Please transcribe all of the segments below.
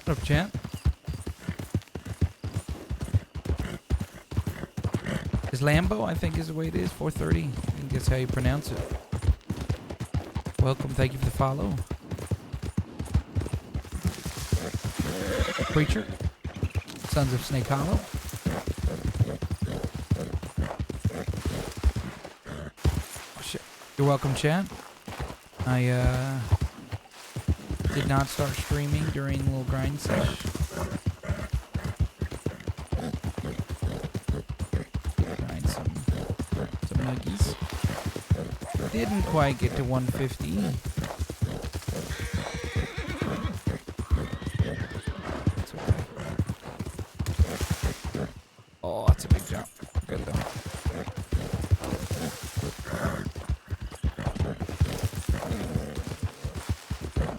What up, champ? Is Lambo, I think is the way it is. 430. I think that's how you pronounce it. Welcome. Thank you for the follow. Preacher. Sons of Snake Hollow. Oh, shit. You're welcome, chat. I did not start streaming during the little grind sesh. Grind some nuggies. Didn't quite get to 150. That's okay. Oh, that's a big jump. Good though.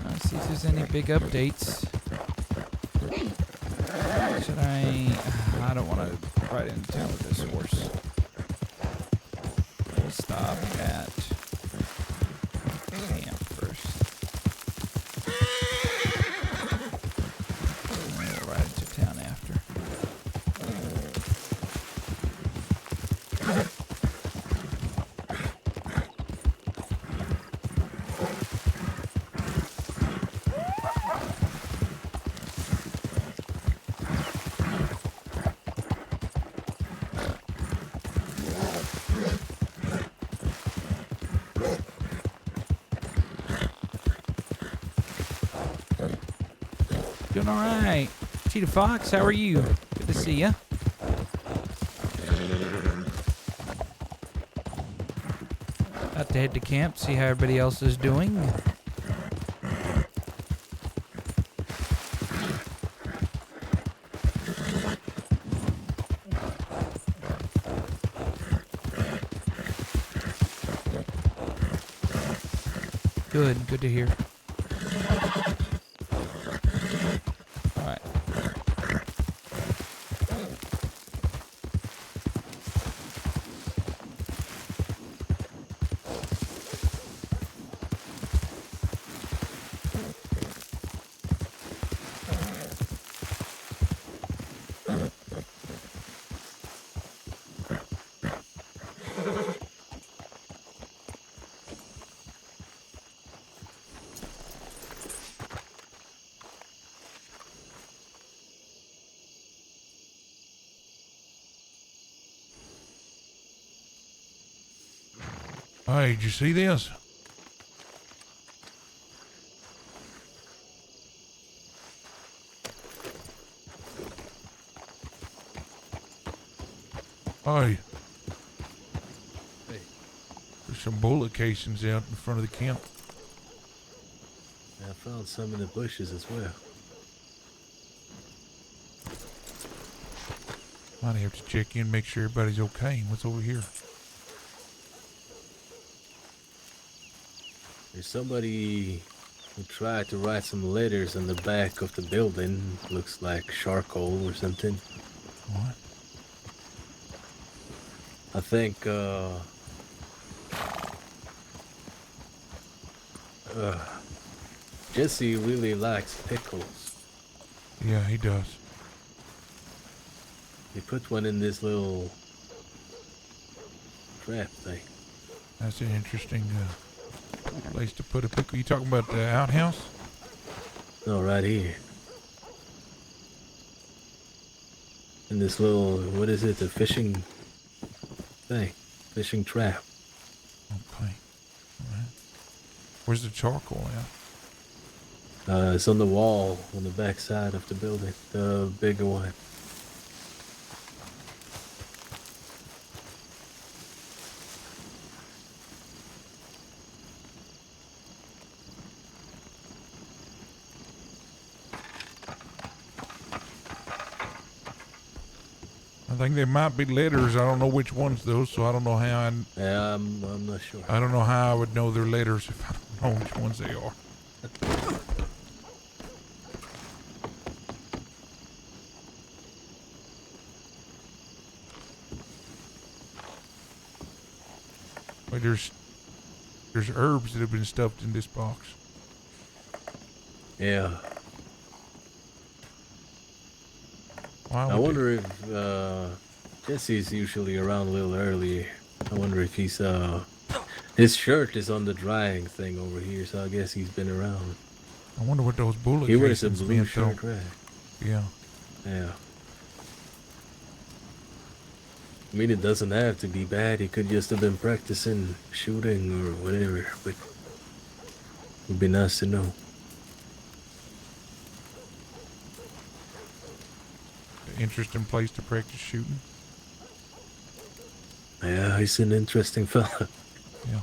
Let's see if there's any big updates. Should I don't want to ride into town with this horse. We'll stop at camp first. And then we'll ride into town after. Doing alright. Cheetah Fox, how are you? Good to see ya. About to head to camp, see how everybody else is doing. Good to hear. Alright. Hey, did you see this? Hey. Hey. There's some bullet casings out in front of the camp. I found some in the bushes as well. Might have to check in, make sure everybody's okay. What's over here? There's somebody who tried to write some letters on the back of the building. Looks like charcoal or something. What? I think, Jesse really likes pickles. Yeah, he does. He put one in this little trap thing. That's an interesting place to put a pickle. You talking about the outhouse? No, right here. In this little, what is it, the fishing thing? Fishing trap. Okay. All right. Where's the charcoal at? It's on the wall on the back side of the building, the bigger one. I think there might be letters. I don't know which ones though, so I don't know how Yeah, I'm not sure. I don't know how I would know their letters if I don't know which ones they are. But there's herbs that have been stuffed in this box. Yeah. Why I would wonder if Jesse's usually around a little earlier. I wonder if he's his shirt is on the drying thing over here, so I guess he's been around. I wonder what those bullet He wears a casings blue meant though. shirt, right? Yeah. Yeah. I mean, it doesn't have to be bad. He could just have been practicing shooting or whatever, but it would be nice to know. Interesting place to practice shooting. Yeah, he's an interesting fella. Yeah.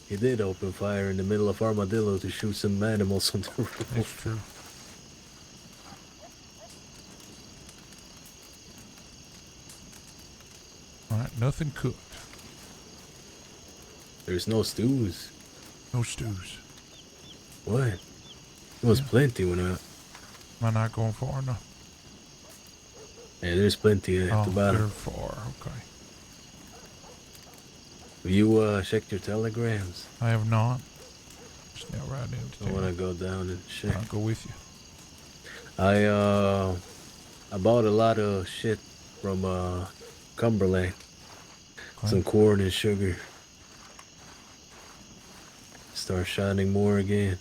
He did open fire in the middle of Armadillo to shoot some animals on the That's roof. true. Alright, nothing cooked. There's no stews. No stews. What? There was Yeah. plenty when I... Am I not going far enough? Yeah, there's plenty at the they're bottom. far. Okay. Have you checked your telegrams? I have not. Just now right into I town. want to go down and check. I'll go with you. I bought a lot of shit from Cumberland. Okay. Some corn and sugar. Start shining more again.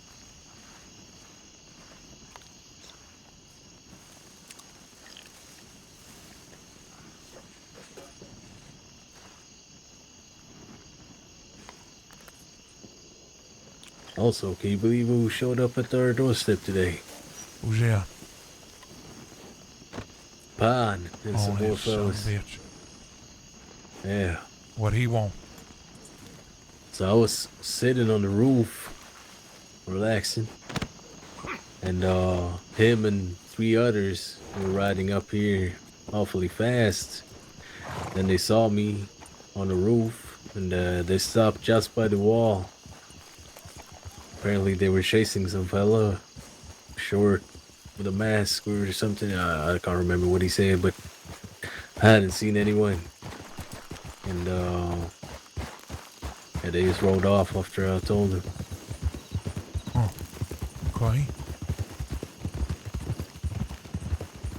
Also, can you believe who showed up at our doorstep today? Who's that? Pan and some more that son of a fellas. bitch. Yeah. What he want? So I was sitting on the roof, relaxing, and him and 3 others were riding up here awfully fast. Then they saw me on the roof, and they stopped just by the wall. Apparently they were chasing some fella, short, with a mask or something. I can't remember what he said, but I hadn't seen anyone. And yeah, they just rolled off after I told them. Oh, okay.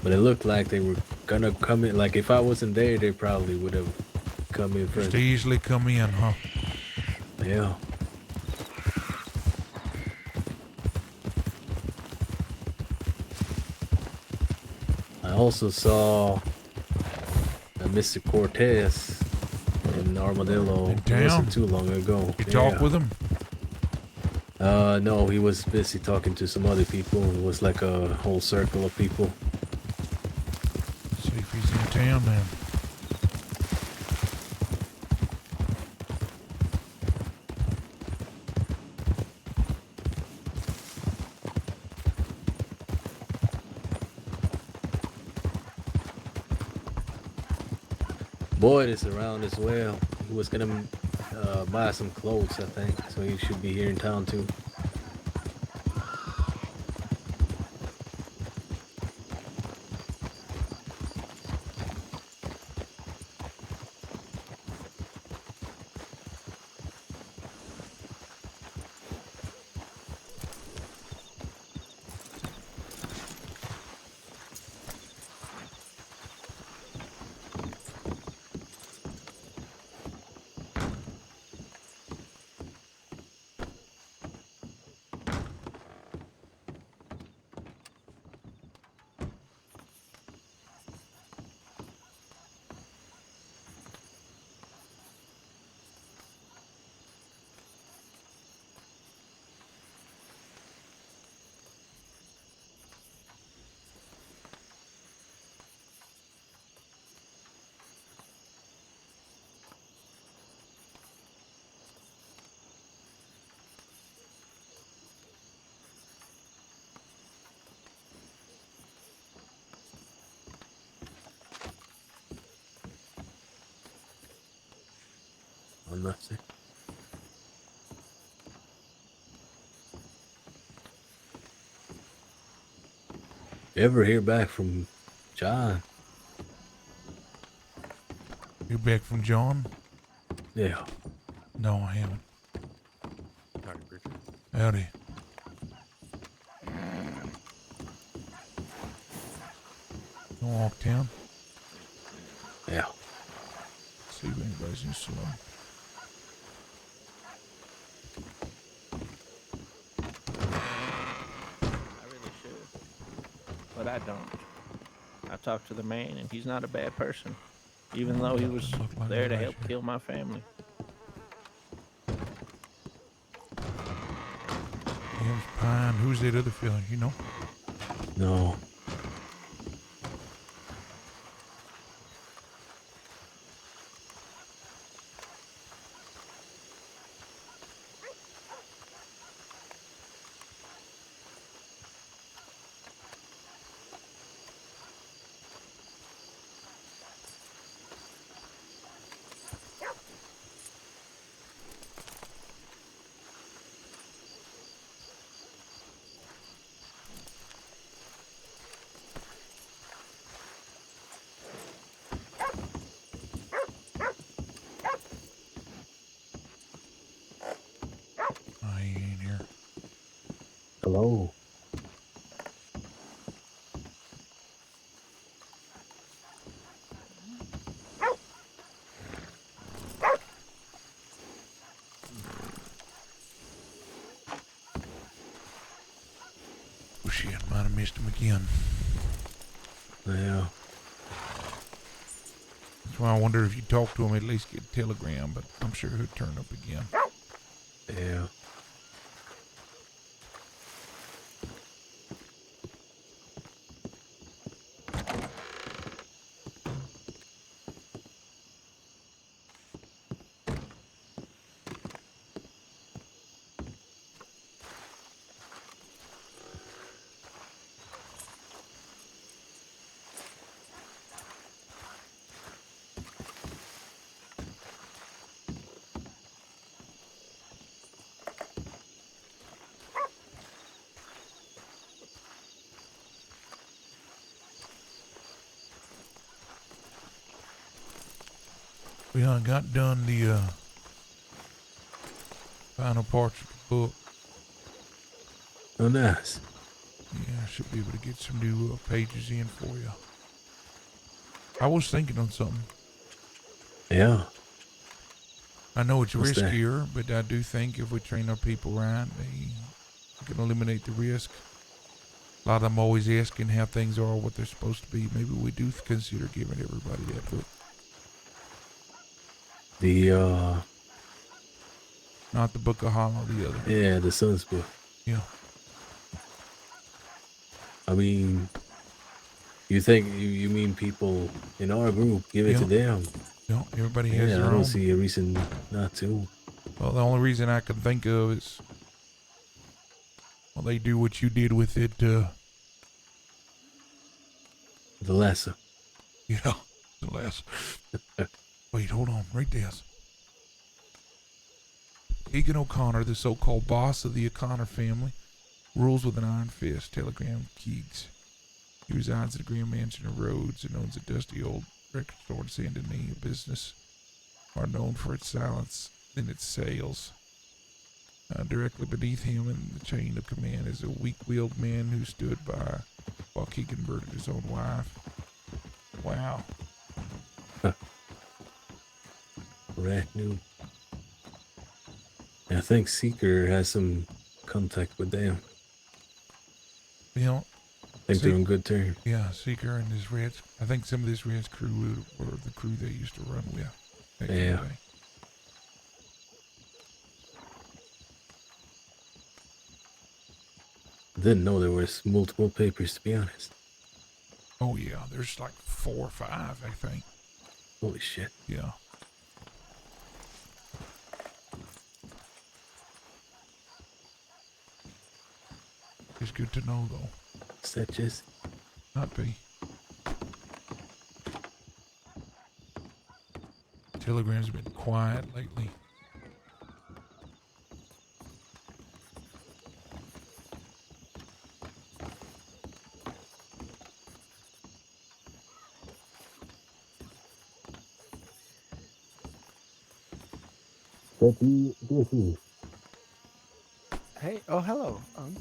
But it looked like they were gonna come in. Like if I wasn't there, they probably would have come in Just first. easily come in, huh? Yeah. I also saw Mr. Cortez in Armadillo. In It town? wasn't too long ago. You talk with him? No, he was busy talking to some other people. It was like a whole circle of people. See if he's in town then. Boyd is around as well. He was gonna buy some clothes, I think, so he should be here in town too. I'm not saying. You ever hear back from John? You back from John? Yeah. No, I haven't. Howdy, Richard. Howdy. Walk town. Yeah. See if anybody's in Salome. I really should, but I don't. I talked to the man, and he's not a bad person, even though he was Doesn't look like there to anybody's help here. kill my family. James Pine. Who's that other fella? You know? No. I ain't here. Hello. Oh shit, might have missed him again. Yeah. That's why I wonder if you talk to him, at least get a telegram, but I'm sure he'll turn up again. Yeah. We got done the final parts of the book. Oh, nice. Yeah, I should be able to get some new pages in for you. I was thinking on something. Yeah. I know it's What's that? riskier, but I do think if we train our people right, they can eliminate the risk. A lot of them always asking how things are, what they're supposed to be. Maybe we do consider giving everybody that book. The Not the Book of Hollow, the other. yeah, the Sun's book. Yeah. I mean, you think you mean people in our group give it to Yeah. them? No, everybody has Yeah, their I own. don't see a reason not to. Well, the only reason I can think of is, well, they do what you did with it. The lesser. Yeah, the last. Wait, hold on. Right there. Keegan O'Connor, the so-called boss of the O'Connor family, rules with an iron fist. Telegram Keegs. He resides at the Grand Mansion of Rhodes and owns a dusty old record store in Saint Denis. A business are known for its silence and its sales. Directly beneath him in the chain of command is a weak-willed man who stood by while Keegan murdered his own wife. Wow. Rat new. I think Seeker has some contact with them. You know, I think See- they're on good terms. yeah, Seeker and his Reds. I think some of this Reds crew were the crew they used to run with back in the Yeah. day. Didn't know there was multiple papers, to be honest. Oh yeah, there's like 4 or 5, I think. Holy shit. Yeah. It's good to know though. Is that just? Not be. Telegram's been quiet lately. How's Hey, oh, hello, Unc.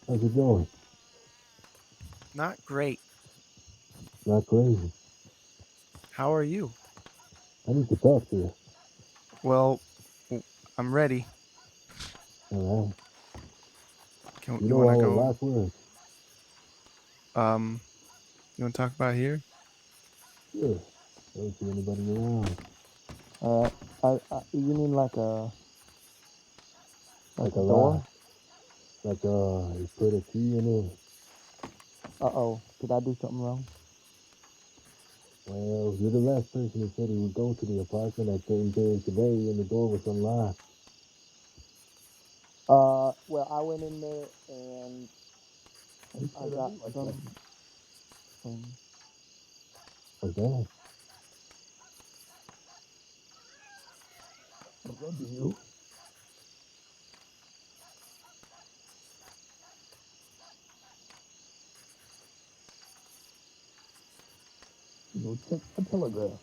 it going? Not great. Not crazy. How are you? I need to talk to you. Well, I'm ready. All right. Can You you know want to our go? last words? Um, you want to talk about here? Sure. Don't see anybody around. You mean like Like a a lot. door? Like you put a key in it. Uh-oh, did I do something wrong? Well, you're the last person who said he would go to the apartment I came there today and the door was unlocked. Well, I went in there and I got some. Like that. Go check the telegraph.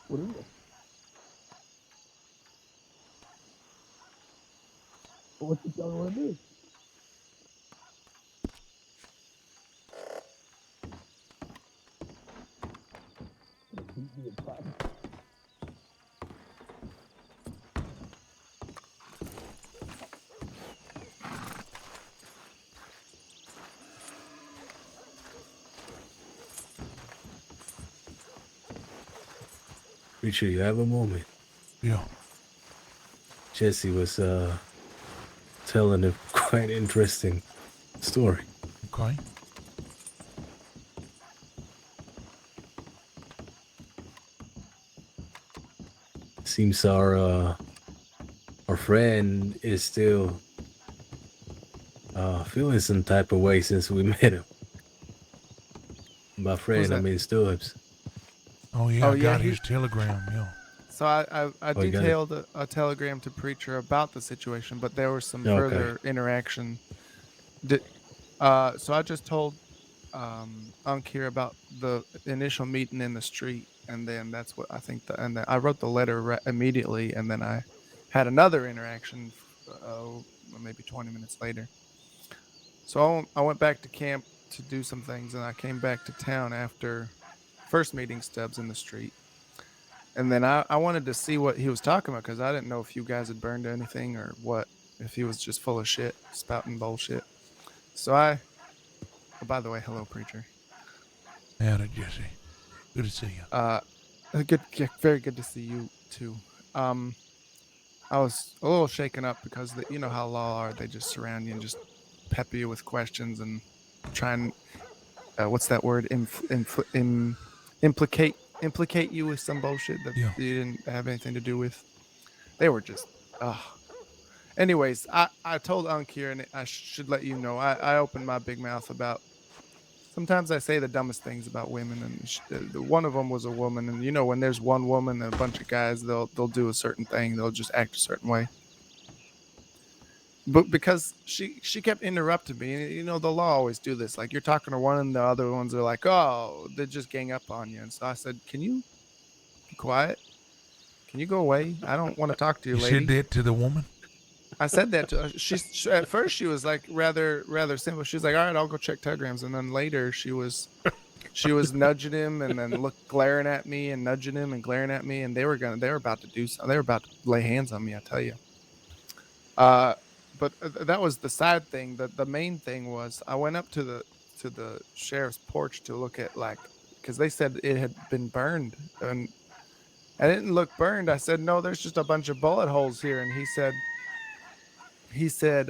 What is it? What you telling what it is? Preacher, you have a moment. Yeah. Jesse was telling a quite interesting story. Okay. Seems our friend is still feeling some type of way since we met him. By Who's friend, I that? mean Stubbs. Oh yeah, Oh I yeah, got he. his telegram. Yeah. So I Oh, you got it. detailed a telegram to Preacher about the situation, but there was some Okay. further interaction. Did, so I just told Ankir about the initial meeting in the street, and then that's what I think. And then I wrote the letter immediately, and then I had another interaction, maybe 20 minutes later. So I went back to camp to do some things, and I came back to town after first meeting Stubbs in the street. And then I wanted to see what he was talking about because I didn't know if you guys had burned anything or what, if he was just full of shit, spouting bullshit. So oh, by the way, hello, Preacher. Howdy, Jesse. Good to see you. Good, yeah, very good to see you too. Um, I was a little shaken up because you know how law are. They just surround you and just pepper you with questions and try and what's that word? Implicate you with some bullshit that Yeah. you didn't have anything to do with. They were just, Anyways, I told Ankir, and I should let you know, I opened my big mouth about. Sometimes I say the dumbest things about women, and one of them was a woman. And you know, when there's one woman and a bunch of guys, they'll do a certain thing, they'll just act a certain way. But because she kept interrupting me, and you know the law always do this. Like you're talking to one, and the other ones are like, "Oh, they just gang up on you." And so I said, "Can you be quiet? Can you go away? I don't want to talk to you, You lady." said that to the woman? I said that to her. At first she was like rather simple. She was like, "All right, I'll go check telegrams," and then later she was nudging him and then glaring at me and nudging him and glaring at me, and they were about to do something. They were about to lay hands on me. I tell you. But that was the side thing. The main thing was I went up to the sheriff's porch to look at because they said it had been burned, and I didn't look burned. I said, "No, there's just a bunch of bullet holes here," and he said,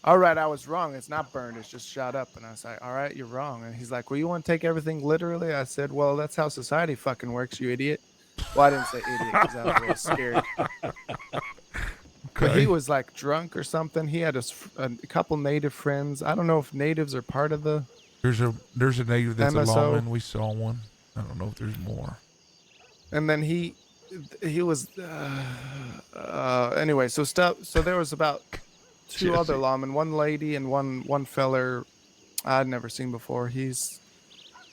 "All right, I was wrong. It's not burned. It's just shot up." And I was like, "All right, you're wrong." And he's like, "Well, you want to take everything literally?" I said, "Well, that's how society fucking works, you idiot." Well, I didn't say idiot because I was a little scared. But he was like drunk or something. He had a couple native friends. I don't know if natives are part of the. There's a native that's a MSO. lawman. We saw one. I don't know if there's more. And then he was anyway. So there was about two other Jesse. lawmen, one lady and one feller I'd never seen before. He's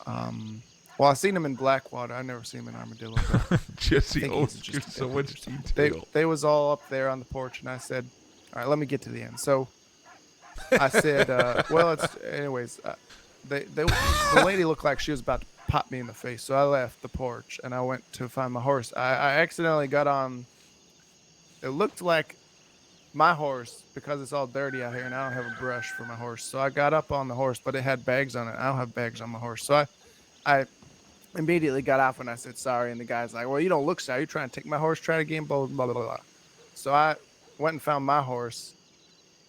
well, I seen him in Blackwater. I never seen him in Armadillo. But Jesse think owes he's you just a so bit much they detail. they was all up there on the porch, and I said, "All right, let me get to the end." So I said, "Well, it's anyways." The lady looked like she was about to pop me in the face, so I left the porch and I went to find my horse. I accidentally got on. It looked like my horse because it's all dirty out here, and I don't have a brush for my horse. So I got up on the horse, but it had bags on it. I don't have bags on my horse, so I immediately got off and I said sorry, and the guy's like, "Well, you don't look sorry. You trying to take my horse? Try it again." Blah blah blah blah. So I went and found my horse,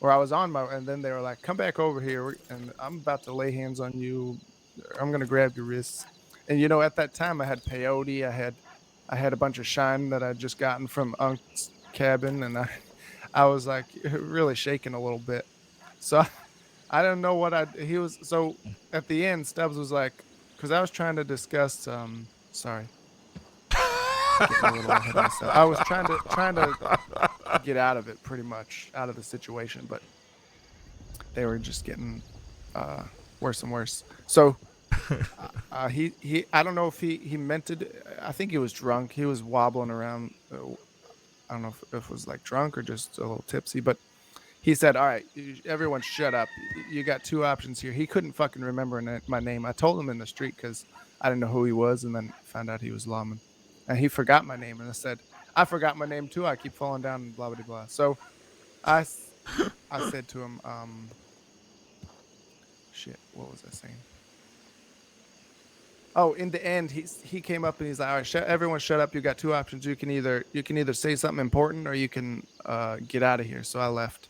or I was on my, and then they were like, "Come back over here, and I'm about to lay hands on you. I'm gonna grab your wrists." And you know, at that time, I had peyote. I had a bunch of shine that I'd just gotten from Unc's cabin, and I was like really shaking a little bit. So I don't know what he was. So at the end, Stubbs was like, because I was trying to discuss. Sorry, getting a little ahead of myself. I was trying to get out of it, pretty much out of the situation, but they were just getting worse and worse. So he I don't know if he meant it. I think he was drunk. He was wobbling around. I don't know if it was like drunk or just a little tipsy, but he said, "All right, everyone shut up. You got two options here." He couldn't fucking remember my name. I told him in the street because I didn't know who he was, and then found out he was lawman. And he forgot my name, and I said, "I forgot my name too. I keep falling down and blah blah blah." So I said to him, shit, what was I saying? Oh, in the end, he came up and he's like, "All right, everyone shut up. You got two options. You can either say something important or you can get out of here." So I left.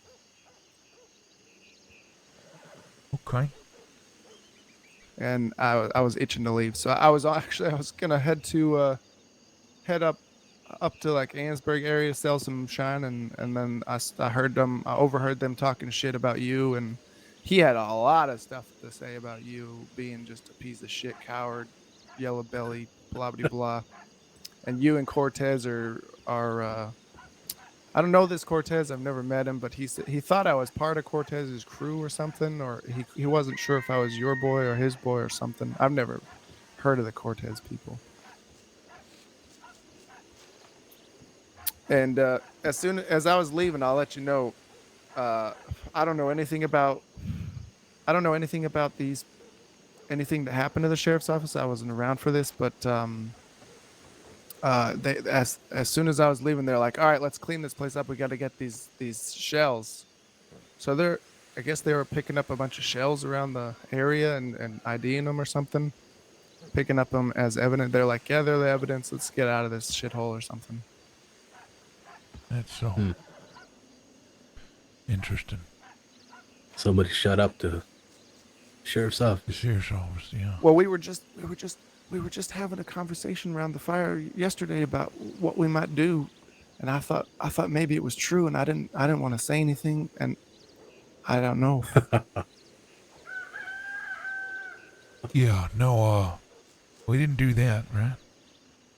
Okay. And I was itching to leave. So I was gonna head up to like Annesburg area, sell some shine, and then I overheard them talking shit about you, and he had a lot of stuff to say about you being just a piece of shit, coward, yellow belly, blah blah blah. And you and Cortez are I don't know this Cortez. I've never met him, but he thought I was part of Cortez's crew or something, or he wasn't sure if I was your boy or his boy or something. I've never heard of the Cortez people. And as soon as I was leaving, I'll let you know. I don't know anything about anything that happened to the sheriff's office. I wasn't around for this, but they as soon as I was leaving, they're like, "All right, let's clean this place up. We got to get these shells." So I guess they were picking up a bunch of shells around the area and IDing them or something, picking up them as evidence. They're like, "Yeah, they're the evidence. Let's get out of this shithole or something." That's so interesting. Somebody shut up to Sheriff's office. The sheriff's office, yeah. Well, we were just having a conversation around the fire yesterday about what we might do, and I thought maybe it was true, and I didn't want to say anything, and I don't know. Yeah, no, we didn't do that, right?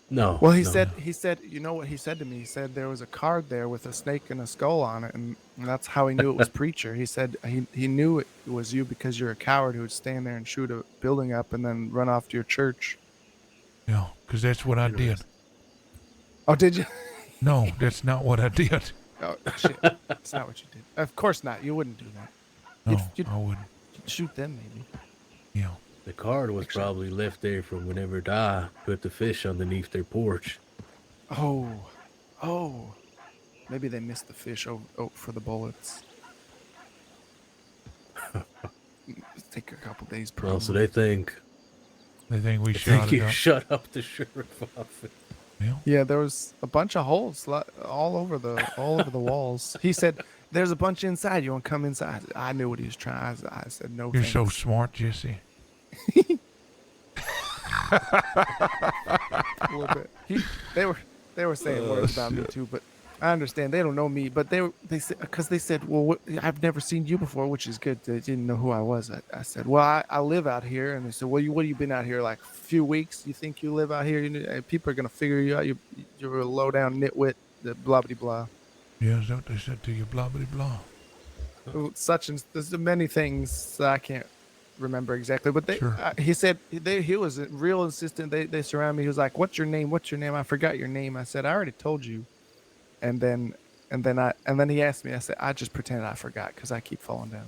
No. Well, he no, said no. you know what he said to me? He said there was a card there with a snake and a skull on it, and that's how he knew it was Preacher. He said he knew it was you because you're a coward who would stand there and shoot a building up and then run off to your church. Yeah, 'cause that's what I did. Oh, did you? No, that's not what I did. Oh, shit. That's not what you did. Of course not. You wouldn't do that. No, You'd I wouldn't. shoot them, maybe. Yeah. The card was probably left there from whenever I put the fish underneath their porch. Oh. Maybe they missed the fish for the bullets. Take a couple days. Well, so probably. they think They think we shot you it up. shut up the sheriff's office. Yeah. Yeah, there was a bunch of holes all over the walls. He said, "There's a bunch inside. You want to come inside?" I knew what he was trying. I said, "No, You're thanks." so smart, Jesse. A little bit. They were saying words about me too, but I understand they don't know me. But they said because they said, "Well, I've never seen you before," which is good. They didn't know who I was. I said, "Well, I live out here," and they said, "Well, what have you been out here like a few weeks? You think you live out here? People are gonna figure you out. You're a low down nitwit." The blah blah blah. Yeah, is that what they said to you? Blah, blah, blah. Such and there's many things that I can't remember exactly, but Sure. he said he was real insistent. They surround me. He was like, "What's your name? What's your name?" I forgot your name. I said, "I already told you," and then he asked me. I said, "I just pretended I forgot because I keep falling down."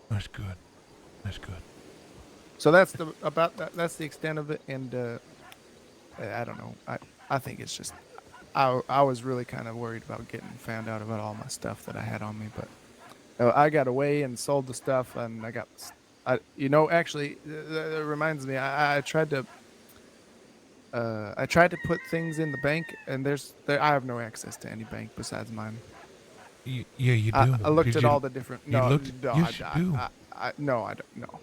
That's good. That's good. So that's that's the extent of it, and I don't know. I think it's just I was really kind of worried about getting found out about all my stuff that I had on me, but I got away and sold the stuff, and actually, that reminds me, I tried to put things in the bank, and I have no access to any bank besides mine. Yeah, you do. I looked Did at you- all the different. you No, looked- no, yes, you do. no, I don't. No.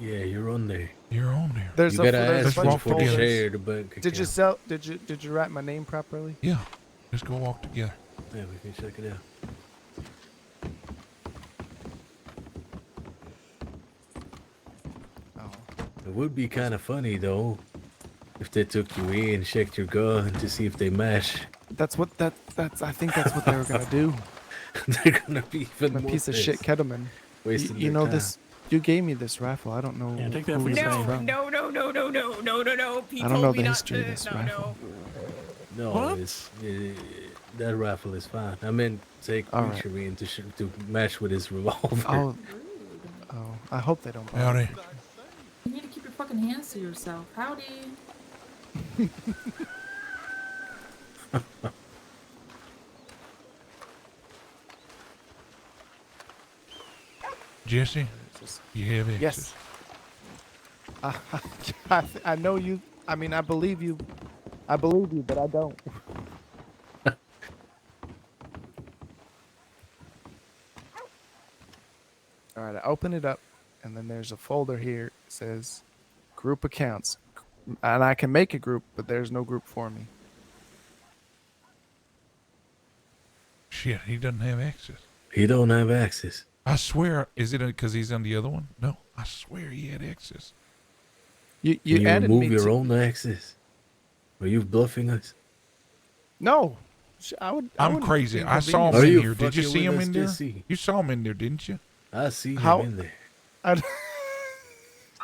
You're on there. You're on there. There's You a, gotta there's a ask bunch walk of before you together. folders. share the bank account. Did you write my name properly? Yeah. Let's go walk together. Yeah, we can check it out. Oh. It would be kind of funny though, if they took you in, checked your gun to see if they match. That's I think that's what they were gonna do. They're gonna be even I'm a more piece of shit, pissed, Kettleman. wasting You their know time. this. You gave me this rifle. I don't know. Yeah, take that who for it's yourself. from. No. He I don't told know me the not history of to- this no, rifle. No, What? that rifle is fine. I meant take All right. Preacher in to match with his revolver. Oh, I hope they don't. bother. Howdy. You need to keep your fucking hands to yourself. Howdy. Jesse, Just- you have access. Yes. I know you. I mean, I believe you. I believe you, but I don't. All right, I open it up, and then there's a folder here. It says group accounts, and I can make a group, but there's no group for me. Shit, he doesn't have access. He don't have access. I swear, is it because he's on the other one? No, I swear he had access. You Can you added remove me your to, own access? Are you bluffing us? No, I I'm wouldn't crazy. I inconvenience saw him Are in you here. Did you fucking see him with in us, there? Jesse? You saw him in there, didn't you? I see How- him in there. I,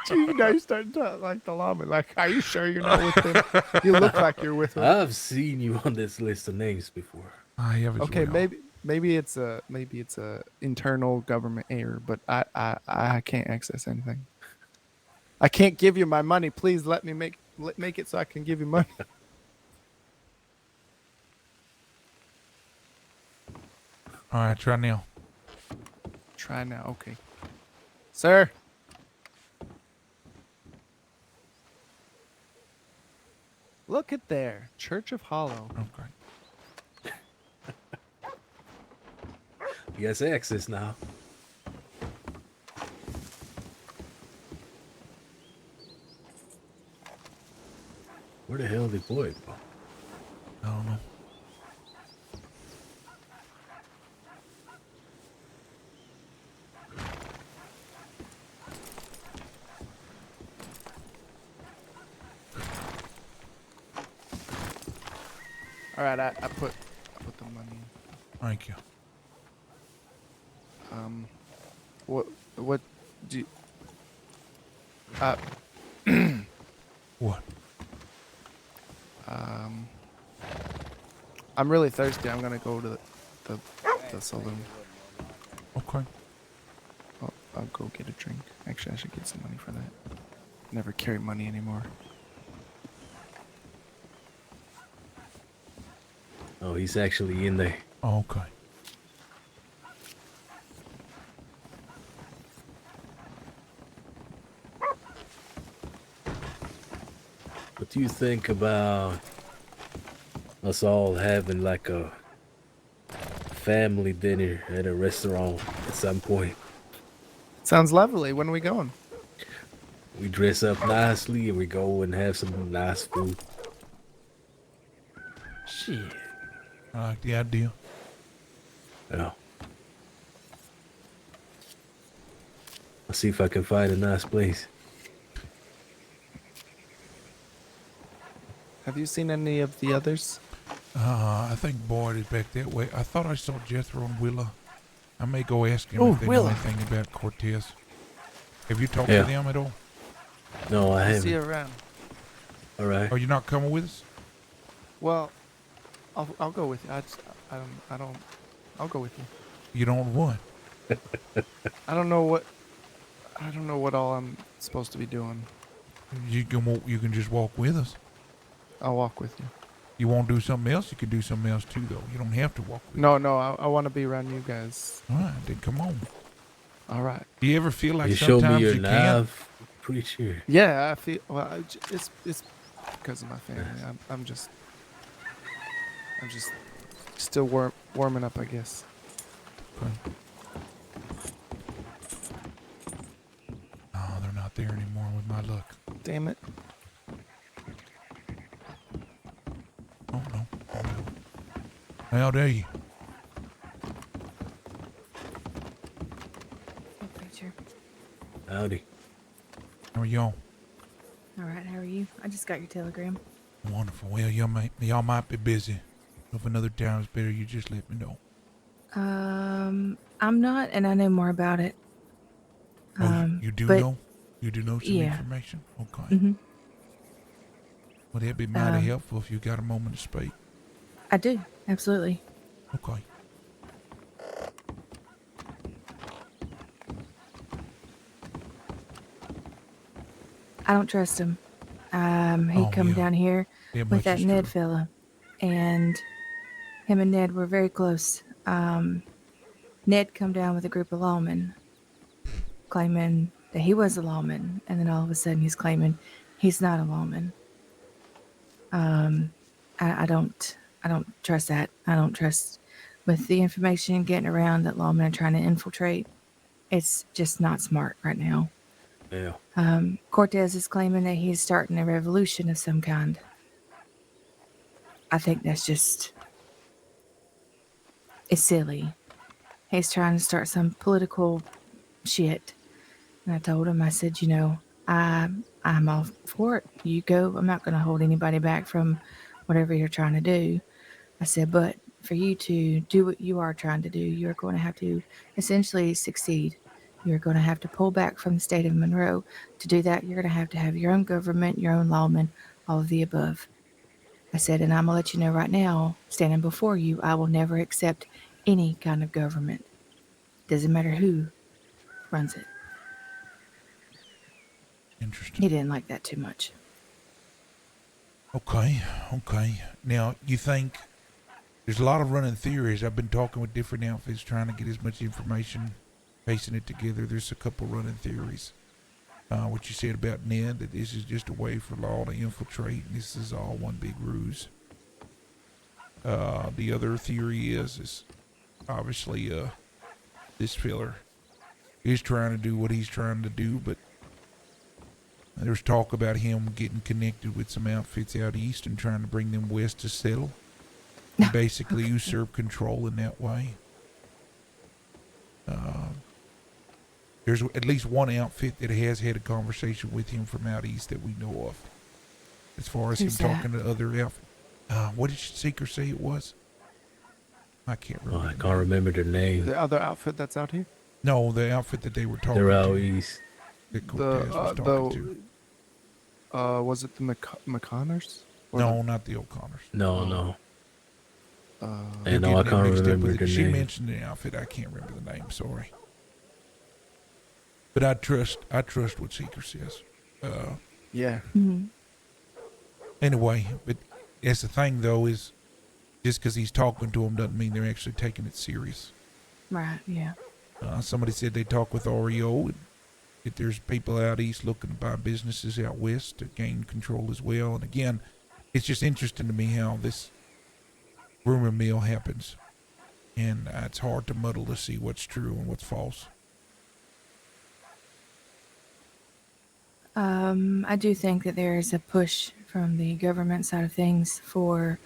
Gee, now you start to like the llama. Like, are you sure you're not with him? You look like you're with him. I've seen you on this list of names before. I have as Okay, well. maybe it's a internal government error, but I can't access anything. I can't give you my money. Please let me make it so I can give you money. All right, try now. Try now. Okay, sir. Look at there, Church of Hollow. Okay. He has access now. Where the hell did boy go? I don't know. All right, I put the money in. Thank you. What do you, What? I'm really thirsty. I'm gonna go to the saloon. Okay. I'll go get a drink. Actually, I should get some money for that. Never carry money anymore. Oh, he's actually in there. Oh, okay. What do you think about us all having like a family dinner at a restaurant at some point? Sounds lovely. When are we going? We dress up nicely and we go and have some nice food. Shit. I like the idea. Yeah. I'll see if I can find a nice place. Have you seen any of the others? I think Boyd is back that way. I thought I saw Jethro and Willa. I may go ask him Oh, if they know Willa. anything about Cortez. Have you talked Yeah. to them at all? No, I I'll see you haven't. around. All right. Are you not coming with us? Well, I'll go with you. I'll go with you. You don't want. I don't know what all I'm supposed to be doing. You can just walk with us. I'll walk with you. You want to do something else? You can do something else too, though. You don't have to walk with No, I want to be around you guys. us. All right, then come on. All right. Do you ever feel like You show sometimes me your you can't? knife. Pretty sure. Yeah, I feel. Well, it's because of my family. I'm just still warming up, I guess. Okay. Oh, they're not there anymore with my luck. Damn it. Oh, no. Oh, no. How dare you? Hey, preacher. Howdy. How are y'all? All right, how are you? I just got your telegram. Wonderful. Well, y'all might be busy. If another time is better, you just let me know. I'm not, and I know more about it. Oh, you do but- know? You do know some yeah. information? Okay. Mm-hmm. Well, that'd be mighty helpful if you got a moment to speak. I do, absolutely. Okay. I don't trust him. He Oh, come yeah. down here Yeah, with much that is Ned true. fella, and him and Ned were very close. Ned come down with a group of lawmen, claiming that he was a lawman, and then all of a sudden he's claiming he's not a lawman. I don't trust that. I don't trust with the information getting around that lawmen are trying to infiltrate. It's just not smart right now. Yeah. Cortez is claiming that he's starting a revolution of some kind. I think that's just, it's silly. He's trying to start some political shit. And I told him, I said, you know, I'm all for it. You go. I'm not going to hold anybody back from whatever you're trying to do. I said, but for you to do what you are trying to do, you're going to have to essentially succeed. You're going to have to pull back from the state of Monroe. To do that, you're going to have your own government, your own lawmen, all of the above. I said, and I'm going to let you know right now, standing before you, I will never accept any kind of government. Doesn't matter who runs it. Interesting. He didn't like that too much. Okay. Now, you think there's a lot of running theories. I've been talking with different outfits trying to get as much information, piecing it together. There's a couple running theories. What you said about Ned, that this is just a way for law to infiltrate, and this is all one big ruse. The other theory is obviously this filler is trying to do what he's trying to do, but There's talk about him getting connected with some outfits out east and trying to bring them west to settle. And basically Okay. usurp control in that way. There's at least one outfit that has had a conversation with him from out east that we know of. As far as Who's him that? talking to other outfits. What did Seeker say it was? I can't Oh, remember. I the can't name. remember their name. The other outfit that's out here. No, the outfit that they were talking They're out to. east. That Cortez was talking to. Was it the McConnors? Or No, not the O'Connors. No, Oh. no. The, I You're know I getting them can't mixed up remember with it. the She name. mentioned the outfit. I can't remember the name. Sorry. But I trust what Seeker says. yeah. Mhm. Anyway, but that's the thing though, is just because he's talking to them doesn't mean they're actually taking it serious. Right. Yeah. Somebody said they talk with REO, and that there's people out east looking to buy businesses out west to gain control as well. And again, it's just interesting to me how this rumor mill happens, and it's hard to muddle to see what's true and what's false. I do think that there is a push from the government side of things for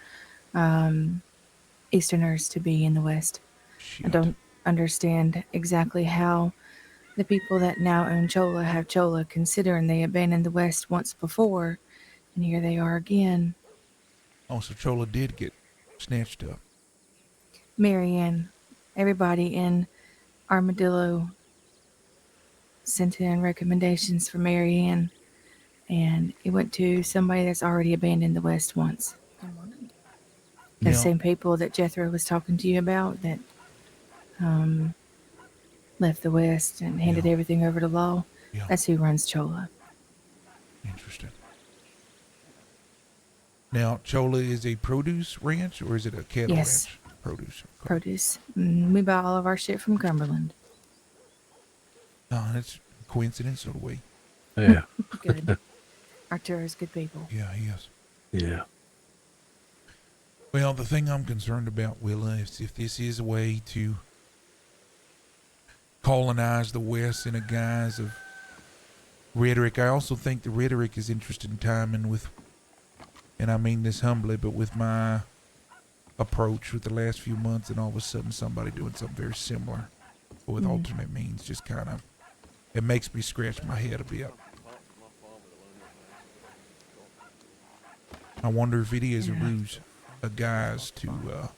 Easterners to be in the West. Shit. I don't understand exactly how the people that now own Chola have Chola, considering they abandoned the West once before, and here they are again. Oh, so Chola did get snatched up. Marianne, everybody in Armadillo sent in recommendations for Marianne, and it went to somebody that's already abandoned the West once. Good morning. The Yeah. same people that Jethro was talking to you about that left the West and handed Yeah. everything over to Law. Yeah. That's who runs Chola. Interesting. Now, Chola is a produce ranch or is it a cattle Yes. ranch? Produce. Okay. Produce. We buy all of our shit from Cumberland. That's a coincidence, so do we. Yeah. Good. Arturo's good people. Yeah, he is. Yeah. Well, the thing I'm concerned about, Willa, is if this is a way to colonize the West in a guise of rhetoric. I also think the rhetoric is interested in timing with, and I mean this humbly, but with my approach with the last few months, and all of a sudden somebody doing something very similar, but with alternate means, just kind of, it makes me scratch my head a bit. I wonder if it is a ruse, a guise to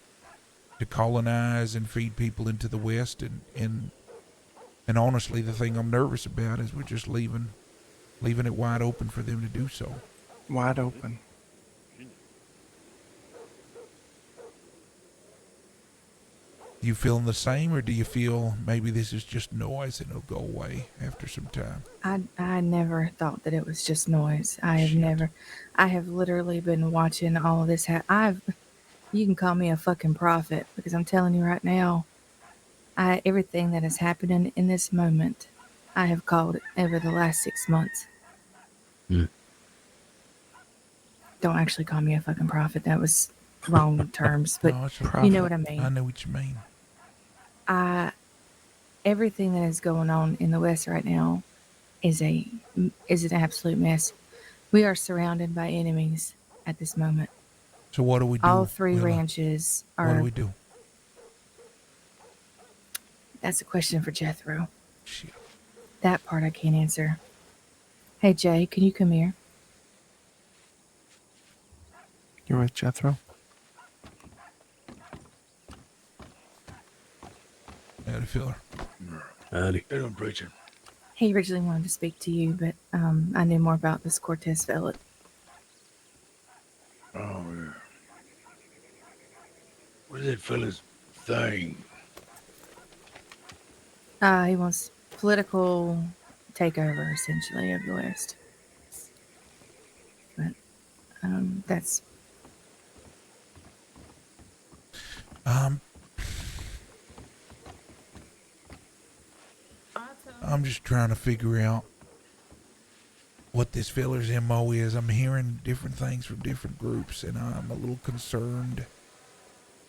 colonize and feed people into the West, and honestly, the thing I'm nervous about is we're just leaving it wide open for them to do so. Wide open. You feeling the same, or do you feel maybe this is just noise and it'll go away after some time? I never thought that it was just noise. I Shit. have literally been watching all of this. You can call me a fucking prophet because I'm telling you right now, everything that is happening in this moment, I have called over the last 6 months. Hmm. Don't actually call me a fucking prophet. That was wrong terms, but No, it's okay. you know what I mean. I know what you mean. Everything that is going on in the West right now is an absolute mess. We are surrounded by enemies at this moment. So what do we do? All three Willa? ranches What do are. we do? That's a question for Jethro. Shit. That part I can't answer. Hey Jay, can you come here? You're with Jethro? Howdy, filler. Howdy. Hey, I'm preaching. He originally wanted to speak to you, but I knew more about this Cortez fella. Oh, yeah. What is that fella's thing? He wants political takeover, essentially, of the West. But that's I'm just trying to figure out what this filler's MO is. I'm hearing different things from different groups, and I'm a little concerned.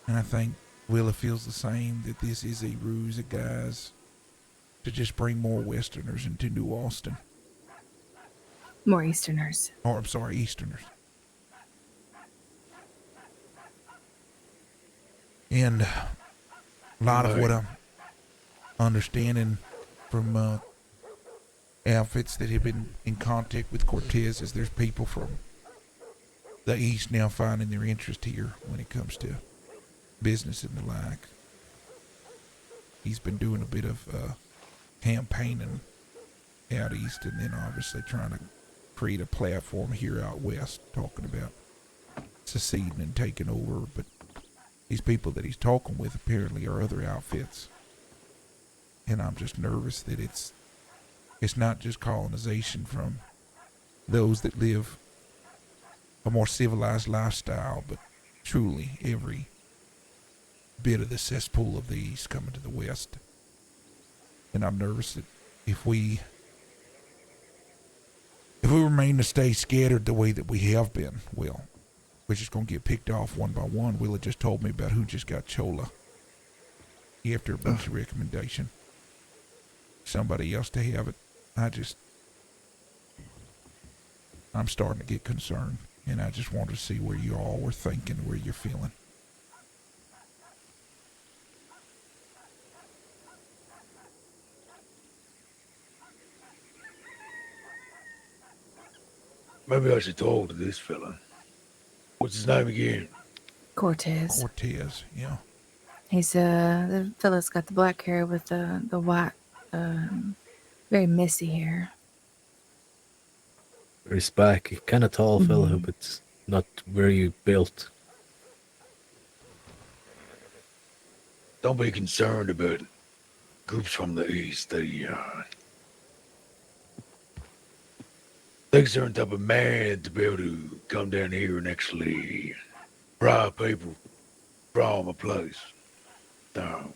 And I think Willa feels the same, that this is a ruse of guys to just bring more Westerners into New Austin. More Easterners. Or, I'm sorry, Easterners. And a lot of what I'm understanding from outfits that have been in contact with Cortez is there's people from the East now finding their interest here when it comes to business and the like. He's been doing a bit of campaigning out east and then obviously trying to create a platform here out west talking about seceding and taking over. But these people that he's talking with apparently are other outfits. And I'm just nervous that it's not just colonization from those that live a more civilized lifestyle, but truly every bit of the cesspool of the East coming to the West. And I'm nervous that if we remain to stay scattered the way that we have been, well, we're just going to get picked off one by one. Willa just told me about who just got Chola after a bunch of recommendation. Somebody else to have it. I'm starting to get concerned, and I just wanted to see where you all were thinking, where you're feeling. Maybe I should talk to this fella. What's his name again? Cortez. Cortez, yeah. He's the fella's got the black hair with the white, very messy hair. Very spiky, kind of tall fella, but not very built. Don't be concerned about groups from the East. They take a certain type of man to be able to come down here and actually bribe people from a place. No.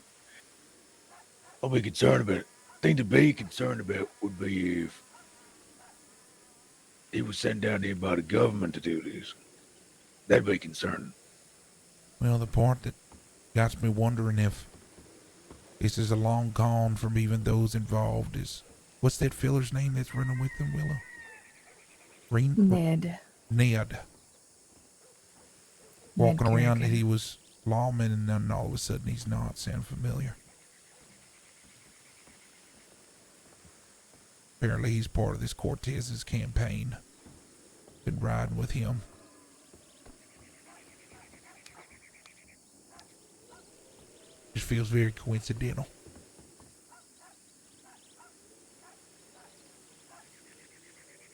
Don't be concerned about it. Thing to be concerned about would be if he was sent down here by the government to do this. That'd be concerning. Well, the part that got me wondering if this is a long gone from even those involved is, what's that feller's name that's running with them, Willow? Ned. Ned. Walking around that he was lawman and then all of a sudden he's not. Sound familiar? Apparently he's part of this Cortez's campaign. Been riding with him. Just feels very coincidental.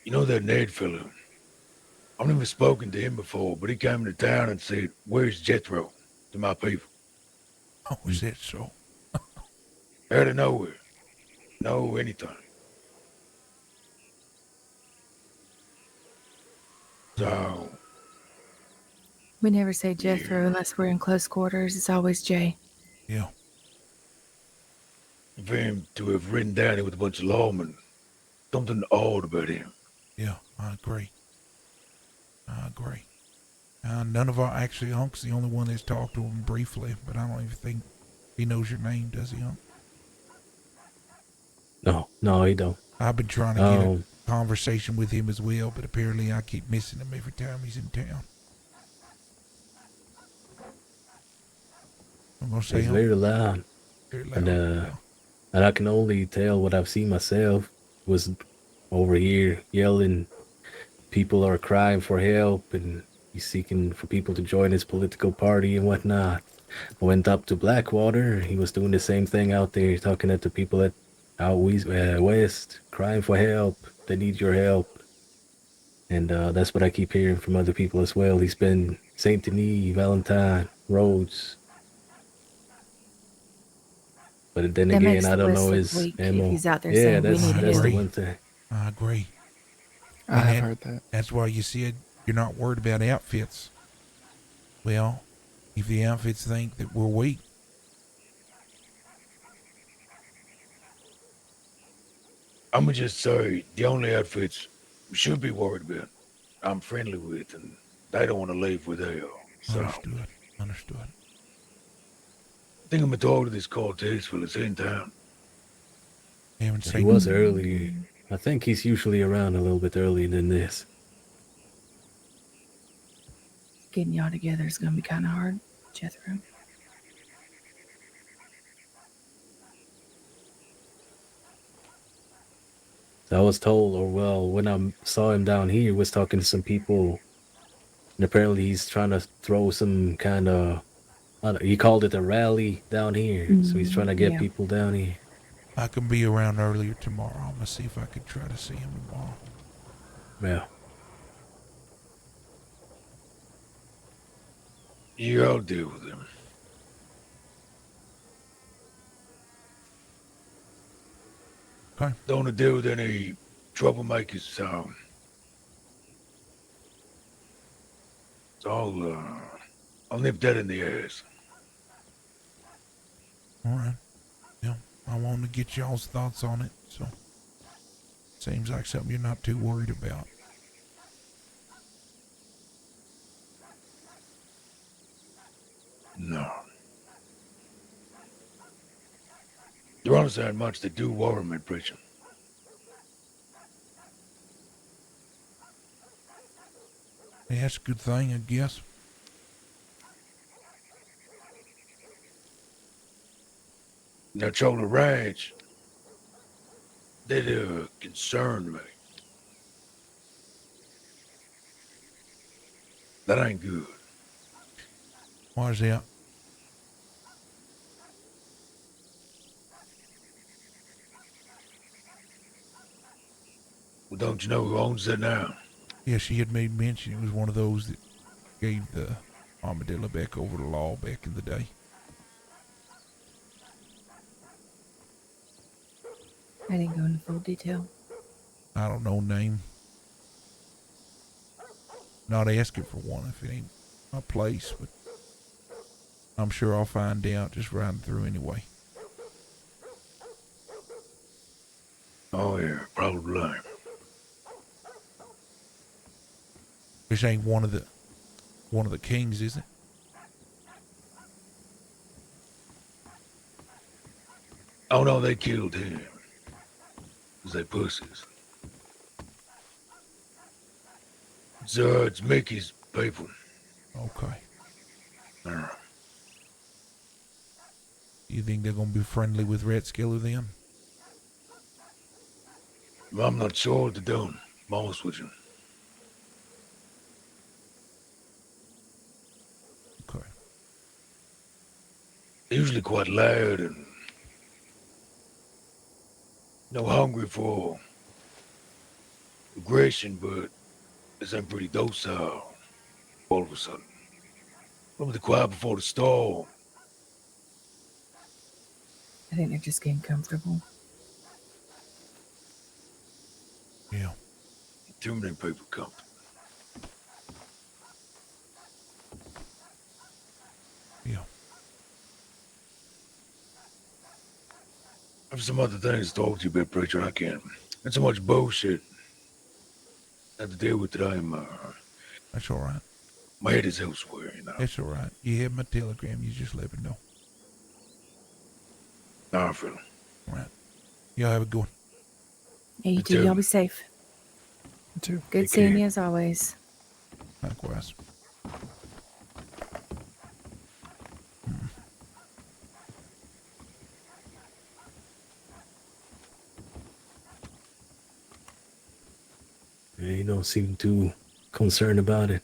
You know that Ned fellow? I've never spoken to him before, but he came into town and said, "Where's Jethro?" to my people. Oh, is that so? Out of nowhere. No anything. So, We never say Jethro unless we're in close quarters. It's always Jay. Yeah. for him to have ridden down here with a bunch of lawmen, something odd about him. Yeah, I agree. None of our, actually, Hunk's the only one that's talked to him briefly, but I don't even think he knows your name, does he, Hunk? No, he don't. I've been trying to get a conversation with him as well, but apparently I keep missing him every time he's in town. I'm gonna say He's very loud. Very loud. And I can only tell what I've seen myself was over here yelling. People are crying for help, and he's seeking for people to join his political party and whatnot. I went up to Blackwater. He was doing the same thing out there, talking at the people out west, crying for help. They need your help. And that's what I keep hearing from other people as well. He's been Saint Denis, Valentine, Rhodes. But then That again, makes I the don't know list his look weak if ammo. he's out there Yeah, saying we that's need the help. one thing. I agree. I have And heard that. That's why you said you're not worried about outfits. Well, if the outfits think that we're weak, I'm gonna just say the only outfits we should be worried about, I'm friendly with, and they don't want to leave with hell. So Understood. I think I'm gonna talk to this Cortez fella's in town. Haven't He seen was him. earlier. I think he's usually around a little bit earlier than this. Getting y'all together is gonna be kind of hard, Jethro. I was told, or well, when I saw him down here, he was talking to some people, and apparently he's trying to throw some kind of, he called it a rally down here. So he's trying to get Yeah. people down here. I can be around earlier tomorrow. I'm gonna see if I could try to see him tomorrow. Yeah. You all deal with him. Okay. Don't want to deal with any troublemakers, so I'll nip that in the ass. All right. Yeah, I want to get y'all's thoughts on it. So, seems like something you're not too worried about. No. There honestly ain't much that do worry me, preacher. Yeah, that's a good thing, I guess. Now, Chola Ranch, that concern me. That ain't good. Why is that? Well, don't you know who owns it now? Yeah, she had made mention it was one of those that gave the armadillo back over the law back in the day. I didn't go into full detail. I don't know name. Not asking for one if it ain't my place, but I'm sure I'll find out just riding through anyway. Oh, yeah, probably. This ain't one of the kings, is it? Oh, no, they killed him. 'Cause they pussies. It's Mickey's people. Okay. Uh, You think they're gonna be friendly with Red Skiller then? I'm not sure what they're doing. I'm honest with you. Okay. They're usually quite loud and hungry for aggression, but they seem pretty docile all of a sudden. Remember the quiet before the storm? I think they're just getting comfortable. Yeah. Too many people come. Yeah. I have some other things to talk to you about, preacher. I can't. There's so much bullshit I have to deal with today. That's all right. My head is elsewhere, you know. That's all right. You have my telegram. You just let me know. All right, fella. All right. Y'all have a good one. Yeah, you Me two, too. y'all be safe. Me too. Good Take seeing care. you as always. Likewise. He don't seem too concerned about it.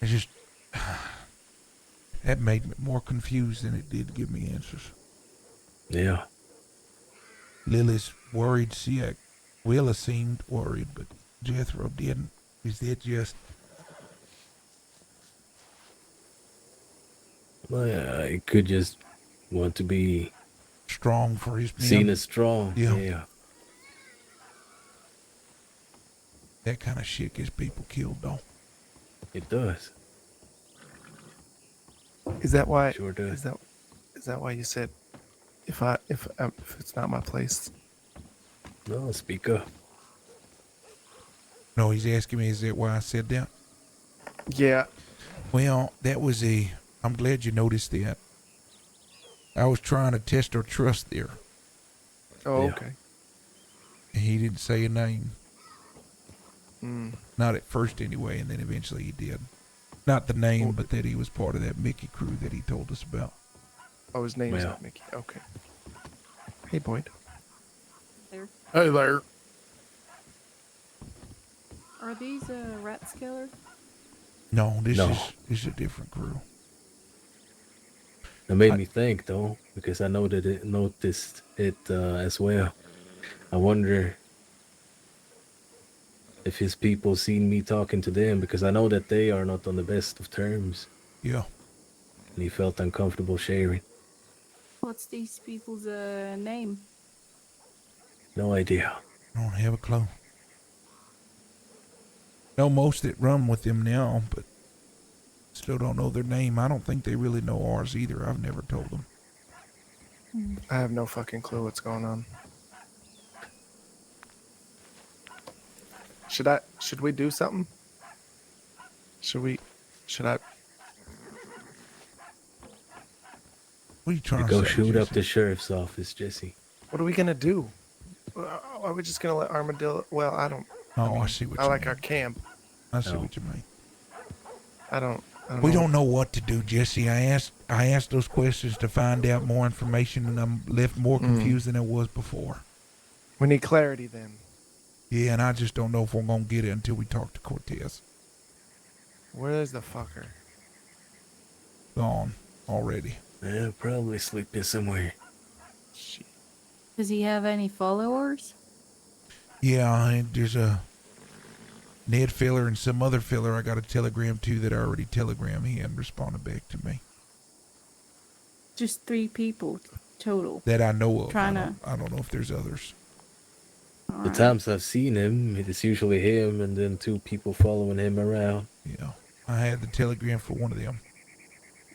It's just that made me more confused than it did give me answers. Yeah. Lily's worried. Willa seemed worried, but Jethro didn't. Is that just Well, yeah, it could just want to be strong for his men? seen as strong. Yeah. Yeah. That kind of shit gets people killed, though. It does. Is that why? Sure does. Is that why you said if it's not my place? No, speak up. No, he's asking me, is that why I said that? Yeah. Well, I'm glad you noticed that. I was trying to test her trust there. Oh, Yeah. okay. And he didn't say a name. Mm. Not at first anyway, and then eventually he did. Not the name, but that he was part of that Mickey crew that he told us about. Oh, his name's Well. not Mickey. Okay. Hey, Boyd. There. Hey there. Are these rat scaler? No, this No. is a different crew. It made me think though, because I know that it noticed it as well. I wonder if his people seen me talking to them, because I know that they are not on the best of terms, Yeah. and he felt uncomfortable sharing. What's these people's name? No idea. I don't have a clue. Know most that run with them now, but still don't know their name. I don't think they really know ours either. I've never told them. I have no fucking clue what's going on. Should we do something? Should I? What are you trying You to go say, shoot up Jesse? the sheriff's office, Jesse. What are we gonna do? Are we just gonna let Armadillo? Well, I don't. Oh, I see what I you like mean. our camp. I see No. what you mean. I don't We know. don't know what to do, Jesse. I asked those questions to find out more information, and I'm left more confused than I was before. We need clarity then. Yeah, and I just don't know if we're gonna get it until we talk to Cortez. Where is the fucker? Gone already. Yeah, probably sleeping somewhere. Shit. Does he have any followers? Yeah, and there's a Ned filler and some other filler I got a telegram to that I already telegrammed. He hadn't responded back to me. Just 3 people total. That I know of. Tryna- I don't know if there's others. The Alright. times I've seen him, it's usually him and then 2 people following him around. Yeah. I had the telegram for one of them.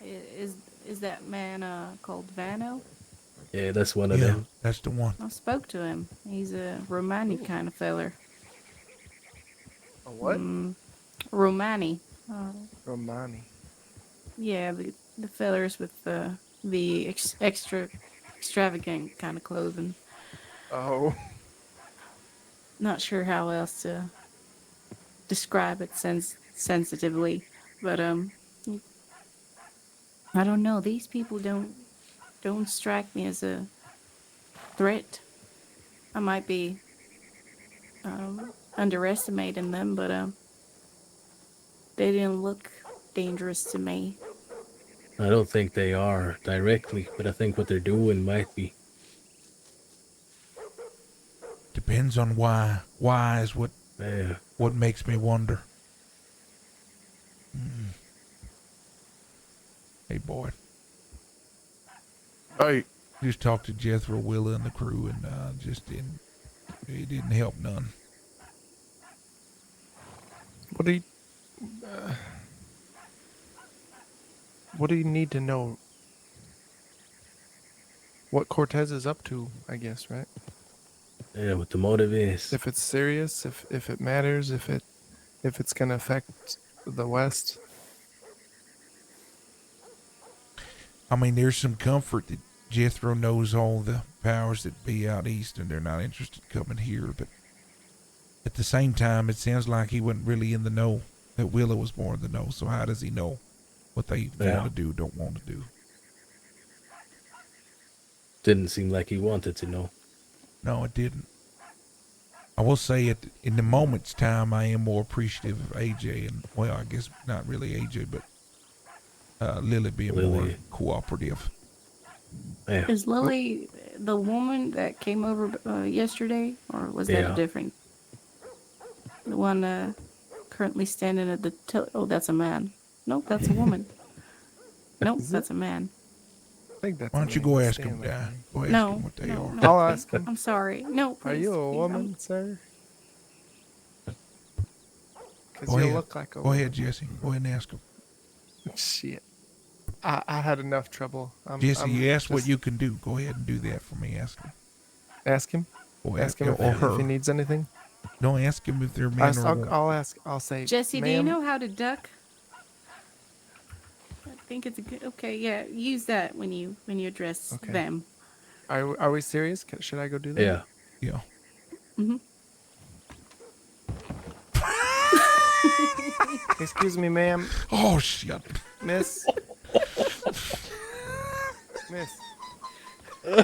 Is that man called Vano? Yeah, that's one of Yeah, them. that's the one. I spoke to him. He's a Romani kind of feller. A what? Romani. Romani. Yeah, the fellers with the extra extravagant kind of clothing. Oh. Not sure how else to describe it sensitively, but I don't know. These people don't strike me as a threat. I might be underestimating them, but they didn't look dangerous to me. I don't think they are directly, but I think what they're doing might be. Depends on why. Why is what Yeah. makes me wonder. Hey, boy. Hey. Just talked to Jethro, Willa, and the crew, and it didn't help none. What do you need to know? What Cortez is up to, I guess, right? Yeah, what the motive is. If it's serious, if it matters, if it's gonna affect the West. I mean, there's some comfort that Jethro knows all the powers that be out east, and they're not interested in coming here. But at the same time, it sounds like he wasn't really in the know. That Willa was more in the know. So how does he know what they Yeah. want to do, don't want to do? Didn't seem like he wanted to know. No, it didn't. I will say in the moment's time, I am more appreciative of AJ, and well, I guess not really AJ, but Lily being more Lily. cooperative. Yeah. Is Lily the woman that came over yesterday, or was that Yeah. a different? The one currently standing at the oh, that's a man. Nope, that's a woman. Nope, Is it? that's a man. I think that's. Why don't you go ask him, guy? Go ask No, him what they no, are. no. I'll ask him. I'm sorry. No, Are you please, a please, woman, sir? Because Go you ahead. look like a Go ahead, Jesse. Go ahead and ask him. Shit. I had enough trouble. Jesse, I'm you asked what just- you can do. Go ahead and do that for me. Ask him. Ask him. Go Ask him or if her. he needs anything. Don't ask him if they're man or woman. I'll ask. I'll say, Jesse, do you "Ma'am, know how to duck? I think it's a good. Okay, yeah. Use that when you address Okay. them. Are we serious? Should I go do that? Yeah. Yeah. Excuse me, ma'am, Oh shit. miss. Miss. I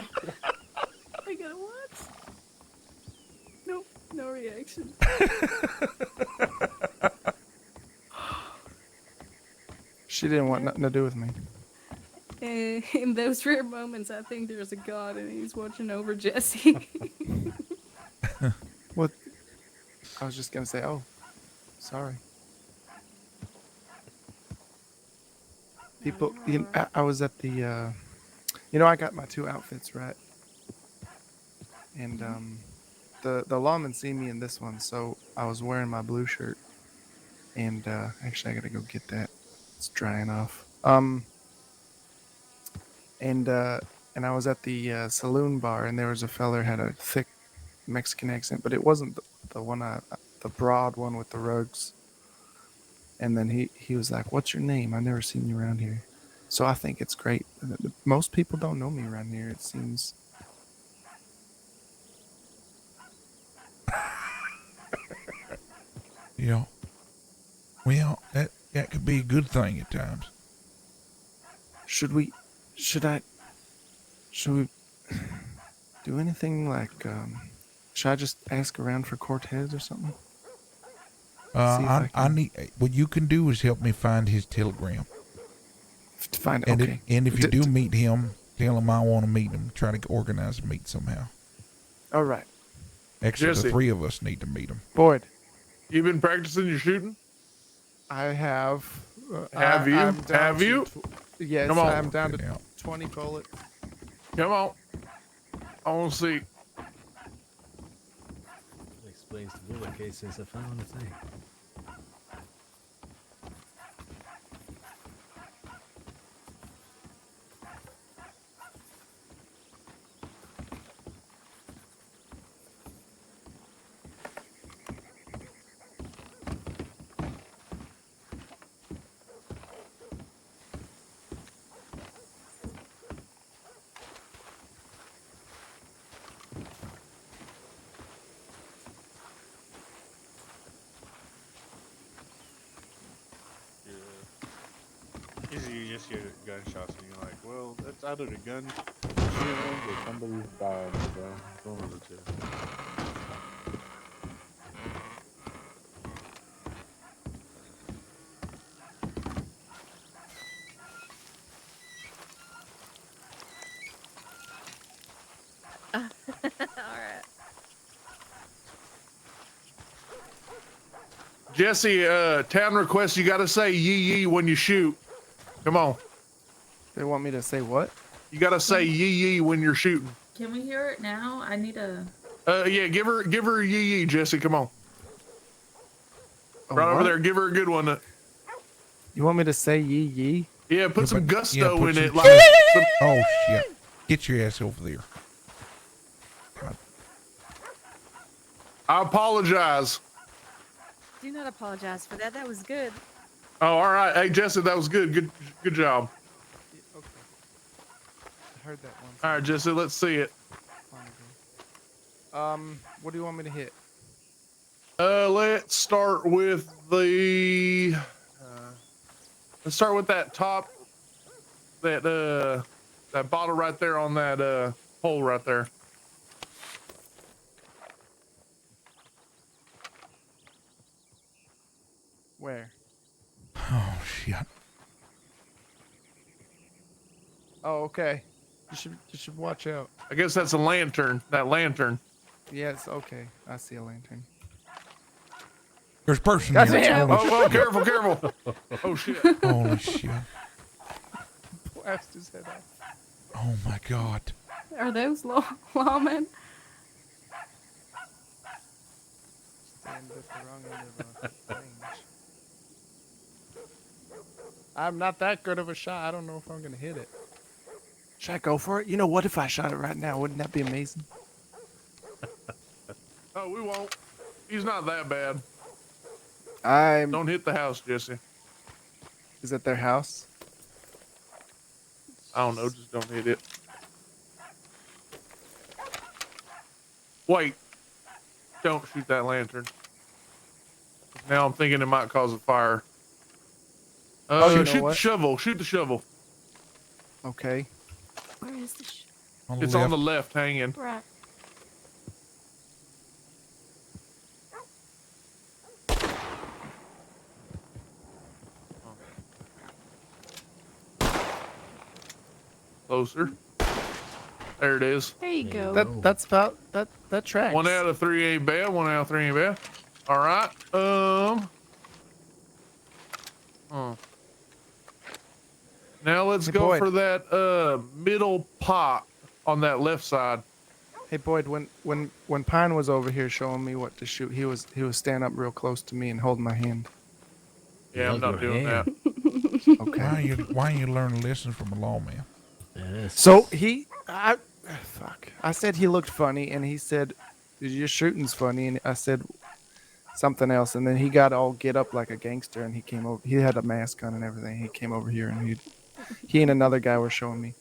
got a what? Nope, no reaction. She didn't want nothing to do with me. In those rare moments, I think there's a God and he's watching over Jesse. What? I was just gonna say, oh, sorry. People, I was at the, I got my 2 outfits, right? And the lawman seen me in this one, so I was wearing my blue shirt. And actually, I gotta go get that. It's drying off. And I was at the saloon bar, and there was a feller had a thick Mexican accent, but it wasn't the one the broad one with the rugs. And then he was like, "What's your name? I've never seen you around here." So I think it's great. Most people don't know me around here, it seems. Yeah. Well, that could be a good thing at times. Should we do anything like, should I just ask around for Cortez or something? See if I need. What you can do is help me find his telegram. To find And okay. if you do meet him, tell him I want to meet him. Try to organize a meet somehow. All right. Actually, Jesse. the 3 of us need to meet him. Boyd, You been practicing your shooting? I have. Have you? I'm down Have to you? Yes, Come on. I'm down to Get out. 20 bullets. Come on. I want to see. That explains the bullet case since I found the thing. Usually you just hear gunshots and you're like, well, that's either the gun or somebody's died, so it's one of the two. Alright. Jesse, town request, you got to say yee yee when you shoot. Come on. They want me to say what? You got to say yee yee when you're shooting. Can we hear it now? I need a. Yeah, give her a yee yee, Jesse. Come on. A Right over what? there. Give her a good one. You want me to say yee yee? Yeah, put Yeah, some but- gusto yeah, put in some- it. Like some, Oh shit! Get your ass over there. I apologize. Do not apologize for that. That was good. Oh, all right. Hey, Jesse, that was good. Good job. Okay. I heard that once. All right, Jesse, let's see it. What do you want me to hit? Let's start with the. Let's start with that top. That bottle right there on that hole right there. Where? Oh shit! Oh, okay. You should watch out. I guess that's a lantern. That lantern. Yes, okay. I see a lantern. There's a person Gotcha. here. Oh, careful, careful. Oh shit. Holy shit! Blast his head off. Oh my god! Are those lawmen? Stand at the wrong end of the range. I'm not that good of a shot. I don't know if I'm gonna hit it. Should I go for it? You know what? If I shot it right now, wouldn't that be amazing? Oh, we won't. He's not that bad. I'm. Don't hit the house, Jesse. Is it their house? I don't know. Just don't hit it. Wait. Don't shoot that lantern. Now I'm thinking it might cause a fire. You know Shoot the what? shovel. Shoot the shovel. Okay. Where is the On the It's left. on the left hanging. right? Closer. There it is. There you There you go. go. That's about that tracks. 1 out of 3 ain't bad. 1 out of 3 ain't bad. All right. Now let's Hey, go Boyd. for that middle pot on that left side. Hey Boyd, when Pine was over here showing me what to shoot, he was standing up real close to me and holding my hand. Yeah, I'm Love not your doing hand. that. Okay. Why are you learning lessons from a lawman? Yes. So I said he looked funny, and he said, "Your shooting's funny," and I said something else, and then he got all get up like a gangster, and he came over. He had a mask on and everything. He came over here, and he and another guy were showing me,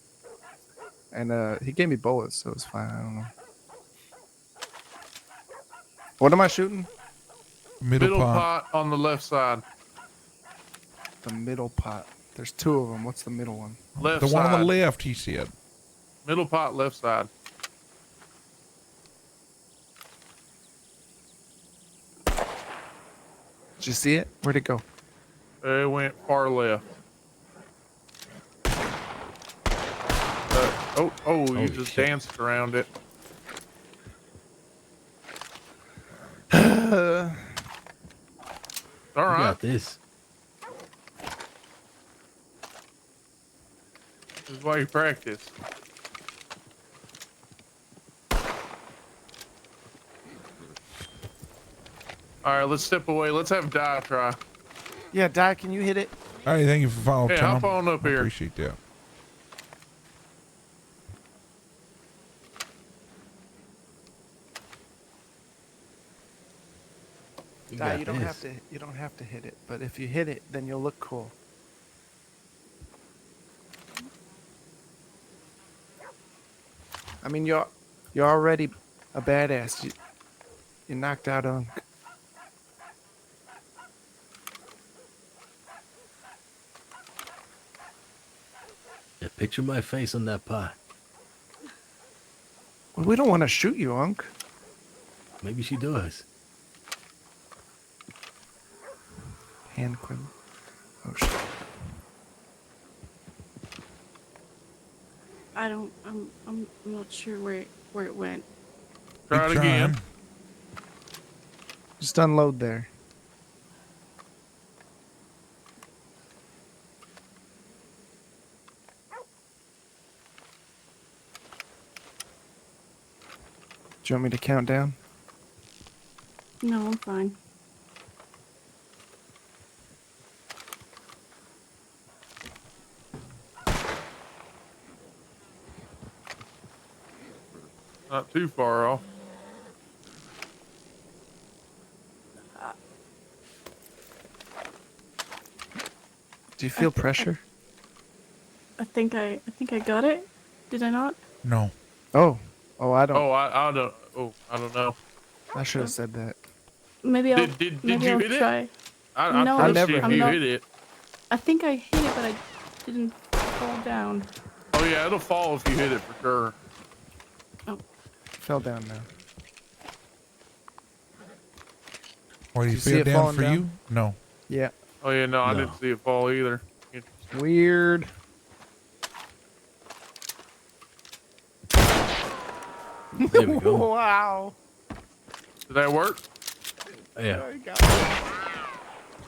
and he gave me bullets, so it was fine. I don't know. What am I shooting? Middle pot. pot on the left side. The middle pot. There's two of them. What's the middle one? Left The side. one on the left, he said. Middle pot, left side. Did you see it? Where'd it go? It went far left. You Holy just shit. danced around it. All You right. got this. This is why you practice. All right, let's step away. Let's have Di try. Yeah, Di, can you hit it? All right, thank you for following, Hey, Tom. hop on up I here. appreciate that. You Di, got you don't this. have to hit it, but if you hit it, then you'll look cool. I mean, you're already a badass. You knocked out Unk. Yeah, picture my face on that pot. Well, we don't want to shoot you, Unk. Maybe she does. Hand equipment. Oh shit. I'm not sure where it went. Try it Keep again. trying. Just unload there. Do you want me to count down? No, I'm fine. Not too far off. Do you feel pressure? I think I got it. Did I not? No. Oh, I don't. I don't. Oh, I don't know. I should have said that. Maybe I'll. Did maybe you I'll hit it? try. I No, trust never you if hit you it. hit it. I think I hit it, but I didn't fall down. Oh yeah, it'll fall if you hit it for sure. Fell down now. Or Did you you see feel it down falling for down? you? No. Yeah. Oh yeah, no, I No. didn't see it fall either. Weird. There we go. Wow. Did that work? Yeah. Oh, you got it.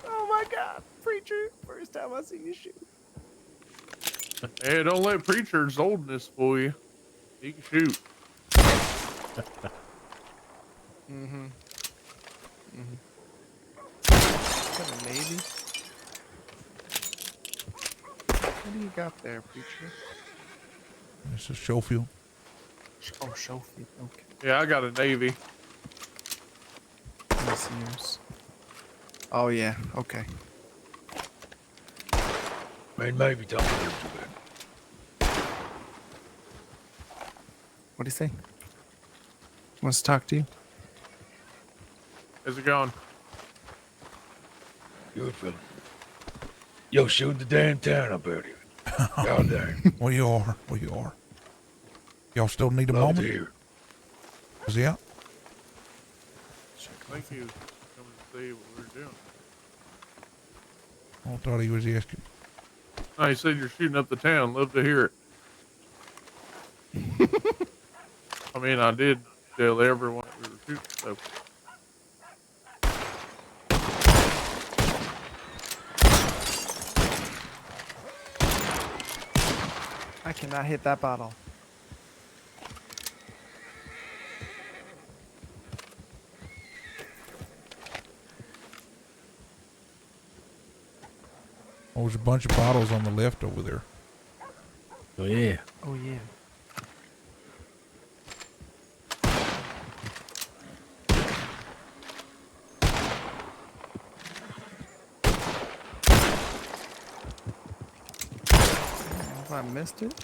Oh my God, preacher! First time I seen you shoot. Hey, don't let preacher's oldness fool you. He can shoot. Mm-hmm. Is that a Navy? What do you got there, preacher? It's a Schofield. Oh, Schofield. Okay. Yeah, I got a Navy. Let me Sears. Oh yeah. Okay. Man, maybe talking to you about. What do you say? Wants to talk to you? How's it going? Good fella. Yo, shooting the damn town up out here. God damn. Well, you are. Well, you are. Y'all still need a Love to moment? hear. Was he out? Thank you for coming to see what we're doing. I thought he was asking. Oh, you said you're shooting up the town. Love to hear it. I mean, I did tell everyone we were shooting, so. I cannot hit that bottle. Oh, there's a bunch of bottles on the left over there. Oh yeah. Oh yeah. If I missed it,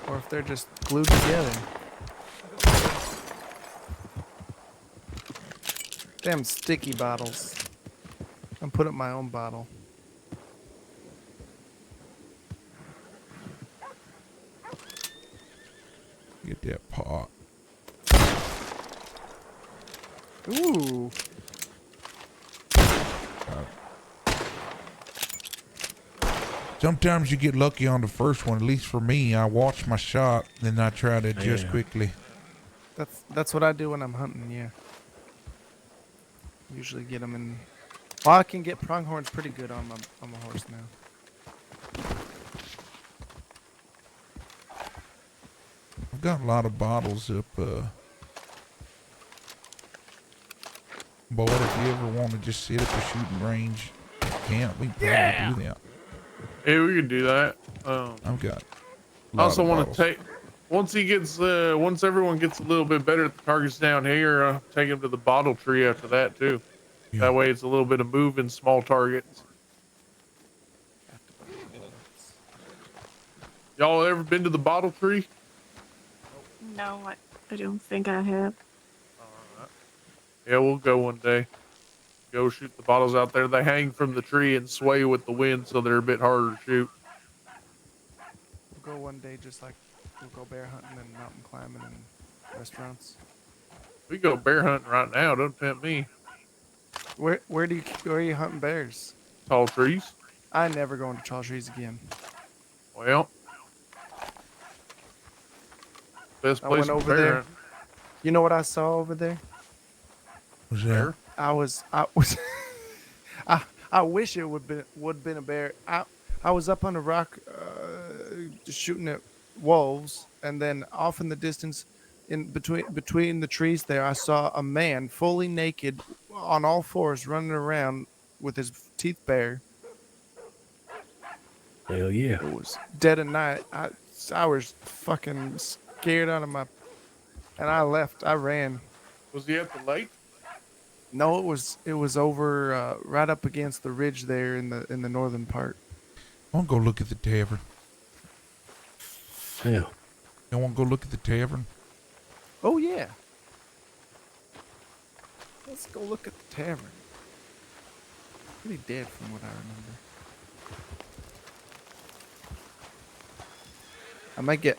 or if they're just glued together. Damn sticky bottles. I'm putting my own bottle. Get that pot. Ooh. Sometimes you get lucky on the first one. At least for me, I watch my shot, then I try to adjust Yeah. quickly. That's what I do when I'm hunting. Yeah. Usually get them in. Well, I can get pronghorns pretty good on my horse now. I've got a lot of bottles up. But if you ever want to just sit at the shooting range, you can't. We can probably do that. Yeah, we can do that. I've got. I also want to take once everyone gets a little bit better at the targets down here. Take them to the bottle tree after that too. Yeah. That way, it's a little bit of moving small targets. Y'all ever been to the bottle tree? No, I don't think I have. Yeah, we'll go one day. Go shoot the bottles out there. They hang from the tree and sway with the wind, so they're a bit harder to shoot. We'll go one day, just like we'll go bear hunting and mountain climbing and restaurants. We go bear hunting right now. Don't tempt me. Where are you hunting bears? Tall trees. I never go into tall trees again. Well, best I place went to over bear there. hunt. You know what I saw over there? Was that? I was I wish it would been a bear. I was up on a rock shooting at wolves, and then off in the distance in between the trees there I saw a man fully naked on all fours running around with his teeth bare. Hell yeah. It was dead of night. I was fucking scared out of my, and I left. I ran. Was he at the lake? No, it was over right up against the ridge there in the northern part. I want to go look at the tavern. Yeah. I want to go look at the tavern. Oh yeah. Let's go look at the tavern. Pretty dead from what I remember.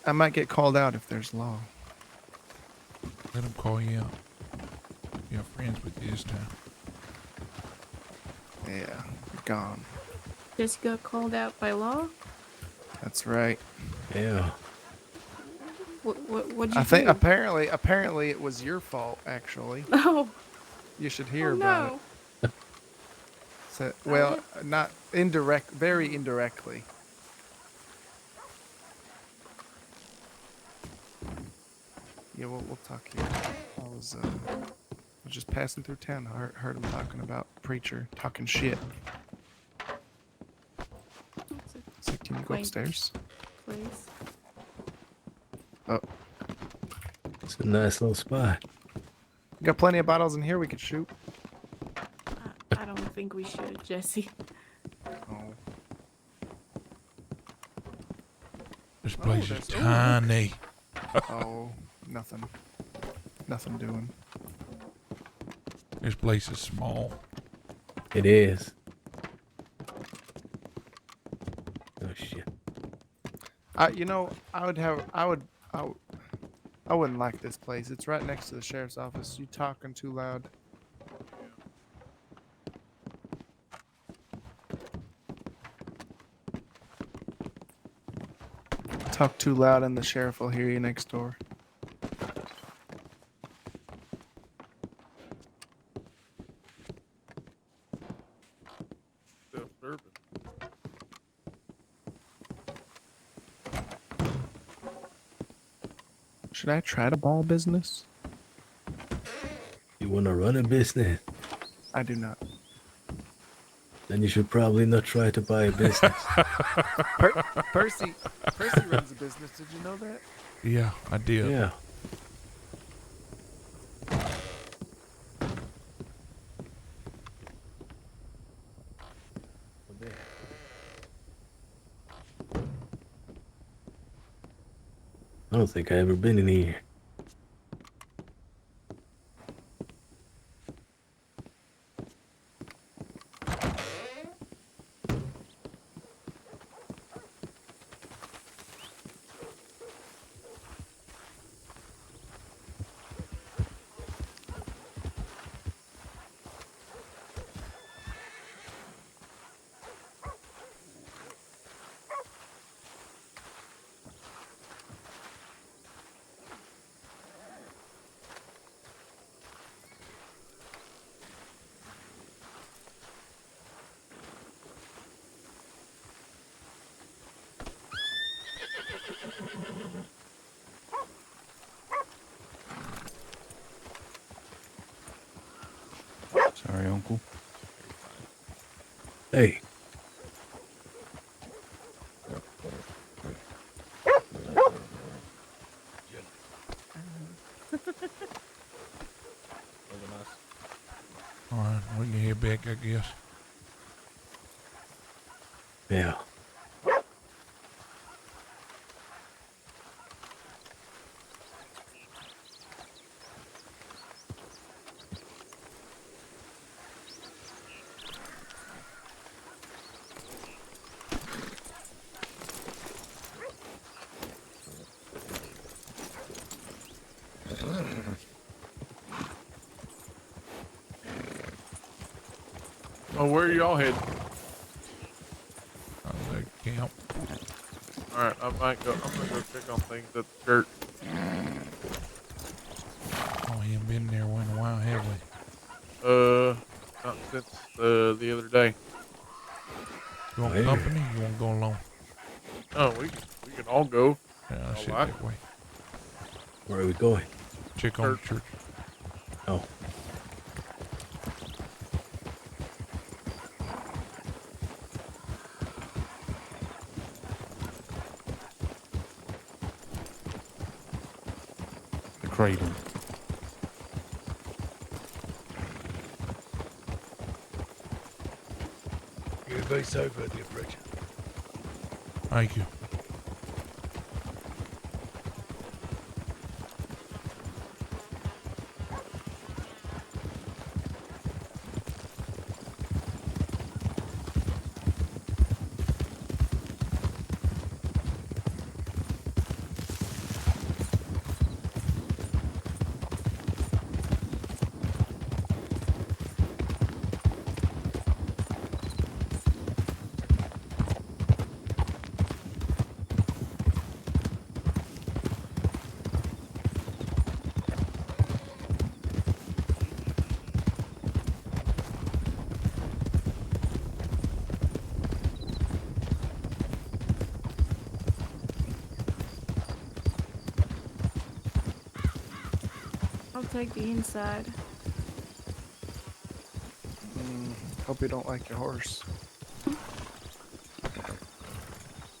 I might get called out if there's law. Let them call you out. You're friends with you this time. Yeah, you're gone. Just got called out by law? That's right. Yeah. What'd you I think do? apparently it was your fault actually. Oh, You should hear oh about no. it. So, well, not very indirectly. Yeah, we'll talk here. I was just passing through town. I heard him talking about preacher talking shit. So can you go Quaint. upstairs? Please. Oh, It's a nice little spot. we got plenty of bottles in here we could shoot. think we should, Jesse. Oh. This place is that's- oh, look. tiny. Oh, nothing. Nothing doing. This place is small. It is. Oh shit. I wouldn't like this place. It's right next to the sheriff's office. You talking too loud. Talk too loud and the sheriff will hear you next door. Self-serving. Should I try to buy a business? You want to run a business? I do not. Then you should probably not try to buy a business. Percy runs a business. Did you know that? Yeah, I did. Yeah. I don't think I ever been in here. Sorry, Uncle. Hey. All right, we can head back, I guess. Yeah. Oh, where are y'all headed? Camp. Alright, I'm gonna go check on things at the church. Oh, we ain't been there in a while, have we? Not since the other day. You want Hey. company? You want to go alone? Oh, we can all go. Yeah, I shit Alright. that way. Where are we going? Check on the church. Oh. The cradle. You be safe out there, Bridget. Thank you. I'll take the inside. Hope you don't like your horse.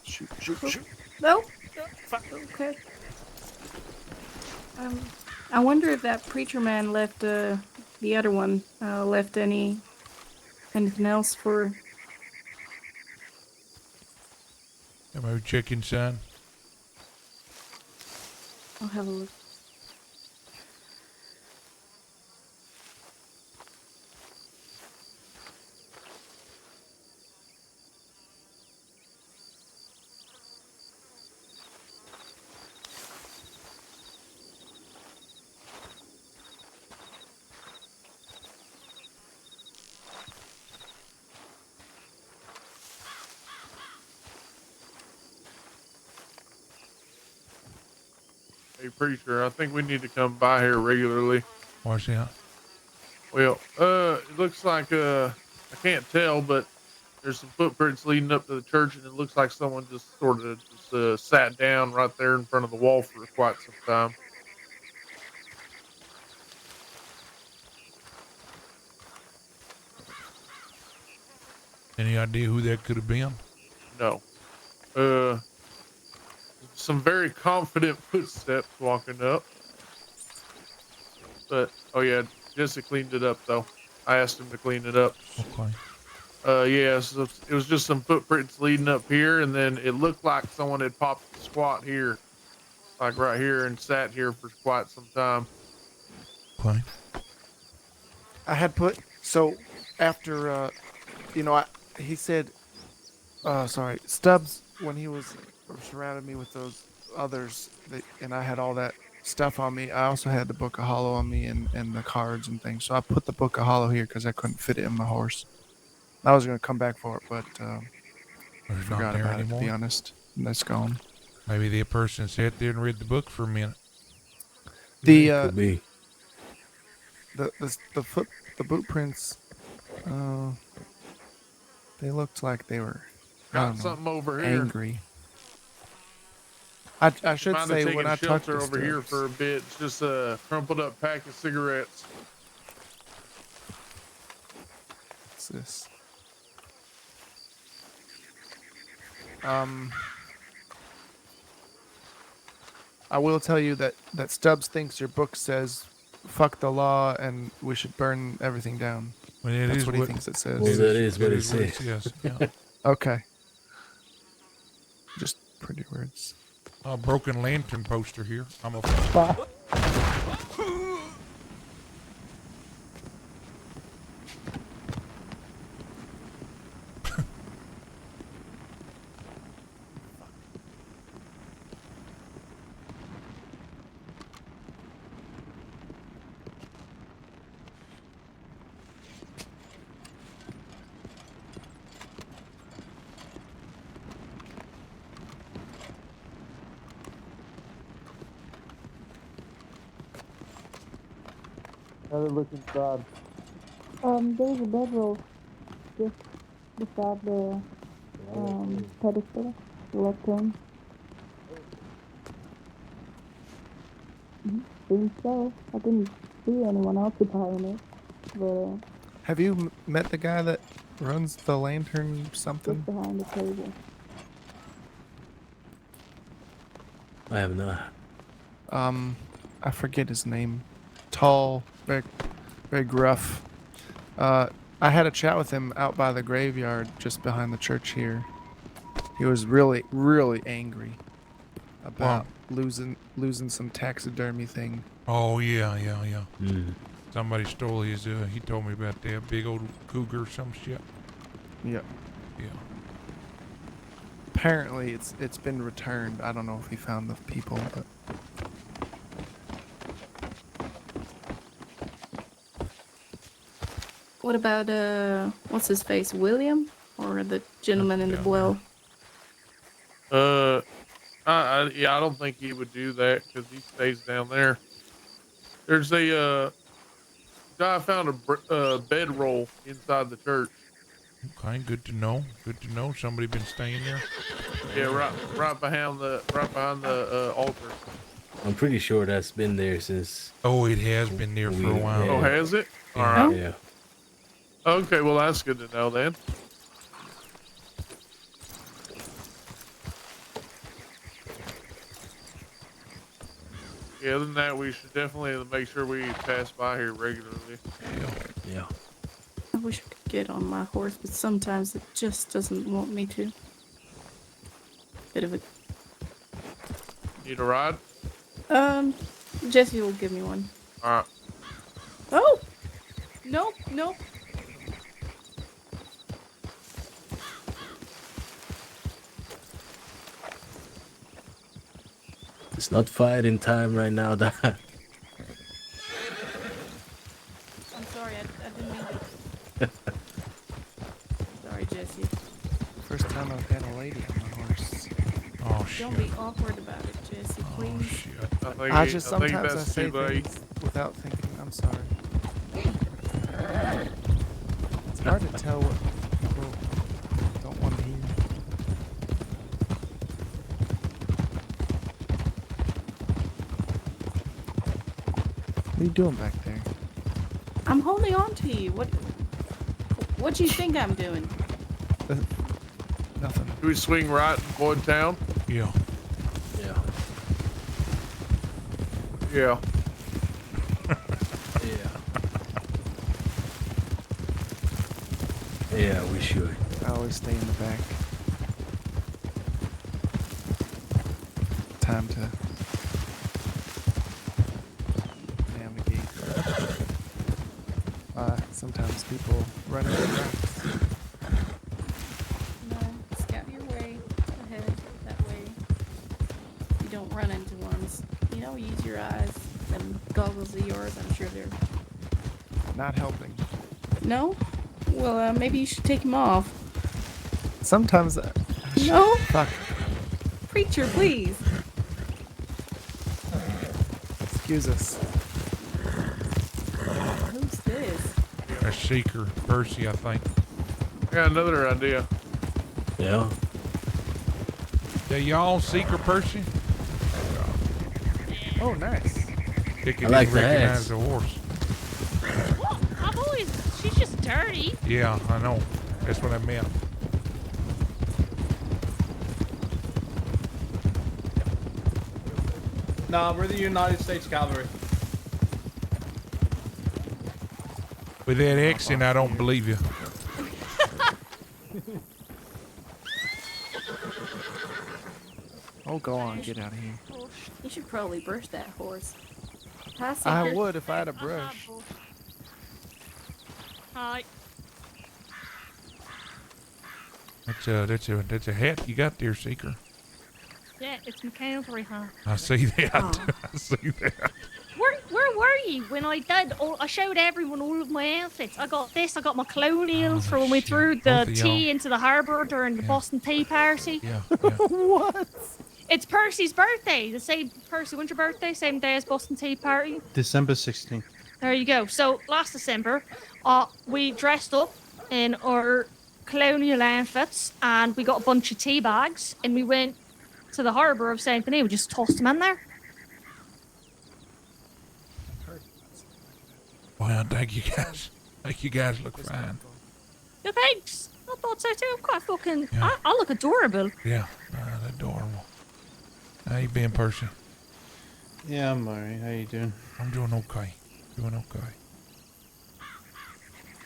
Shoot, shoot, shoot. No. Okay. I wonder if that preacher man left the other one left any Anything else for? Am I check inside? I'll have a look. Hey, preacher, I think we need to come by here regularly. What's that? Well, it looks like, I can't tell, but there's some footprints leading up to the church, and it looks like someone just sort of just sat down right there in front of the wall for quite some time. Any idea who that could have been? No. Some very confident footsteps walking up. But, oh yeah, Jesse cleaned it up, though. I asked him to clean it up. Okay. Yeah, so it was just some footprints leading up here, and then it looked like someone had popped a squat here, like right here, and sat here for quite some time. Okay. I had put so after he said sorry, Stubbs, when he was surrounded me with those others and I had all that stuff on me, I also had the Book of Hollow on me and the cards and things. So I put the Book of Hollow here because I couldn't fit it in my horse. I was gonna come back for it, but I forgot about it, to be honest. And that's gone. Maybe the person sat there and read the book for a minute. Could be. The boot prints, they looked like they were Got something over here. angry. I should Might have say taken when I talked shelter to over here Stubbs- for a bit. It's just a crumpled up pack of cigarettes. What's this? I will tell you that Stubbs thinks your book says "fuck the law" and we should burn everything down. Well, it That's is what he thinks it says. Well, that is what it says. Yes. Yeah. Okay. Just pretty words. A broken lantern poster here. I'm a. Another look inside. There's a bedroll just beside the pedestal. The left hand. Seems so. I didn't see anyone occupying it, but Have you met the guy that runs the lantern something? just behind the table. I have not. I forget his name. Tall, very gruff. I had a chat with him out by the graveyard just behind the church here. He was really, really angry about losing some taxidermy thing. Oh yeah. Mm. Somebody stole his. He told me about that big old cougar or some shit. Yep. Yeah. Apparently, it's been returned. I don't know if he found the people, but. What about what's his face, William, or the gentleman in the blue? I don't think he would do that because he stays down there. There's a guy found a bedroll inside the church. Okay, good to know. Good to know. Somebody been staying there. Yeah, right behind the altar. I'm pretty sure that's been there since. Oh, it has been there for a while. Oh, has it? All Yeah. right. Yeah. Okay, well that's good to know then. Yeah, other than that, we should definitely make sure we pass by here regularly. Yeah. I wish we could get on my horse, but sometimes it just doesn't want me to. Bit of a Need a ride? Jesse will give me one. All right. Oh! Nope, nope. It's not fighting time right now, Doc. I'm sorry, I didn't mean to. Sorry, Jesse. First time I've had a lady on my horse. Oh shit. Don't be awkward about it, Jesse, Oh please. shit. I just think sometimes I that's say too late. things without thinking. I'm sorry. It's hard to tell what people don't want to hear. What are you doing back there? I'm holding on to you. What do you think I'm doing? Nothing. Do we swing right in Boyd Town? Yeah. Yeah. Yeah. Yeah. Yeah, we should. I always stay in the back. Time to navigate. Sometimes people run into rocks. No, scout your way ahead. That way you don't run into ones. You know, use your eyes. Them goggles of yours, I'm sure they're... Not helping. No? Well, maybe you should take them off. Sometimes. No? Fuck. Preacher, please. Excuse us. Who's this? A seeker, Percy, I think. I got another idea. Yeah. Yeah, y'all seeker, Percy? Oh, nice. They can I like the recognize hats. the horse. What? I've always. She's just dirty. Yeah, I know. That's what I meant. Nah, we're the United States Cavalry. With that accent, I don't believe you. Oh, go on. Get out of here. You should probably brush that horse. Pass I it. would if I had a brush. Hi. That's a hat you got there, seeker. Yeah, it's my cavalry hat. I see that. Oh. I see that. Where were you when I did? I showed everyone all of my outfits. I got this. I got my colonials for when we threw the Both of tea y'all. into the harbour during the Boston Tea Party. Yeah. What? It's Percy's birthday. The same Percy. When's your birthday? Same day as Boston Tea Party. December 16th. There you go. So last December, we dressed up in our colonial outfits and we got a bunch of tea bags and we went to the harbour of Saint Denis. We just tossed them in there. Well, thank you guys. Thank you guys look fine. Yeah, thanks. I thought so too. I'm quite fucking. Yeah. I look adorable. Yeah, adorable. How you been, Percy? Yeah, I'm alright. How you doing? I'm doing okay. Doing okay.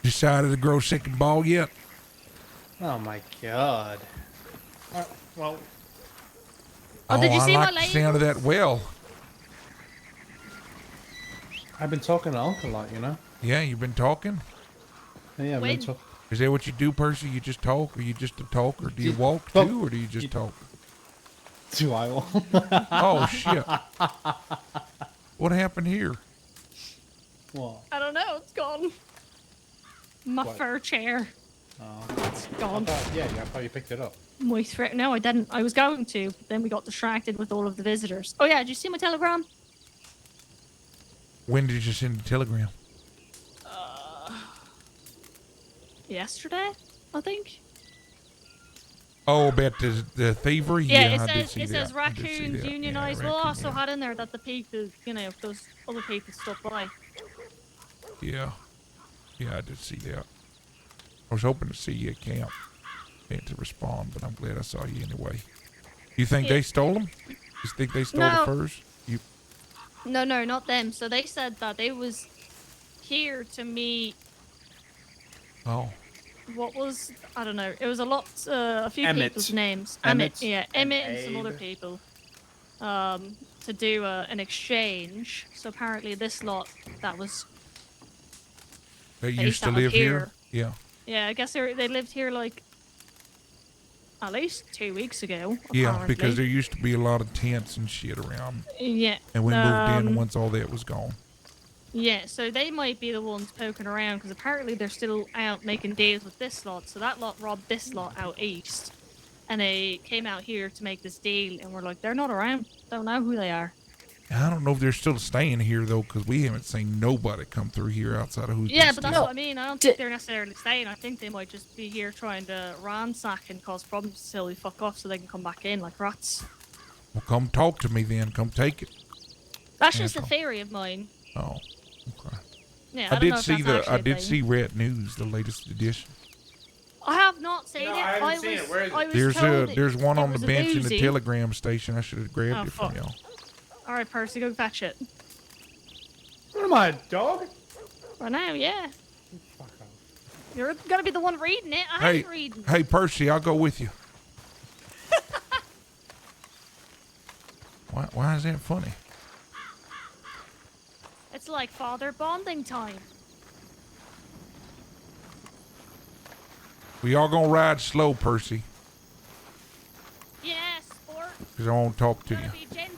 Decided to grow second ball yet? Oh my god. Well, Oh, did you I see my like the sound of that well. I've been talking to Uncle a lot, you know? Yeah, you've been talking? Yeah, I've When? been talking. Is that what you do, Percy? You just talk, or you just a talker? Do you You- walk well, too, or do you just you- talk? Do I? Oh shit! What happened here? What? I don't know. It's gone. My What? fur chair. Oh. It's gone. Yeah, I thought you picked it up. My threat. No, I didn't. I was going to, but then we got distracted with all of the visitors. Oh yeah, did you see my telegram? When did you send the telegram? Yesterday, I think. Oh, about the thievery? Yeah, I it did says see it that. says I did see raccoons that. unionized. Yeah, Well, raccoon, also yeah. had in there that the people, if those other people stopped by. Yeah, I did see that. I was hoping to see you at camp and to respond, but I'm glad I saw you anyway. You think they stole them? You think they stole No. the furs? You No, not them. So they said that they was here to meet oh what was, I don't know, it was a few Emmett. people's names. Emmett Yeah, and Emmett and some other Abe. people. To do an exchange. So apparently this lot that was They based used to out of live here. Yeah. Yeah, I guess they lived here like at least 2 weeks ago. Yeah, because apparently. there used to be a lot of tents and shit around. Yeah. And we moved in once all that was gone. Yeah, so they might be the ones poking around because apparently they're still out making deals with this lot. So that lot robbed this lot out east, and they came out here to make this deal, and we're like, they're not around. Don't know who they are. I don't know if they're still staying here though, because we haven't seen nobody come through here outside of who's. Yeah, but that's what I mean. I don't think they're necessarily staying. I think they might just be here trying to ransack and cause problems until we fuck off so they can come back in like rats. Well, come talk to me then. Come take it. That's just a Asshole. theory of mine. Oh, okay. Yeah, I don't did know if see that's I actually a did thing. see Red News, the latest edition. I have not seen No, it. I haven't seen was, it. Where is it? I was told There's one it on the was a bench in the doozy. telegram station. I should have grabbed Oh, it from fuck. y'all. All right, Percy, go fetch it. What am I, a dog? Right now, yeah. You're gonna be the one reading it. I Hey, hate reading. hey, Percy, I'll go with you. Why is that funny? It's like father bonding time. We all gonna ride slow, Percy, Yeah, sport. because I won't talk to you. Gotta be gentle.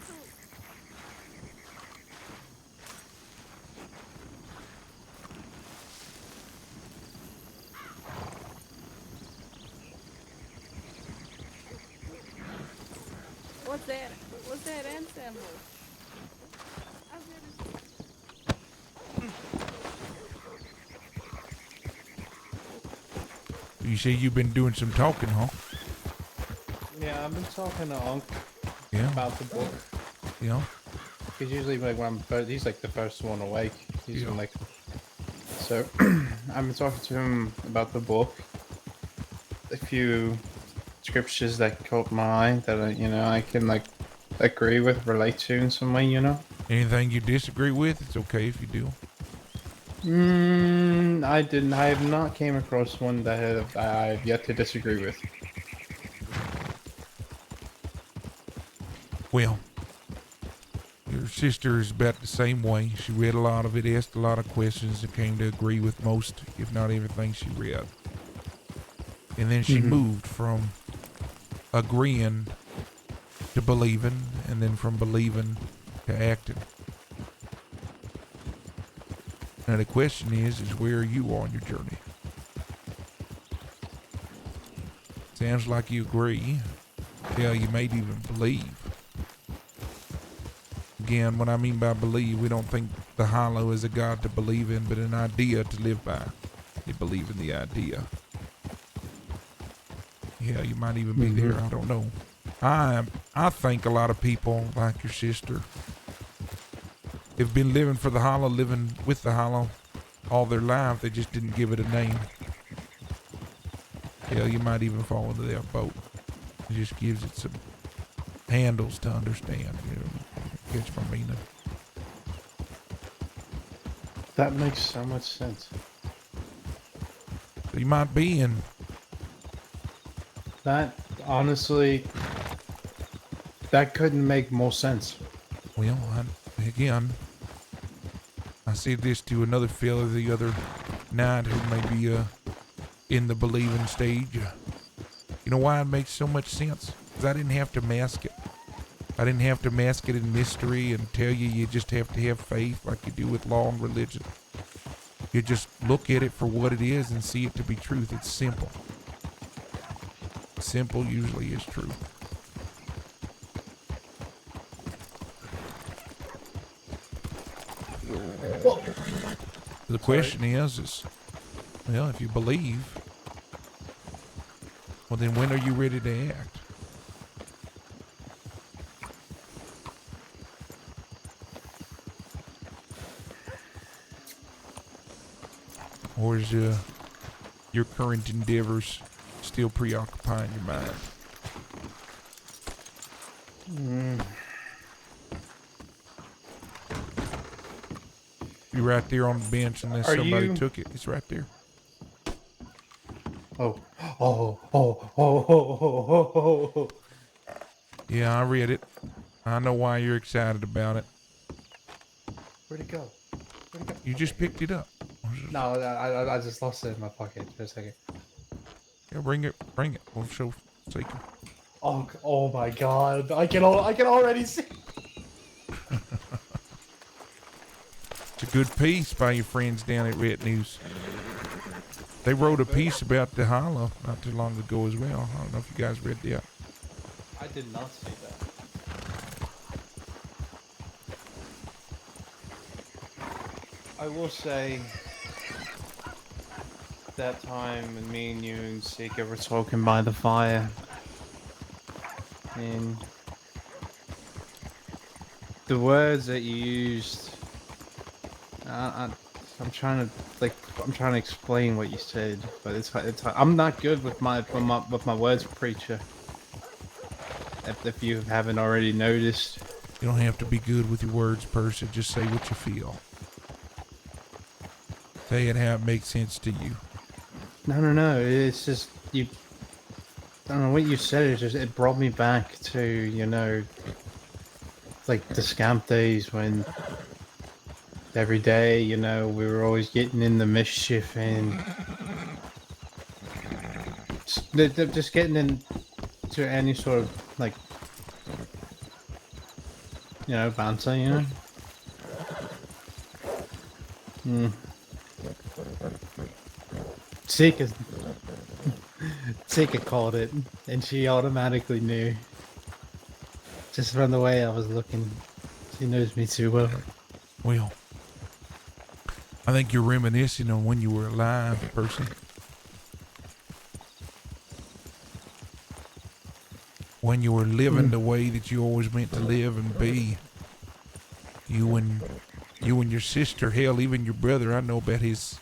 What's that? What's that ensemble? I've never You say you've been doing some talking, huh? Yeah, I've been talking to Unc Yeah. about the book. Yeah. Because usually, like when I'm he's like the first one awake. He's been like, so I've been talking to him about the book. A few scriptures that caught my eye that I can like agree with, relate to in some way. Anything you disagree with, it's okay if you do. I didn't. I have not came across one that I have yet to disagree with. Well, your sister is about the same way. She read a lot of it, asked a lot of questions, and came to agree with most, if not everything she read. And then she moved from agreeing to believing, and then from believing to acting. Now the question is where are you on your journey? Sounds like you agree. Yeah, you may even believe. Again, what I mean by believe, we don't think the hollow is a God to believe in, but an idea to live by. You believe in the idea. Yeah, you might even be there. I don't know. I think a lot of people, like your sister, have been living for the hollow, living with the hollow all their life. They just didn't give it a name. Yeah, you might even fall into that boat. It just gives it some handles to understand. Catch my meaning. That makes so much sense. So you might be in. That honestly, that couldn't make more sense. Well, I said this to another fella the other night who may be in the believing stage. You know why it makes so much sense? Because I didn't have to mask it. I didn't have to mask it in mystery and tell you just have to have faith like you do with law and religion. You just look at it for what it is and see it to be truth. It's simple. Simple usually is true. The question is, well, if you believe, well, then when are you ready to act? Or is your current endeavors still preoccupying your mind? You're right there on the bench unless Are somebody you- took it. It's right there. Oh. Yeah, I read it. I know why you're excited about it. Where'd it go? You just picked it up. No, I just lost it in my pocket for a second. Yeah, bring it. We'll show Seeker. Oh my God! I can already see. It's a good piece by your friends down at Red News. They wrote a piece about the hollow not too long ago as well. I don't know if you guys read that. I did not see that. I will say that time when me and you and Seeker were talking by the fire, and the words that you used, I'm trying to explain what you said, but it's I'm not good with my words, preacher. If you haven't already noticed. You don't have to be good with your words, Percy. Just say what you feel. Say it how it makes sense to you. No. It's just you. I don't know what you said. It brought me back to like the scamp days when every day we were always getting in the mischief and just getting into any sort of like banter. Seeker called it, and she automatically knew. Just from the way I was looking, she knows me too well. Well, I think you're reminiscing on when you were alive, Percy. When you were living the way that you always meant to live and be. You and your sister, hell, even your brother. I know about his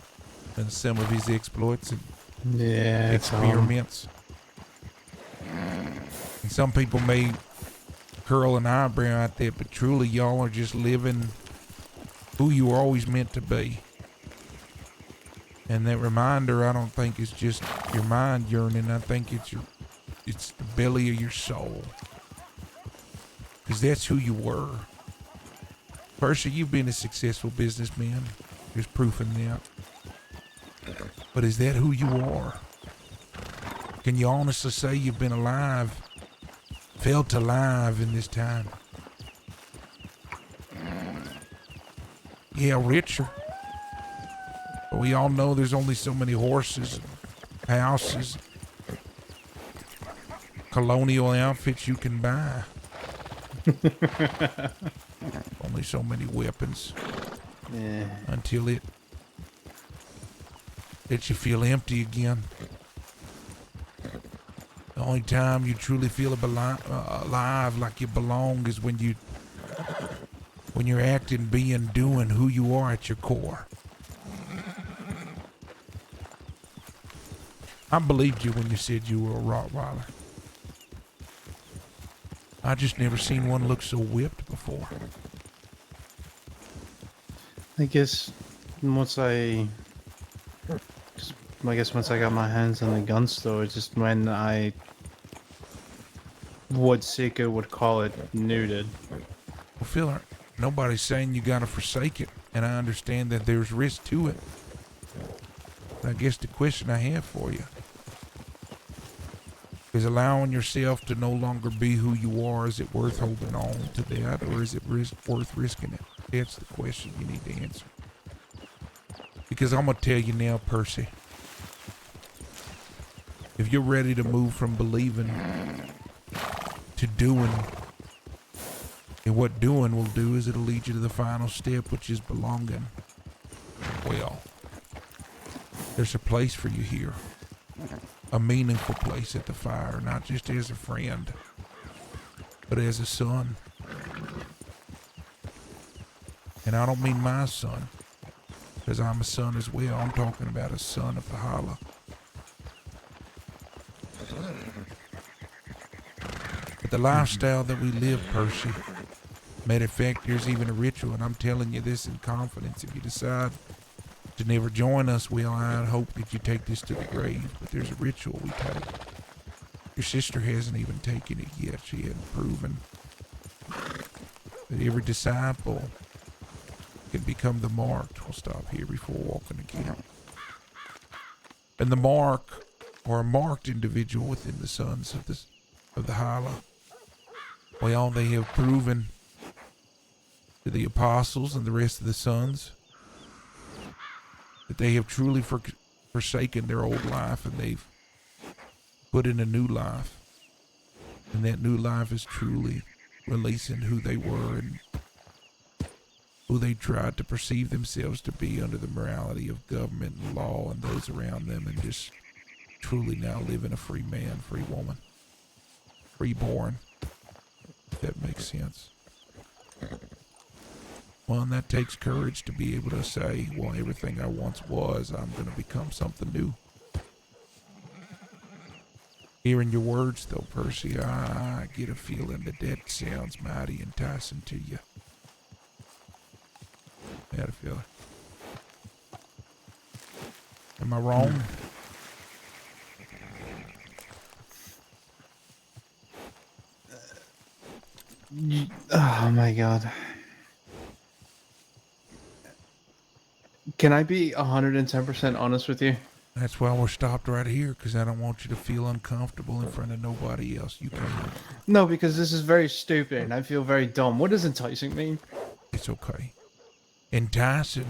and some of his exploits and experiments. And some people may curl an eyebrow at that, but truly y'all are just living who you were always meant to be. And that reminder, I don't think is just your mind yearning. I think it's the belly of your soul. Because that's who you were. Percy, you've been a successful businessman. There's proof in that. But is that who you are? Can you honestly say you've been alive, felt alive in this time? Yeah, richer. But we all know there's only so many horses, houses, colonial outfits you can buy. Only so many weapons. Yeah. Until it lets you feel empty again. The only time you truly feel alive, like you belong, is when you're acting, being, doing who you are at your core. I believed you when you said you were a Rottweiler. I just never seen one look so whipped before. I guess once I got my hands on the gun store, just when what Seeker would call it, neutered. Well, Phil, nobody's saying you gotta forsake it, and I understand that there's risk to it. But I guess the question I have for you is, allowing yourself to no longer be who you are, is it worth holding on to that, or is it worth risking it? That's the question you need to answer. Because I'm gonna tell you now, Percy, if you're ready to move from believing to doing, and what doing will do is it'll lead you to the final step, which is belonging. Well, there's a place for you here. A meaningful place at the fire, not just as a friend, but as a son. And I don't mean my son, because I'm a son as well. I'm talking about a son of the Hollow. But the lifestyle that we live, Percy, matter of fact, there's even a ritual, and I'm telling you this in confidence. If you decide to never join us, well, I hope that you take this to the grave, but there's a ritual we take. Your sister hasn't even taken it yet. She hadn't proven that every disciple can become the marked. We'll stop here before walking again. And the mark, or a marked individual within the sons of the Hala, well, they have proven to the apostles and the rest of the sons that they have truly forsaken their old life and they've put in a new life. And that new life is truly releasing who they were and who they tried to perceive themselves to be under the morality of government and law and those around them, and just truly now living a free man, free woman, freeborn, if that makes sense. Well, and that takes courage to be able to say, well, everything I once was, I'm going to become something new. Hearing your words, though, Percy, I get a feeling that sounds mighty enticing to you. I had a feeling. Am I wrong? Oh my god. Can I be 110% honest with you? That's why we're stopped right here, because I don't want you to feel uncomfortable in front of nobody else. You can. No, because this is very stupid and I feel very dumb. What does enticing mean? It's okay. Enticing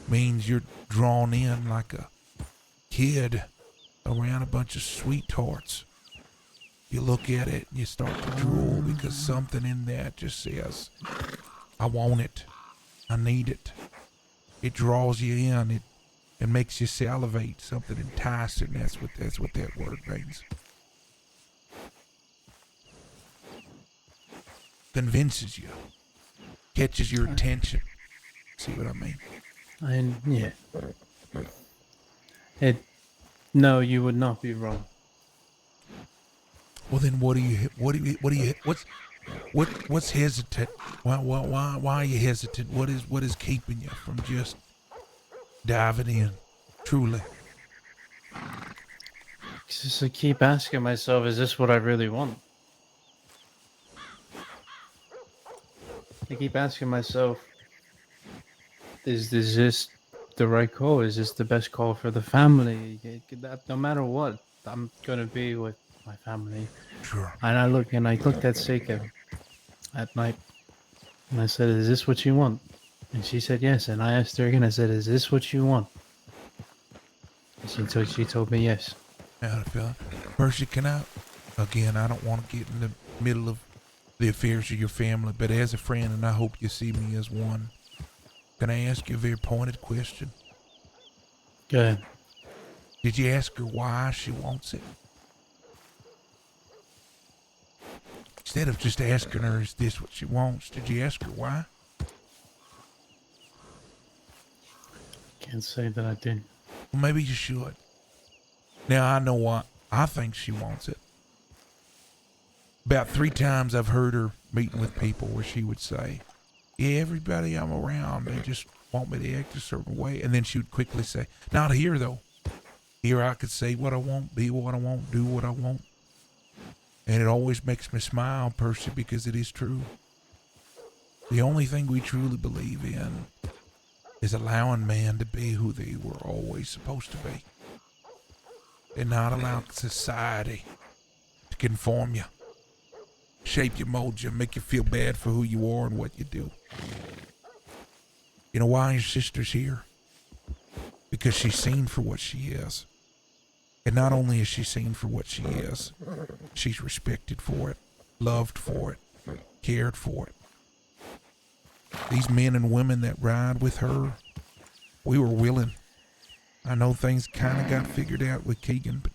means you're drawn in like a kid around a bunch of sweethearts. You look at it and you start to drool because something in that just says, I want it. I need it. It draws you in. It makes you salivate. Something enticing. That's what that word means. Convinces you. Catches your attention. See what I mean? Yeah. No, you would not be wrong. Well, then what's hesitant? Why are you hesitant? What is keeping you from just diving in? Truly. Because I keep asking myself, is this what I really want? I keep asking myself, is this the right call? Is this the best call for the family? No matter what, I'm gonna be with my family. Sure. And I looked at Seika at night, and I said, "Is this what you want?" And she said yes. And I asked her again. I said, "Is this what you want?" And she told me yes. Now, Percy, again, I don't want to get in the middle of the affairs of your family, but as a friend, and I hope you see me as one, can I ask you a very pointed question? Go ahead. Did you ask her why she wants it? Instead of just asking her, is this what she wants, did you ask her why? Can't say that I did. Well, maybe you should. Now, I know why I think she wants it. About 3 times I've heard her meeting with people where she would say, yeah, everybody I'm around, they just want me to act a certain way. And then she would quickly say, not here, though. Here I could say what I want, be what I want, do what I want. And it always makes me smile, Percy, because it is true. The only thing we truly believe in is allowing man to be who they were always supposed to be. And not allow society to conform you, shape you, mold you, make you feel bad for who you are and what you do. You know why your sister's here? Because she's seen for what she is. And not only is she seen for what she is, she's respected for it, loved for it, cared for it. These men and women that ride with her, we were willing. I know things kind of got figured out with Keegan, but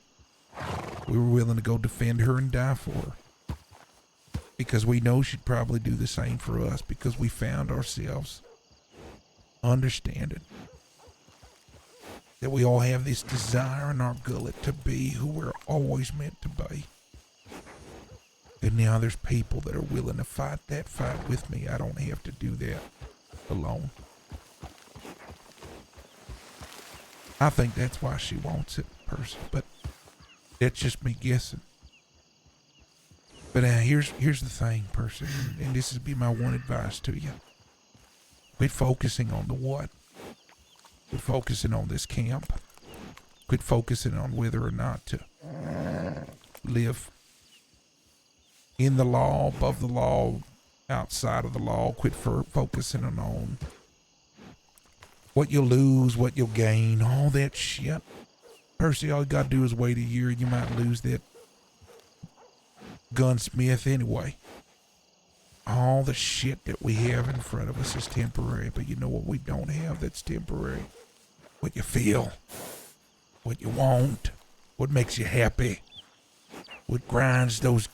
we were willing to go defend her and die for her. Because we know she'd probably do the same for us, because we found ourselves understanding that we all have this desire in our gullet to be who we're always meant to be. And now there's people that are willing to fight that fight with me. I don't have to do that alone. I think that's why she wants it, Percy, but that's just me guessing. But here's the thing, Percy, and this would be my one advice to you. Quit focusing on the what. Quit focusing on this camp. Quit focusing on whether or not to live in the law, above the law, outside of the law. Quit focusing on what you'll lose, what you'll gain, all that shit. Percy, all you gotta do is wait a year and you might lose that gunsmith anyway. All the shit that we have in front of us is temporary, but you know what we don't have that's temporary? What you feel, what you want, what makes you happy, what grinds those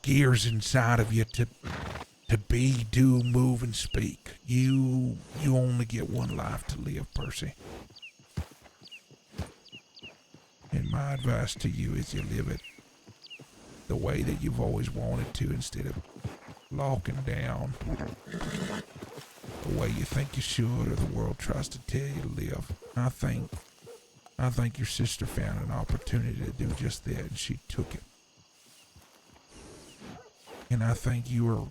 gears inside of you to be, do, move, and speak. You only get one life to live, Percy. And my advice to you is you live it the way that you've always wanted to, instead of locking down the way you think you should or the world tries to tell you to live. I think your sister found an opportunity to do just that, and she took it. And I think you were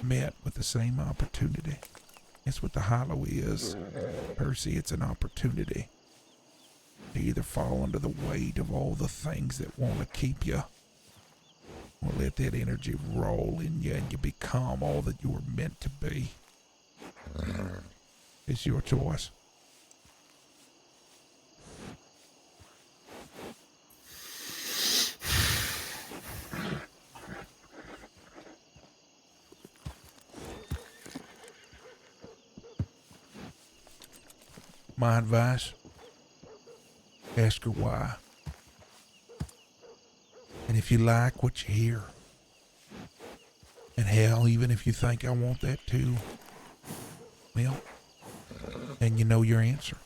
met with the same opportunity. That's what the hollow is, Percy. It's an opportunity to either fall under the weight of all the things that want to keep you, or let that energy roll in you and you become all that you were meant to be. It's your choice. My advice, ask her why. And if you like what you hear, and hell, even if you think I want that too, well, then you know your answer.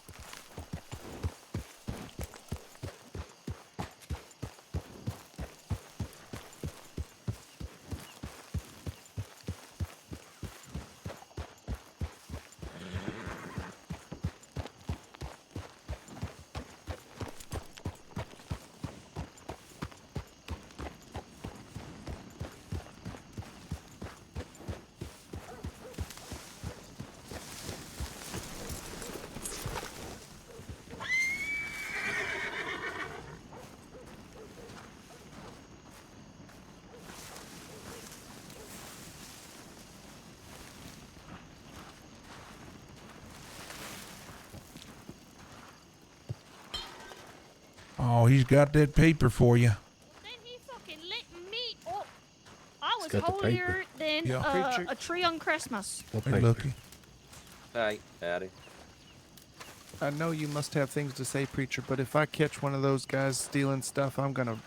Oh, he's got that paper for you. Then he fucking lit me up. I was got the holier paper. than a tree on Christmas. Hey, Lucky. Hey, howdy. I know you must have things to say, preacher, but if I catch one of those guys stealing stuff, I'm gonna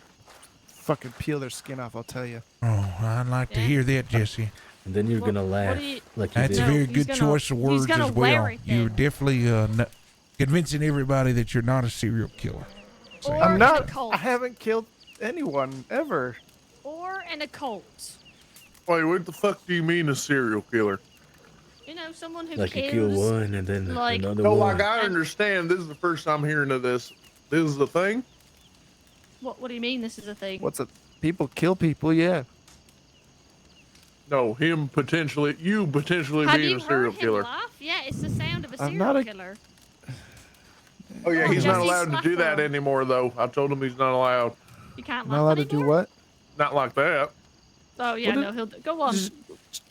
fucking peel their skin off, I'll tell you. Oh, I'd like to hear that, Jesse. And then you're gonna laugh like you That's did. a very good choice of words as well. You're definitely convincing everybody that you're not a serial killer. Or I'm an not. occult. I haven't killed anyone ever. Or an occult. Wait, what the fuck do you mean a serial killer? You know, someone who Like you kills. kill one and then like- another No, one. like I understand. This is the first I'm hearing of this. This is the thing. What do you mean? This is a thing. What's it? People kill people, yeah. No, him potentially, you potentially Have being you a serial heard him killer. laugh? Yeah, it's the sound of a I'm serial not a- killer. Oh yeah, Oh, he's not Jesse allowed to do that Slapper. anymore though. I told him he's not allowed. You can't Not laugh allowed to anymore. do what? Not like that. Oh yeah, What no, he'll go on. Just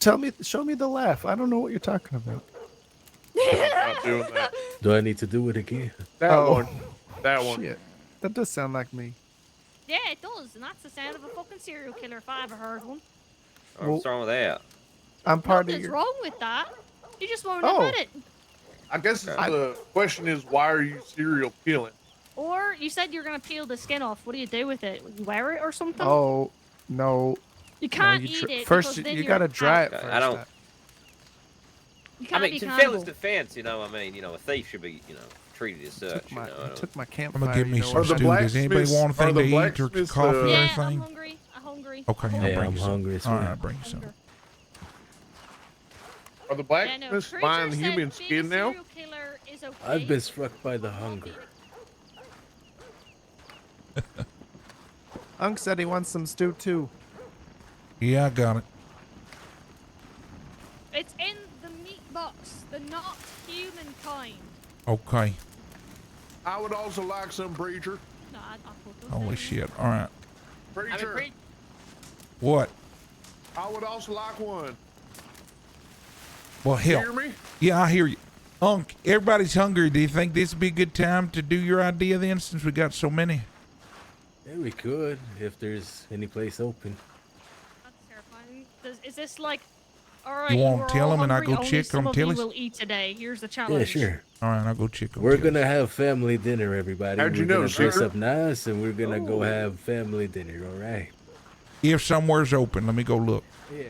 tell me, show me the laugh. I don't know what you're talking about. Not doing that. Do I need to do it again? That Oh. one. That one. Shit, that does sound like me. Yeah, it does, and that's the sound of a fucking serial killer if I ever heard one. What's wrong with that? I'm part of Nothing's your. wrong with that. You just won't Oh. admit it. I guess the question is, why are you serial killing? Or you said you're gonna peel the skin off. What do you do with it? You wear it or something? Oh no. You can't no, eat it. First, because then you you're gotta dry it out. first. I don't- You I can't mean, be to cannibal. Phil's defense, a thief should be, treated as such. Took my, I don't- took my I'm campfire. gonna get me you know some what I'm stew. Does anybody blacksmiths- want are anything the to eat or blacksmiths, coffee or Yeah, anything? I'm hungry. I'm hungry. Okay, I'll Yeah, bring I'm you some. hungry as All well. right, I'll bring you some. Hunger. Are the Yeah, no, blacksmiths Preacher buying said human being skin a now? serial killer is okay. I've been struck by the hunger. Unc said he wants some stew too. Yeah, I got it. It's in the meat box. The not human kind. Okay. I would also like some, preacher. No, I put those Holy in. shit. All right. Preacher, What? I would also like one. Well, hell. Hear me? Yeah, I hear you. Unc, everybody's hungry. Do you think this would be a good time to do your idea then, since we got so many? Yeah, we could, if there's any place open. That's terrifying. Is this like, all right? You want we're 'em tell all 'em and I hungry, go only check some on of you Tilly's? will eat today. Here's the Yeah, challenge. sure. All right, I'll go check on We're Tilly's. gonna have family dinner, everybody. How'd you we're know, gonna dress sir? up nice, and we're gonna go have family dinner. All right. If somewhere's open, let me go look. Yeah.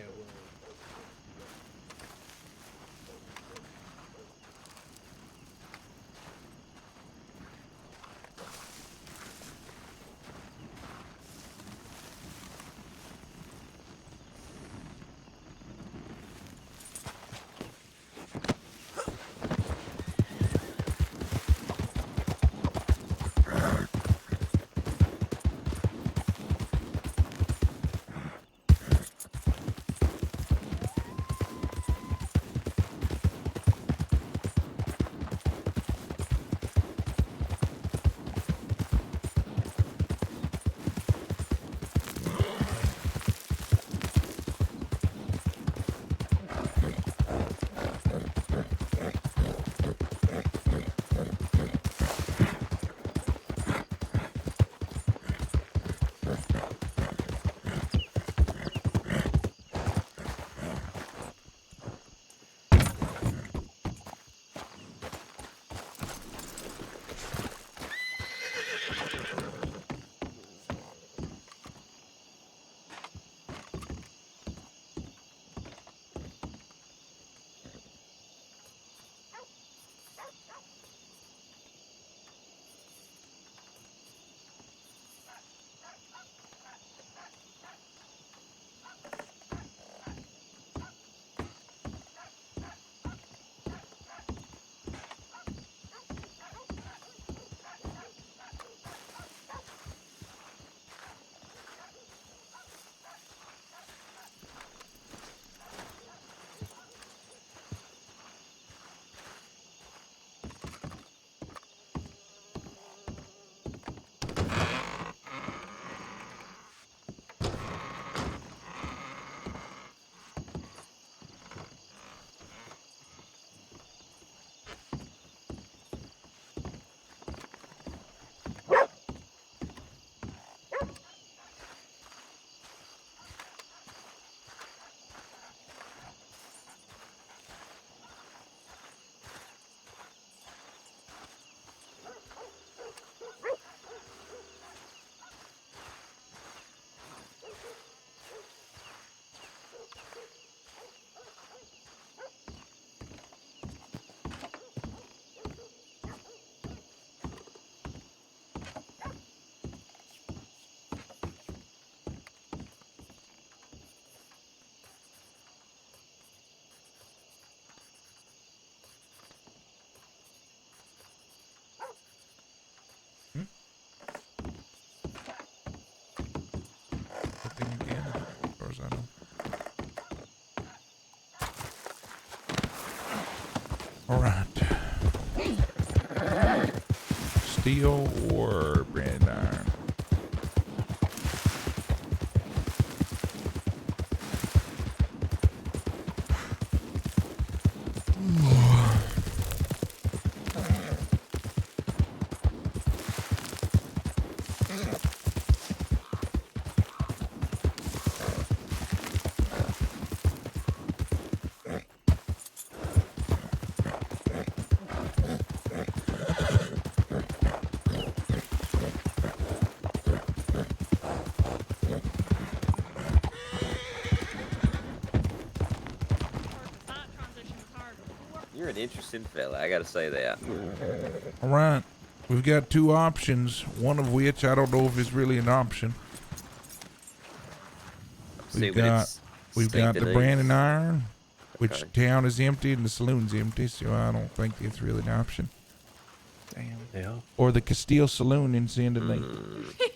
Nothing again, as far as I know. All right. Steel or brand iron? You're an interesting fella, I gotta say that. All right. We've got two options, one of which I don't know if is really an option. We've got the branding iron, which Okay. town is empty and the saloon's empty, so I don't think it's really an option. Damn. Yeah. Or the Castile Saloon in San Denis.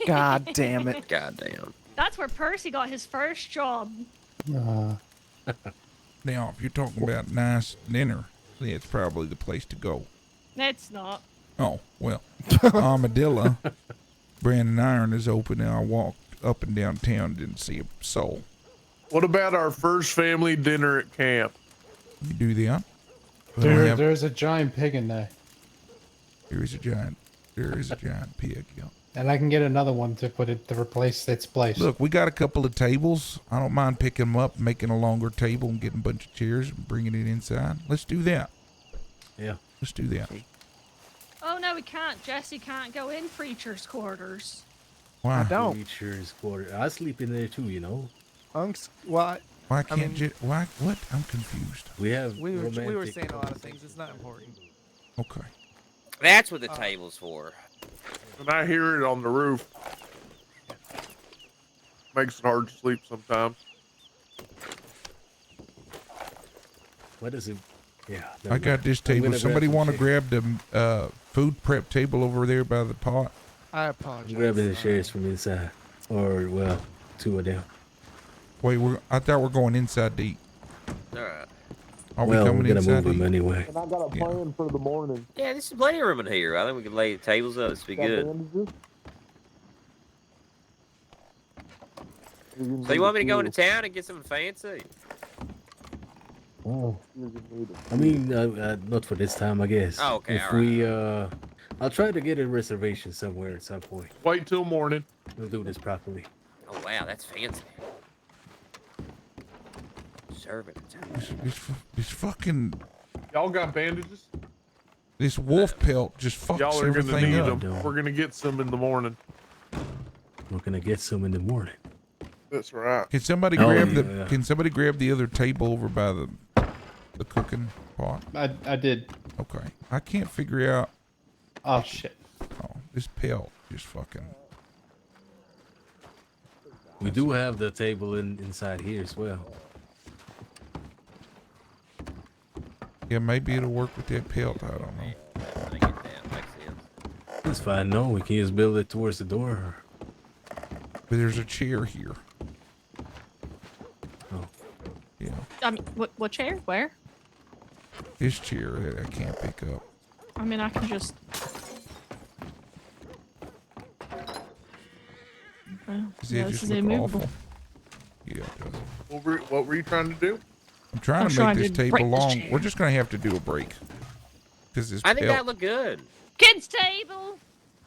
God damn it. God damn. That's where Percy got his first job. Now, if you're talking about nice dinner, yeah, it's probably the place to go. It's not. Oh, well, Armadillo, Brandon Iron is open, and I walked up and down town, didn't see a soul. What about our first family dinner at camp? You do that? We don't have- There's a giant pig in there. there is a giant pig, yeah. And I can get another one to put it to replace its place. Look, we got a couple of tables. I don't mind picking them up, making a longer table, and getting a bunch of chairs and bringing it inside. Let's do that. Yeah. Let's do that. Oh no, we can't. Jesse can't go in preacher's quarters. Why? I don't. Preacher's quarter. I sleep in there too, you know. Unks, why? Why I can't mean- why? What? I'm confused. We have. We were romantic saying a lot of things. It's not important. Okay. That's what the table's for. And I hear it on the roof. Makes it hard to sleep sometimes. What is it? Yeah. I got this table. Somebody want to grab the food prep table over there by the pot? I apologize. Grabbing the chairs from inside, or well, two of them. Wait, I thought we're going inside to eat. All right. Are well, we coming we're gonna inside move to them eat? anyway. And I got a plan for the morning. Yeah, this is plenty of room in here. I think we can lay the tables up. This would be good. Bandages? So you want me to go into town and get something fancy? Oh. I mean, not for this time, I guess. Oh, okay, If all we, I'll try to get a reservation somewhere at some point. Wait till morning. We'll do this properly. Oh wow, that's fancy. Serving time. This fucking Y'all got bandages? this wolf pelt just fucks Y'all are gonna everything need up. them. We're gonna get some in the morning. We're gonna get some in the morning. That's right. Can somebody Oh, grab yeah. the? Can somebody grab the other table over by the cooking pot? I did. Okay. I can't figure out. Oh shit. Oh, this pelt just fucking. We do have the table inside here as well. Yeah, maybe it'll work with that pelt. I don't know. I get that. Makes sense. That's fine. No, we can just build it towards the door. But there's a chair here. Oh. Yeah. I mean, what chair? Where? This chair that I can't pick up. I mean, I can just. Well, Does yeah, it this just is look immovable. awful? Yeah, it does. What were you trying to do? I'm trying I'm to trying make this to break table this long. chair. We're just gonna have to do a break. Because this I think pelt. that looked good. Kids table.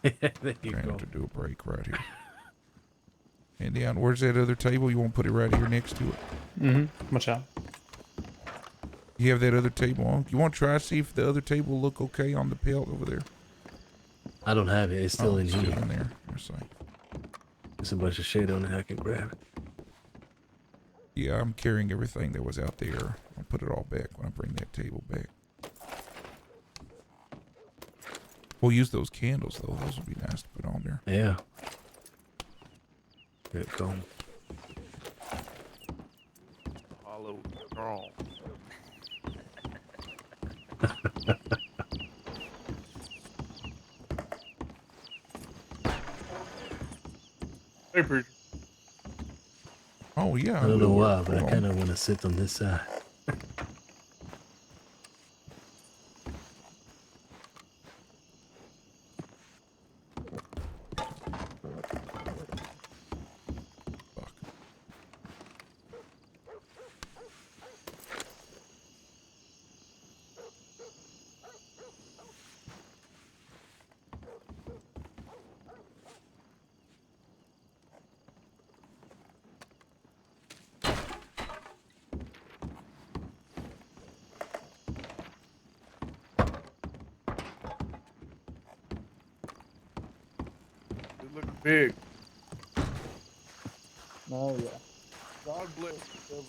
There you We're gonna go. have to do a break right here. And down, where's that other table? You want to put it right here next to it? Mm-hmm. Watch out. You have that other table on? You want to try to see if the other table look okay on the pelt over there? I don't have it. It's still in it's here. still in there. Let's see. There's a bunch of shit on it. I can grab it. Yeah, I'm carrying everything that was out there. I'll put it all back when I bring that table back. We'll use those candles though. Those would be nice to put on there. Yeah. Here it goes. Hollow strong. Hey, preacher. Oh yeah. I don't know why, but I Hold on. kind of want to sit on this side. Fuck. You look big. Oh, yeah. God bless you.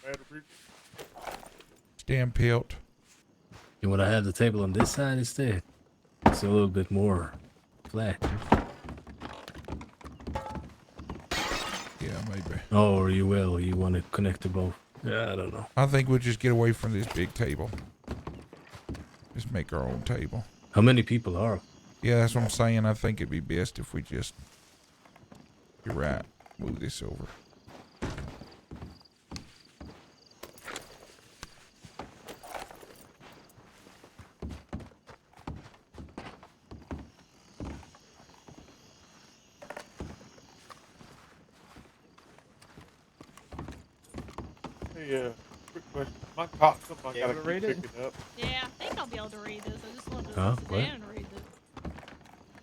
Bad or pretty? Stand pelt. You want to have the table on this side instead? It's a little bit more flat. Yeah, maybe. Oh, or you want to connect to both? Yeah, I don't know. I think we'll just get away from this big table. Just make our own table. How many people are? Yeah, that's what I'm saying. I think it'd be best if we just... You're right. Move this over. Hey, quick question. My cot, something I Yeah, gotta we read keep it? picking up. Yeah, I think I'll be able to read this. I just wanted to Huh? sit What? down and read this.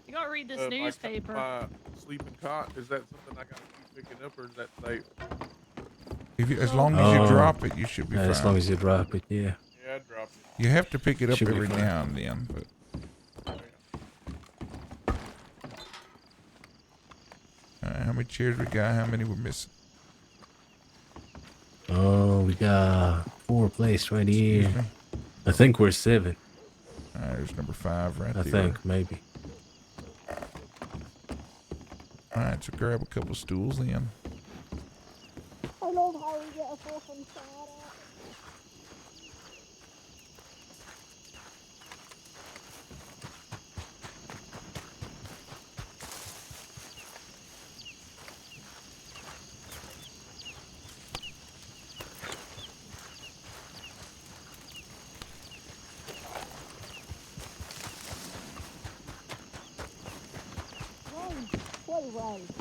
You gotta read this My newspaper. My sleeping cot, is that something I gotta keep picking up, or is that safe? If you, as long as you drop it, you should be fine. As long as you drop it, yeah. Yeah, I dropped it. You have to pick it up Should be every fine. now and then, but... how many chairs we got? How many we're missing? Oh, we got 4 placed right here. Excuse me? I think we're 7. Alright, there's number 5 right I there. think, maybe. Alright, so grab a couple stools then. I love how we get a fucking shot at.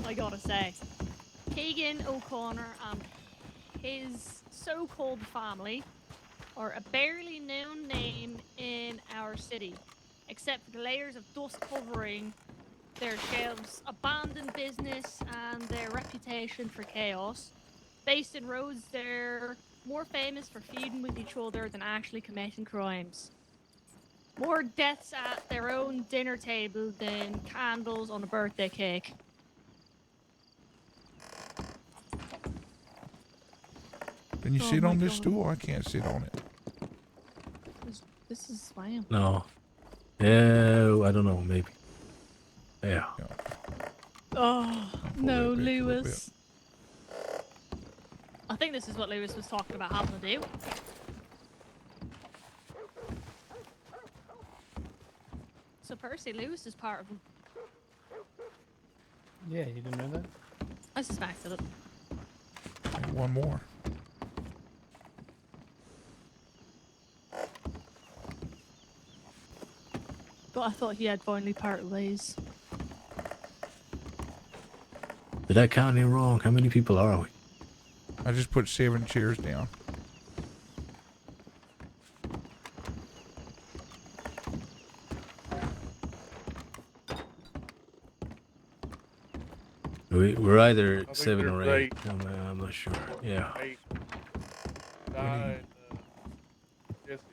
I gotta say, Keegan O'Connor and his so-called family are a barely known name in our city, except for the layers of dust covering their shelves, abandoned business, and their reputation for chaos. Based in Rhodes, they're more famous for feuding with each other than actually committing crimes. More deaths at their own dinner table than candles on a birthday cake. Can you Oh sit my on this God. stool? I can't sit on it. This is swam. No. Yeah, I don't know, maybe. Yeah. Oh, no, that back a little Lewis. I think this is what Lewis was talking about having to do. So Percy, Lewis is part of him. Yeah, you didn't know that? I suspected it. And one more. But I thought he had finally parted ways. Did I count it wrong? How many people are we? I just put 7 chairs down. We're either think 7 or there's 8. I'm not sure. Yeah. 8. Di and Jesse.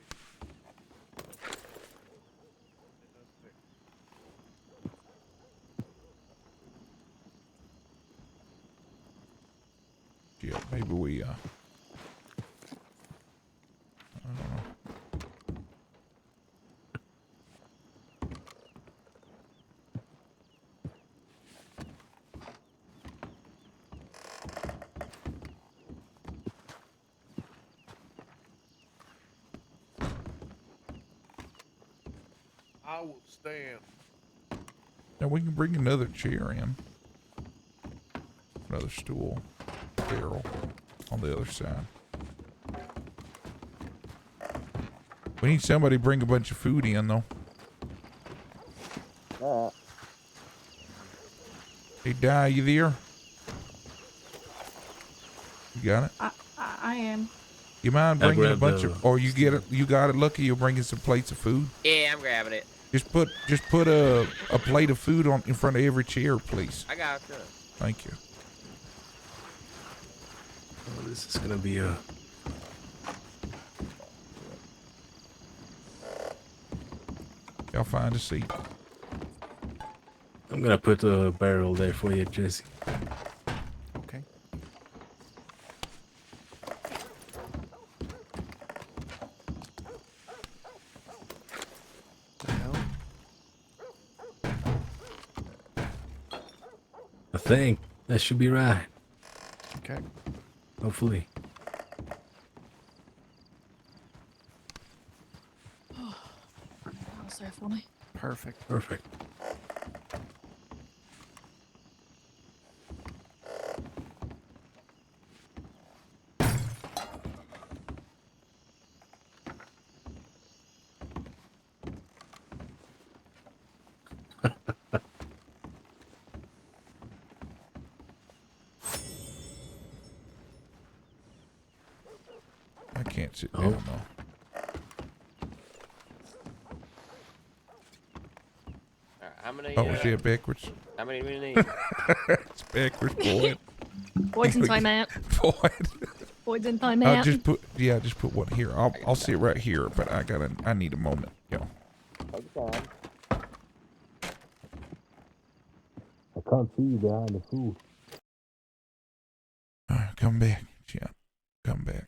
Yeah, maybe we, I don't know. I will stand. Now we can bring another chair in. Another stool. Barrel on the other side. We need somebody to bring a bunch of food in though. Hey, Di, you there? You got it? I am. You mind I'll bringing a grab bunch the- of, or you get it? You got it. Lucky, you're bringing some plates of food. Yeah, I'm grabbing it. Just put a plate of food on in front of every chair, please. I got you. Thank you. Oh, this is gonna be a. Y'all find a seat. I'm gonna put a barrel there for you, Jesse. Okay. think that should be right. Okay. Hopefully. That was so funny. Perfect. Perfect. I can't sit Oh. down though. Alright, how many? Oh, is it backwards? How many do we need? It's backwards, boy. Boyd's in timeout. Boy. Boyd's in I'll timeout. just put one here. I'll sit right here, but I need a moment, yo. Okay. I can't see you behind the food. Come back, champ. Come back.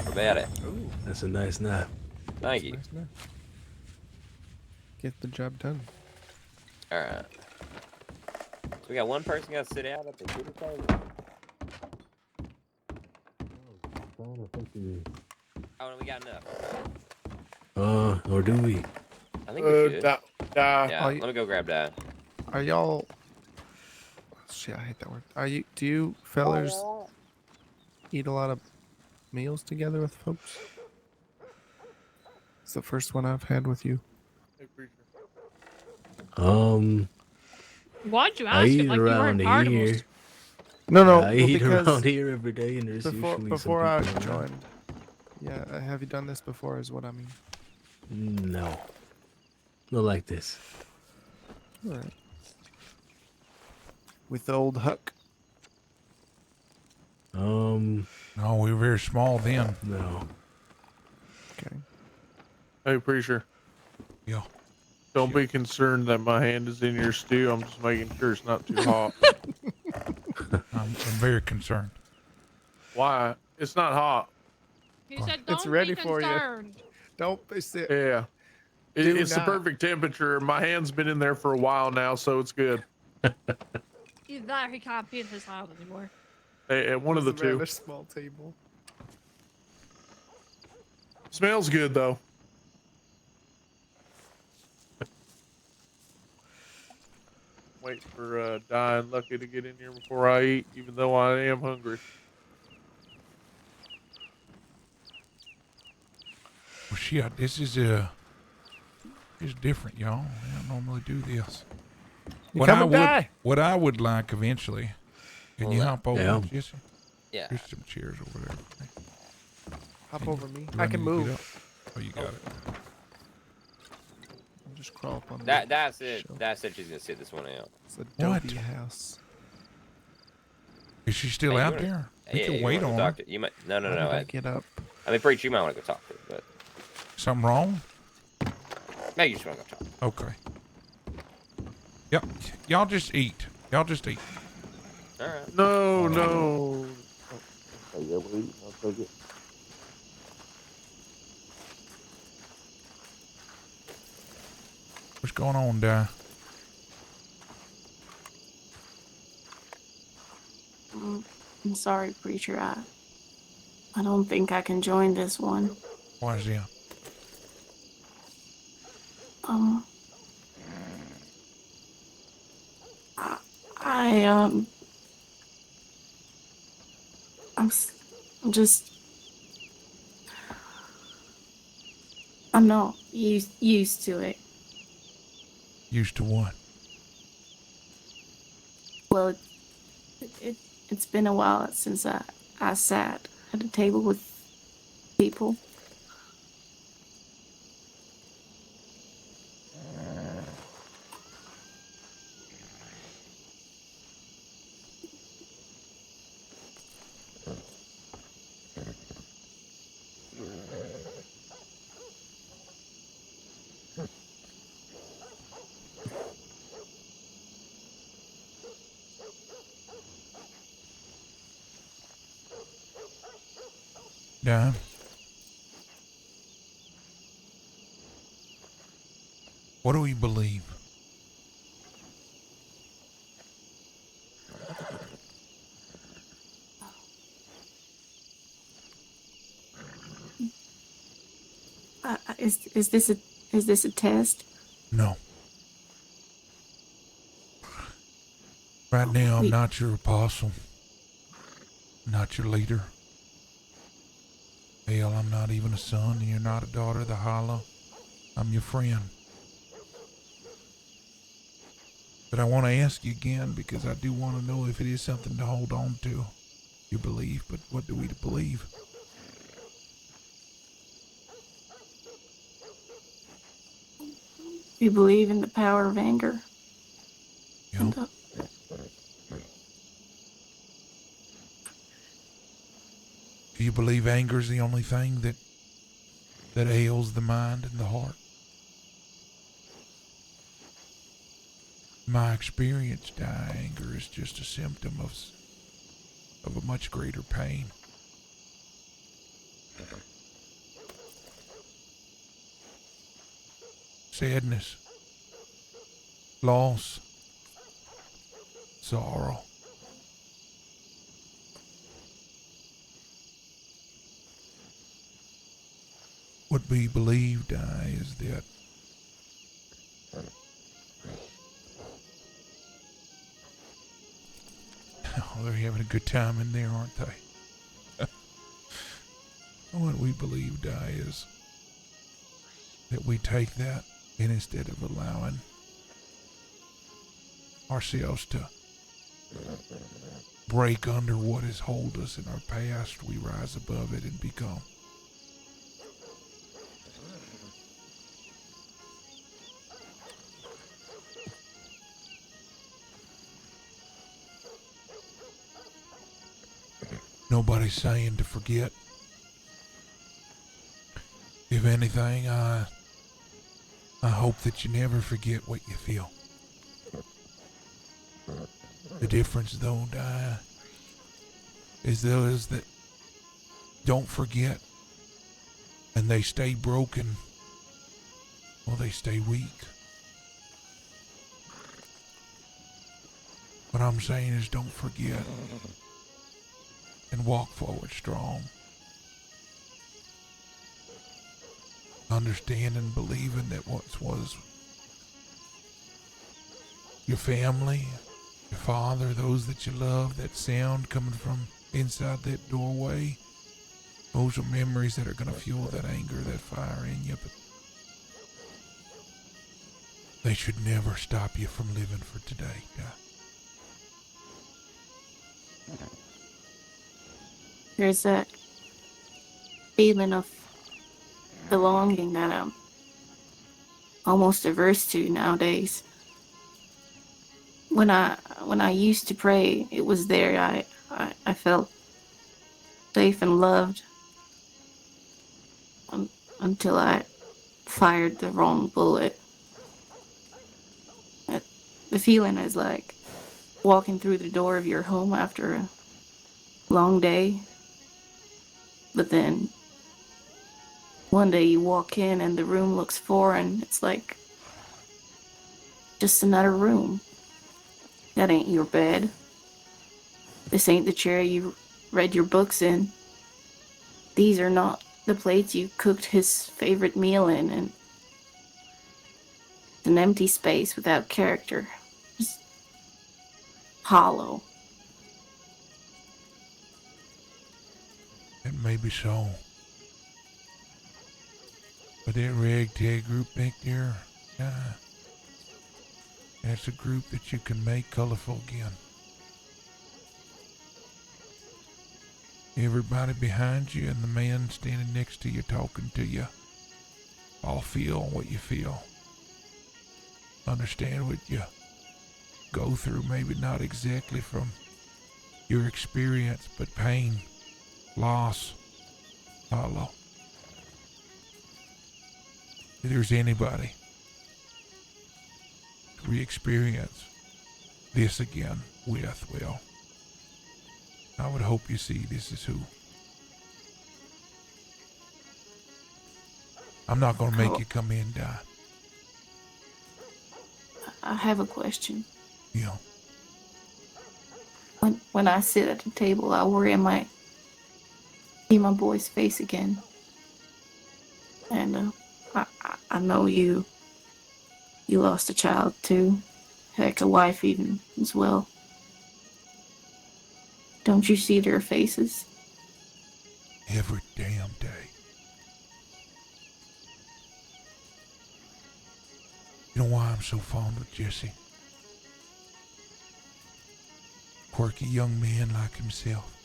How about it? Ooh, That's a nice nap. Thank you. nice enough. Get the job done. Alright. We got one person got to sit out at the kitty table. Oh, no, we got enough. Okay. Or do we? I think we should. Die. Yeah, Are you- let me go grab that. Are y'all? Shit, I hate that word. Do you fellers eat a lot of meals together with folks? It's the first one I've had with you. Hey, preacher. Why'd you I ask eat it like you around weren't part of here. us? No, no. I well, eat because around here every day, and there's usually before some I people around. joined. Yeah, have you done this before? Is what I mean. No. Not like this. All right. With old Huck. No, we were very small then. No. Okay. Hey, preacher. Yeah. Don't be concerned that my hand is in your stew. I'm just making sure it's not too hot. I'm very concerned. Why? It's not hot. He said, "Don't It's ready be for you." concerned. Don't be sick. Yeah. Do It's the not. perfect temperature. My hand's been in there for a while now, so it's good. Either that or he can't be in his house anymore. Hey, one of the It's a rather two. small table. Smells good though. Wait for Dying Lucky to get in here before I eat, even though I am hungry. Well, shit, this is different, y'all. I don't normally do this. You coming, guy? What I would like eventually, can you hop over, Yeah. Jesse? Yeah. There's some chairs over there. Hop over me. Do I can need to get move. up? Oh, you got it. I'll just crawl up on That's it. That's it. She's gonna sit this one out. It's a What? dopey house. Is she still Hey, you out wanna- there? We Yeah, can you wait wanna go on talk her. to- You might. No. How did I get up? I mean, Preach, you might want to go talk to her, but Something wrong? no, you just want to go talk. Okay. Yep. Y'all just eat. Y'all just eat. All right. No. Oh, yeah, we're eating. I'll take it. What's going on, Di? I'm sorry, Preacher. I don't think I can join this one. Why is that? I'm not used to it. Used to what? Well, it's been a while since I sat at a table with people. Di? What do we believe? Is this a test? No. Right now, I'm not your apostle. Not your leader. Hell, I'm not even a son, and you're not a daughter of the Hollow. I'm your friend. But I want to ask you again, because I do want to know if it is something to hold on to. You believe, but what do we believe? You believe in the power of anger? Yep. And, Do you believe anger is the only thing that ails the mind and the heart? My experience, anger is just a symptom of a much greater pain. Sadness, loss, sorrow. What we believe, is that they're having a good time in there, aren't they? What we believe, is that we take that, and instead of allowing ourselves to break under what has held us in our past, we rise above it and become. Nobody's saying to forget. If anything, I hope that you never forget what you feel. The difference, though, is those that don't forget and they stay broken, well, they stay weak. What I'm saying is don't forget and walk forward strong. Understanding, believing that what was your family, your father, those that you love, that sound coming from inside that doorway, those are memories that are going to fuel that anger, that fire in you. But They should never stop you from living for today, guy. There's that feeling of belonging that I'm almost averse to nowadays. When I used to pray, it was there. I felt safe and loved until I fired the wrong bullet. The feeling is like walking through the door of your home after a long day, but then one day you walk in and the room looks foreign. It's like just another room. That ain't your bed. This ain't the chair you read your books in. These are not the plates you cooked his favorite meal in, and an empty space without character. Just hollow. It may be so. But that ragtag group back there, that's a group that you can make colorful again. Everybody behind you and the man standing next to you talking to you all feel what you feel. Understand what you go through, maybe not exactly from your experience, but pain, loss, hollow. If there's anybody to re-experience this again with, well, I would hope you see this is who. I'm not going to make you come in and die. I have a question. Yeah. When I sit at the table, I worry I might see my boy's face again. And I know you lost a child too. Heck, a wife even as well. Don't you see their faces? Every damn day. You know why I'm so fond of Jesse? Quirky young man like himself.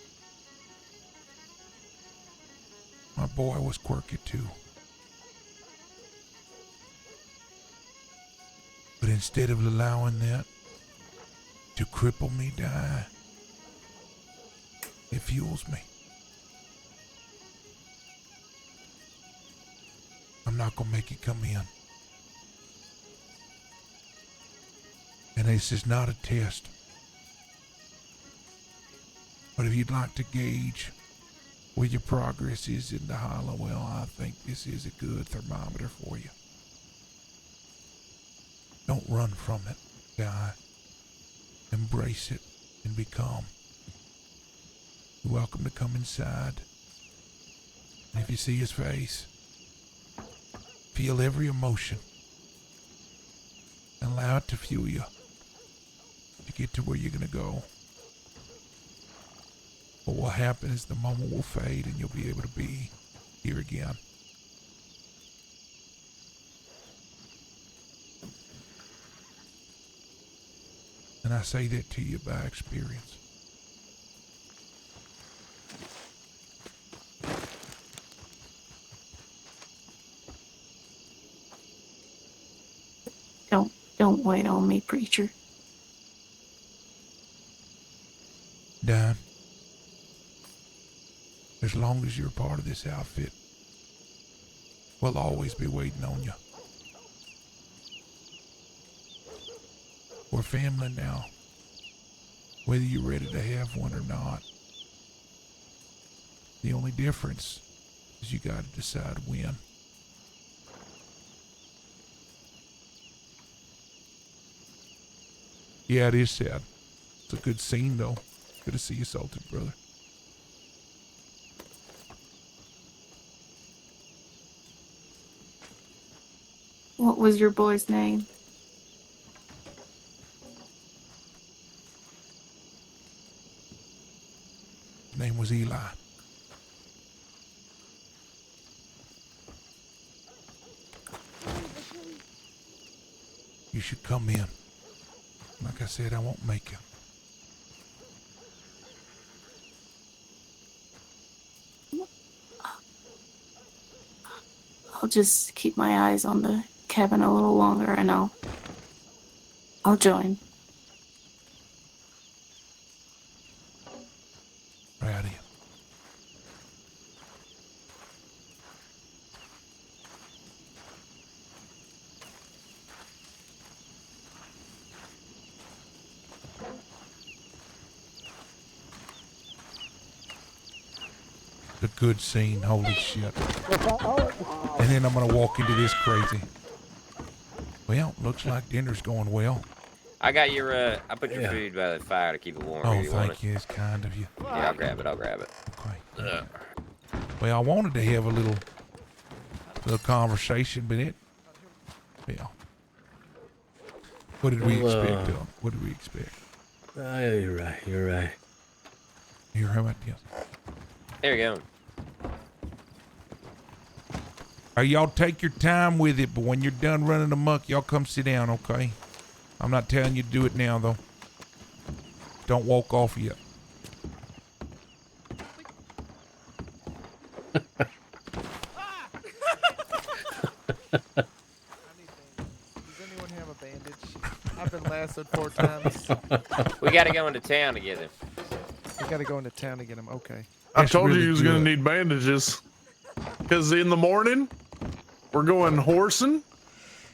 My boy was quirky too. But instead of allowing that to cripple me die, it fuels me. I'm not gonna make you come in. And this is not a test. But if you'd like to gauge where your progress is in the hollow, well, I think this is a good thermometer for you. Don't run from it, guy. Embrace it and be calm. You're welcome to come inside. And if you see his face, feel every emotion and allow it to fuel you to get to where you're going to go. What will happen is the moment will fade and you'll be able to be here again. And I say that to you by experience. Don't wait on me, preacher. Don, as long as you're part of this outfit, we'll always be waiting on you. We're family now, whether you're ready to have one or not. The only difference is you gotta decide when. Yeah, it is sad. It's a good scene, though. Good to see you, Salted Brother. What was your boy's name? His name was Eli. You should come in. Like I said, I won't make you. I'll just keep my eyes on the cabin a little longer and I'll join. Proud of you. A good scene, holy shit. And then I'm gonna walk into this crazy. Well, looks like dinner's going well. I got your, I put your food by the fire to keep it warm. Oh, if you want thank you. It's kind of you. Yeah, I'll grab it. I'll grab it. Okay. Well, I wanted to have a little conversation, but yeah. What did we expect, Doc? What did we expect? You're right. You're right. Here, how about this? There you go. Hey, y'all take your time with it, but when you're done running amok, y'all come sit down, okay? I'm not telling you to do it now, though. Don't walk off yet. Does anyone have a bandage? I've been lassoed 4 times. We got to go into town together. We gotta go into town to get him. Okay. I told you he was gonna need bandages. Cause in the morning, we're going horsing,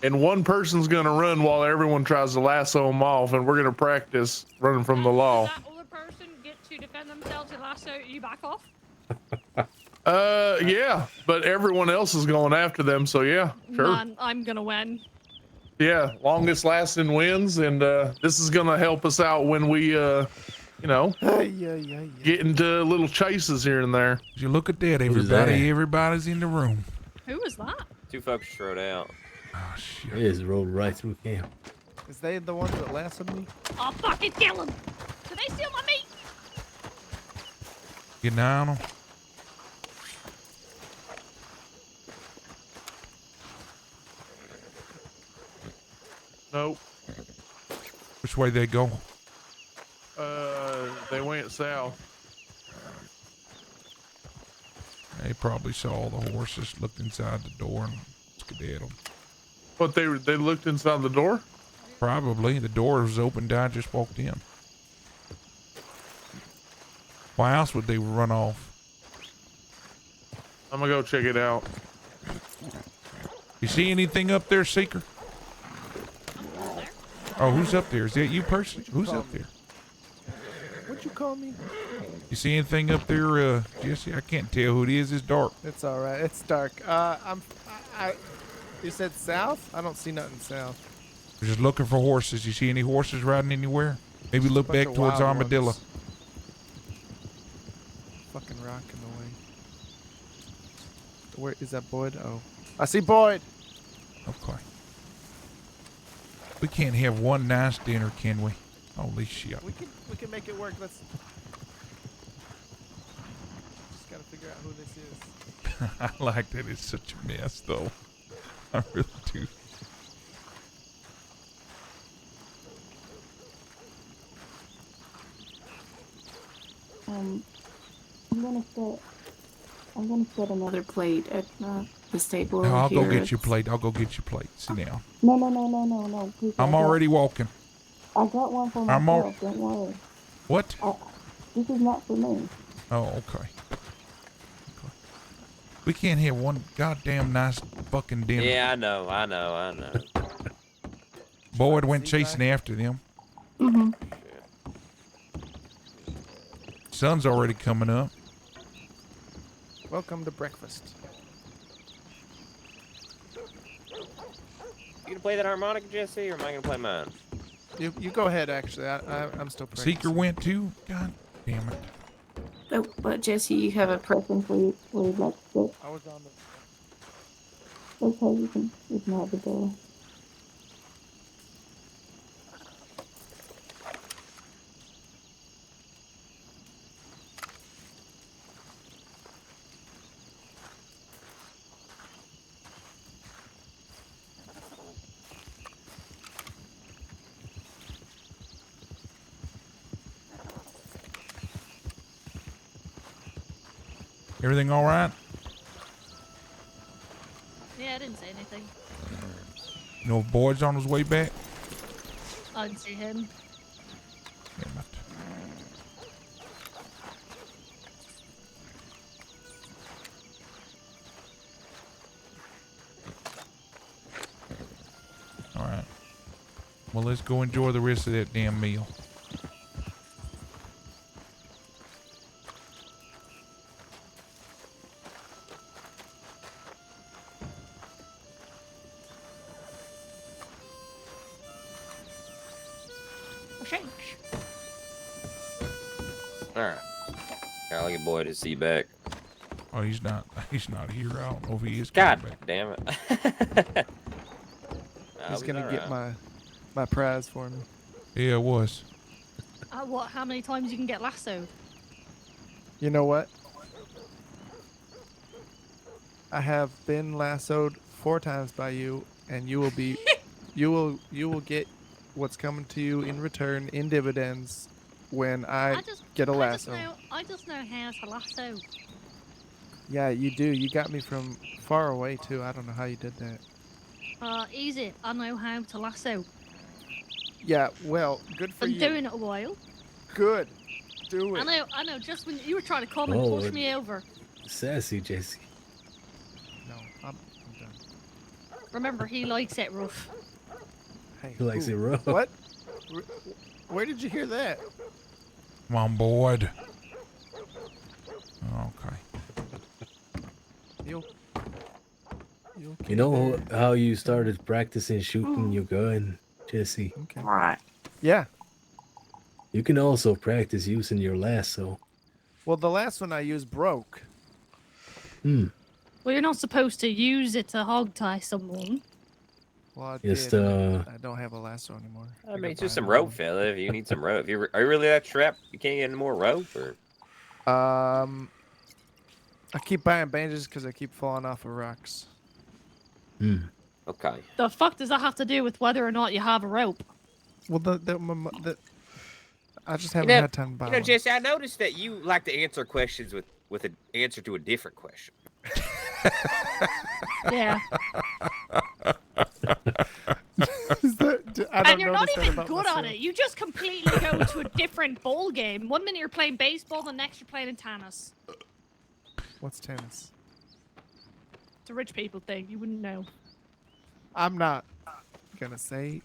and one person's gonna run while everyone tries to lasso him off, and we're gonna practice running from the law. Does that other person get to defend themselves and lasso you back off? Yeah, but everyone else is going after them, so yeah, sure. Man, I'm gonna win. Yeah, longest lasting wins, and this is gonna help us out when we, you know, get into little chases here and there. You look at that, everybody. Everybody's in the room. Who was that? 2 folks strode out. Oh shit! They just rolled right through camp. Is they the ones that lassoed me? I'll fucking kill them. Did they steal my meat? Get an eye on them. Nope. Which way they go? They went south. They probably saw the horses, looked inside the door, and skedaddled. But they looked inside the door? Probably. The door was open. I just walked in. Why else would they run off? I'm gonna go check it out. You see anything up there, Seeker? Oh, who's up there? Is that you person? Who's up there? What'd you call me? You see anything up there, Jesse? I can't tell who it is. It's dark. It's all right. It's dark. You said south? I don't see nothing south. We're just looking for horses. You see any horses riding anywhere? Maybe look Bunch back of towards wild Armadillo. ones. Fucking rocking away. Where is that Boyd? Oh, I see Boyd. Okay. We can't have one nice dinner, can we? Holy shit. We can make it work. Let's just gotta figure out who this is. I like that it's such a mess, though. I really do. I'm gonna set another plate at the stable. No, I'll here. go get your plate. I'll go get your plate. Sit down. No. Please, I'm already walking. I got one for I'm myself. Don't worry. What? This is not for me. Oh, okay. We can't have one goddamn nice fucking dinner. Yeah, I know. Boyd went chasing after them. Mm-hmm. Sun's already coming up. Welcome to breakfast. You gonna play that harmonica, Jesse, or am I gonna play mine? You go ahead. Actually, I'm still practicing. Seeker went too. God damn it. Oh, but Jesse, you have a preference where you'd like to sit. I was on the. Okay, you can have the door. Everything all right? Yeah, I didn't say anything. You know if Boyd's on his way back? I didn't see him. Damn it. All right. Well, let's go enjoy the rest of that damn meal. Change. Alright. I'll get Boyd to see back. Oh, he's not here. I don't know if he is. God coming back. damn it. He's gonna get my prize for me. Yeah, it was. What? How many times you can get lassoed? You know what? I have been lassoed 4 times by you, and you will be, you will get what's coming to you in return in dividends when I get a lasso. I just know how to lasso. Yeah, you do. You got me from far away too. I don't know how you did that. Easy. I know how to lasso. Yeah, well, good for Been you. doing it a while. Good. Do it. I know. Just when you were trying to come and Oh, push me over. Sassy, Jesse. No, I'm done. Remember, he likes it rough. Hey, He likes it rough. What? Where did you hear that? Come on, Boyd. Okay. You know how you started practicing shooting your gun, Jesse? Okay. Right. Yeah. You can also practice using your lasso. Well, the last one I used broke. Hmm. Well, you're not supposed to use it to hog tie someone. Well, I Just, did. I don't have a lasso anymore. I mean, just some rope, fella. If you need some rope, are you really that strapped? You can't get any more rope, or? I keep buying bandages because I keep falling off of rocks. Hmm. Okay. The fuck does that have to do with whether or not you have a rope? Well, I just haven't You know, had time to buy you know, one. Jesse, I noticed that you like to answer questions with an answer to a different question. Yeah. I don't And you're not notice that even about good myself. at it. You just completely go to a different ball game. One minute you're playing baseball, the next you're playing in tennis. What's tennis? It's a rich people thing. You wouldn't know. I'm not gonna say.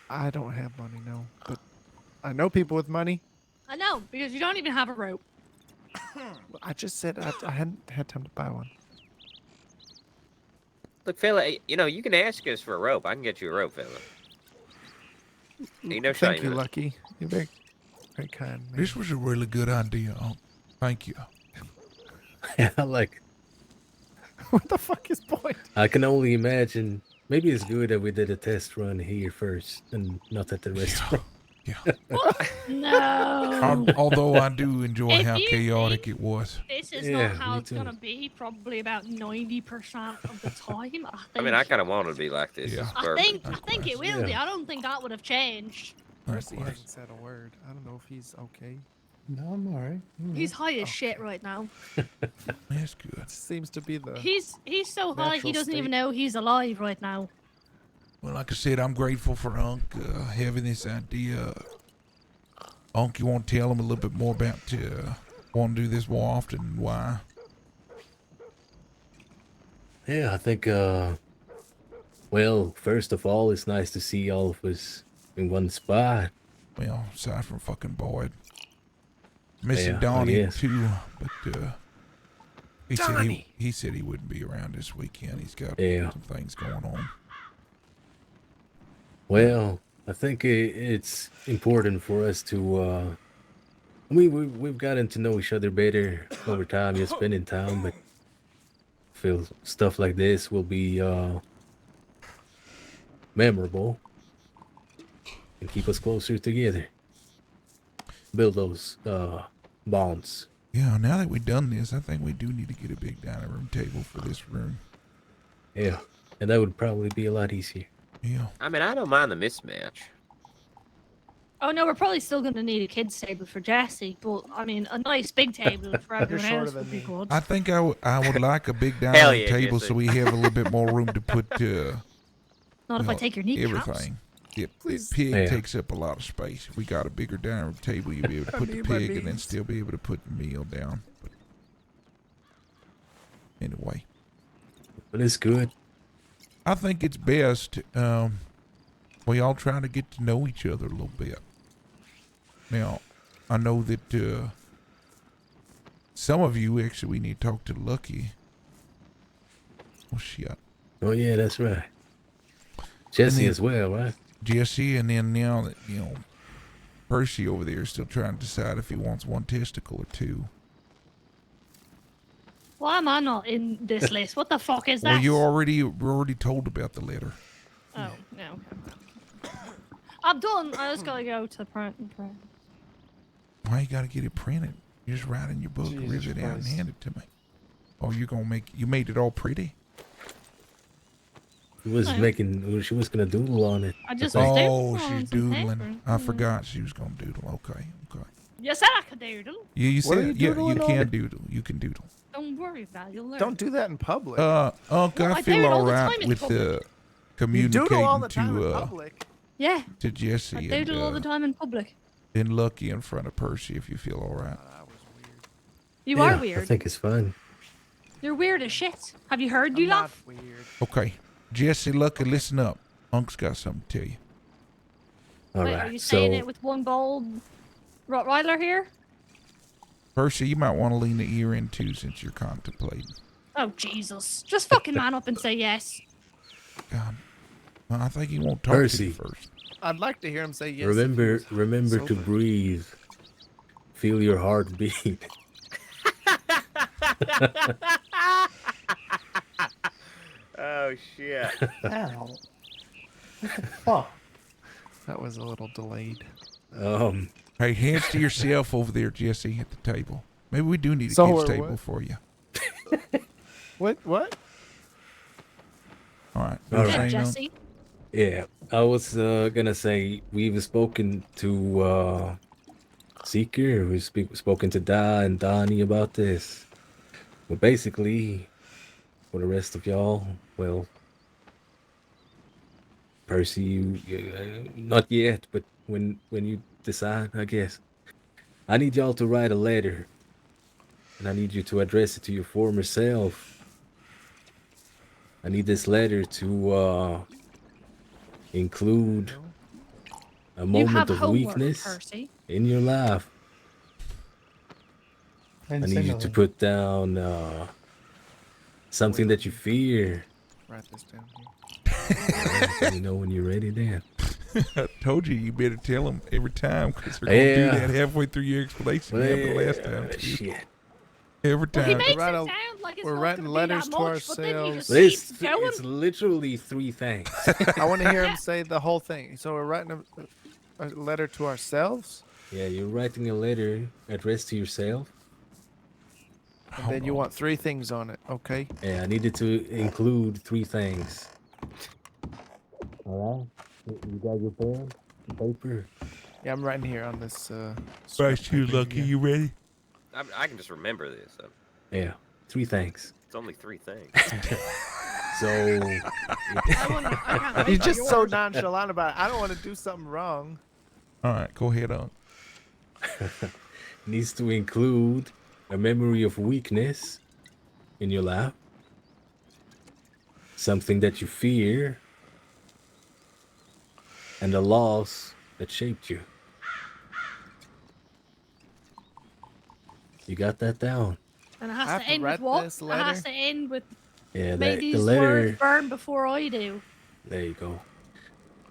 I don't have money, no. But I know people with money. I know, because you don't even have a rope. I just said I hadn't had time to buy one. Look, fella, you know, you can ask us for a rope. I can get you a rope, fella. Ain't no Thank shame you, in it. Lucky. You're very, very kind. Man. This was a really good idea. Oh, thank you. I like it. What the fuck is point? I can only imagine. Maybe it's good that we did a test run here first and not at the restaurant. No. Although I do enjoy If how you chaotic it was. This is Yeah, not how me it's too. gonna be. Probably about 90% of the time. I mean, I kind of want it to be like this. Yeah. It's I perfect. think it will be. Yeah. I don't think that would have changed. Mercy hasn't said a word. I don't know if he's okay. No, I'm alright. He's high as shit right now. That's good. Seems to be the. He's so high he Natural doesn't even state. know he's alive right now. Well, like I said, I'm grateful for Unc having this idea. Unc, you want to tell him a little bit more about wanting to do this more often and why? Yeah, I think, well, first of all, it's nice to see all of us in one spot. Well, aside from fucking Boyd. Missing Yeah, I Donnie guess. too, but he said he wouldn't be around this weekend. He's got Yeah. some things going on. Well, I think it's important for us to, we've gotten to know each other better over time, just spending time, but I feel stuff like this will be, memorable and keep us closer together. Build those, bonds. Yeah, now that we've done this, I think we do need to get a big dining room table for this room. Yeah, and that would probably be a lot easier. Yeah. I mean, I don't mind the mismatch. Oh no, we're probably still gonna need a kids table for Jesse, but I mean, a nice big table for everyone shorter else than would be me. good. I think I would like a big Hell dining yeah, table Jesse. so we have a little bit more room to put Not if I take your kneecaps. everything. The Please. pig Yeah. takes up a lot of space. If we got a bigger dining room table, you'll be able to I put the need my pig and then knees. still be able to put the meal down. But anyway, But it's good. I think it's best we all try to get to know each other a little bit. Now, I know that some of you actually we need to talk to Lucky. Oh shit. Oh yeah, that's right. Jesse as well, right? Jesse, and then now that Percy over there is still trying to decide if he wants one testicle or two. Why am I not in this list? What the fuck is that? Well, you already told about the letter. Oh, no. Okay. I'm done. I just gotta go to print and print. Why you gotta get it printed? You just write in your book, Jesus rip it out, and Christ. hand it to me. Oh, you made it all pretty. She was gonna doodle on it. I just think. was Oh, doodling she's on some doodling. paper. I forgot she was gonna doodle. Okay. You said I could doodle. Yeah, you What are said you you doodling can on? doodle. You can doodle. Don't worry about it. You'll learn. Don't do that in public. Uncle, Well, I I feel do it all all the right time in with public. You doodle all communicating the time in to public. Yeah, to Jesse I and doodle all the time in public. then Lucky in front of Percy if you feel all right. You Yeah, are I weird. think it's fun. You're weird as shit. Have you heard you I'm not laugh? weird. Okay, Jesse, Lucky, listen up. Unc's got something to tell you. All Wait, right. are you saying So it with one bold Rottweiler here? Percy, you might want to lean the ear in too since you're contemplating. Oh, Jesus. Just fucking man up and say yes. God, well, I think he won't talk to you Percy. first. I'd like to hear him say yes. if he remember was to sober. breathe. Feel your heart beat. Oh shit. Ow. What the fuck? That was a little delayed. Hey, hands to yourself over there, Jesse, at the table. Maybe we do need a So kids we're table what? for you. What? All right. All Yeah, right. Jesse. Yeah, I was gonna say we've spoken to Seeker. We've spoken to Da and Donnie about this. But basically, for the rest of y'all, well, Percy, you not yet, but when you decide, I guess. I need y'all to write a letter, and I need you to address it to your former self. I need this letter to include a You moment have of homework, weakness Percy. in your life. I I didn't need say you to nothing. put down something that you fear. Write this down here. Let me know when you're ready, Dan. I told you better tell them every time because they're going to Yeah. do that halfway through your explanation. You happened the last time. too. Shit. Every Well, he time. makes it Write a- sound like it's we're not writing gonna letters be to that much, but then he ourselves. just But keeps going. it's literally 3 things. I want to hear him say the whole thing. So we're writing a letter to ourselves, Yeah, you're writing a letter addressed to yourself. and then you want 3 things on it. Okay. Yeah, I needed to include 3 things. All right. You got your pen, paper. Yeah, I'm writing here on this. First, you lucky. You ready? I can just remember this. So Yeah, 3 things. it's only 3 things. So He's just so nonchalant about it. I don't want to do something wrong. All right, go ahead on. needs to include a memory of weakness in your life, something that you fear, and a loss that shaped you. You got that down? And it I has have to to end write with what? this It has letter? to end with Yeah, may the these letter. words burn before I do. There you go.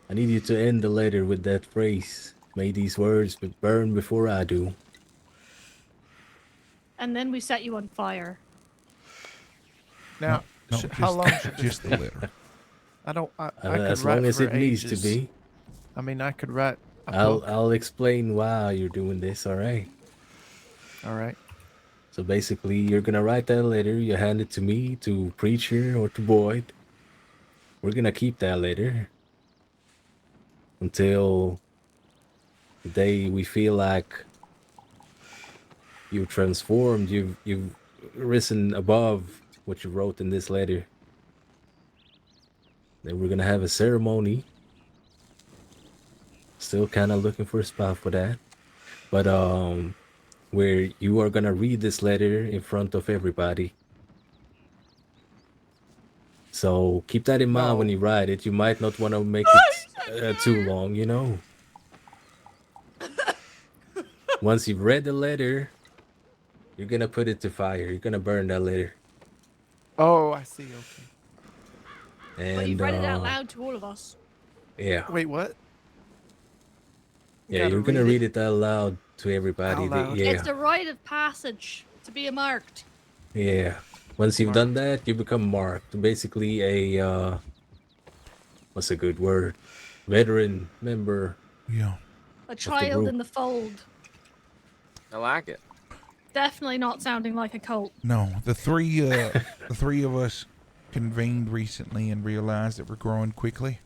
I need you to end the letter with that phrase. May these words burn before I do. And then we set you on fire. Now, No, how long should this just the letter? I don't. I could As write long as for it needs to ages. be. I mean, I could write. A book. I'll explain why you're doing this, alright? All right. So basically, you're gonna write that letter, you hand it to me, to Preacher, or to Boyd. We're gonna keep that letter until the day we feel like you've transformed, you've risen above what you wrote in this letter, then we're gonna have a ceremony. Still kind of looking for a spot for that, but where you are gonna read this letter in front of everybody. So keep that in mind when you write it. You might not want to make it too long, you know. Once you've read the letter, you're gonna put it to fire. You're gonna burn that letter. Oh, I see. Okay. And But you've read it out loud to all of us. yeah, Wait, what? yeah, gotta you're gonna read read it out loud to everybody. Out loud. Yeah, It's a rite of passage to be marked. yeah. Once you've done that, you become marked. Basically, a what's a good word? Veteran member. Yeah. A child in the fold. I like it. Definitely not sounding like a cult. No, the three of us convened recently and realized that we're growing quickly,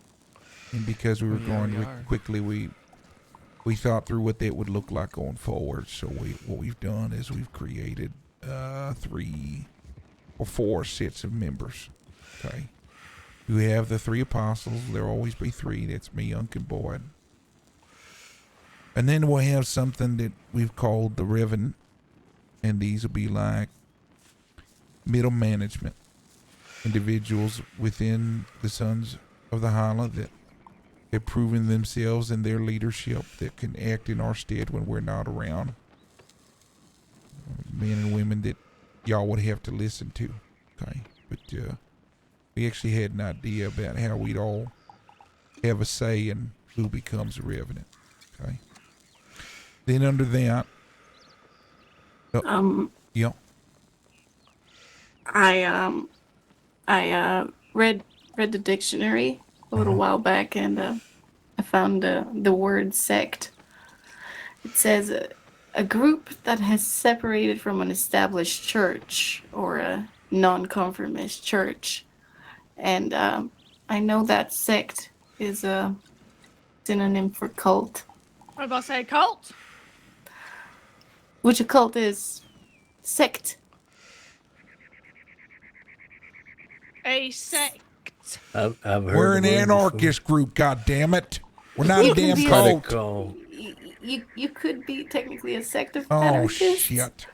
and because we were growing quickly, we thought through what that would look like going forward. So what we've done is we've created 3 or 4 sets of members. Okay, we have the 3 apostles. There'll always be 3. That's me, Unc, and Boyd. And then we'll have something that we've called the Reverend. And these will be like middle management individuals within the Sons of the Holla that have proven themselves in their leadership that can act in our stead when we're not around. Men and women that y'all would have to listen to. Okay. But we actually had an idea about how we'd all have a say in who becomes a revenant. Okay. Then under that, yeah. I read the dictionary a little while back, and I found the word sect. It says a group that has separated from an established church or a non-conformist church, and I know that sect is a synonym for cult. What about say cult? Which a cult is sect. A sect. I've heard We're an the word anarchist group, goddammit. We're not a You can damn be a- cult. You could be technically a sect of Oh, anarchists. shit.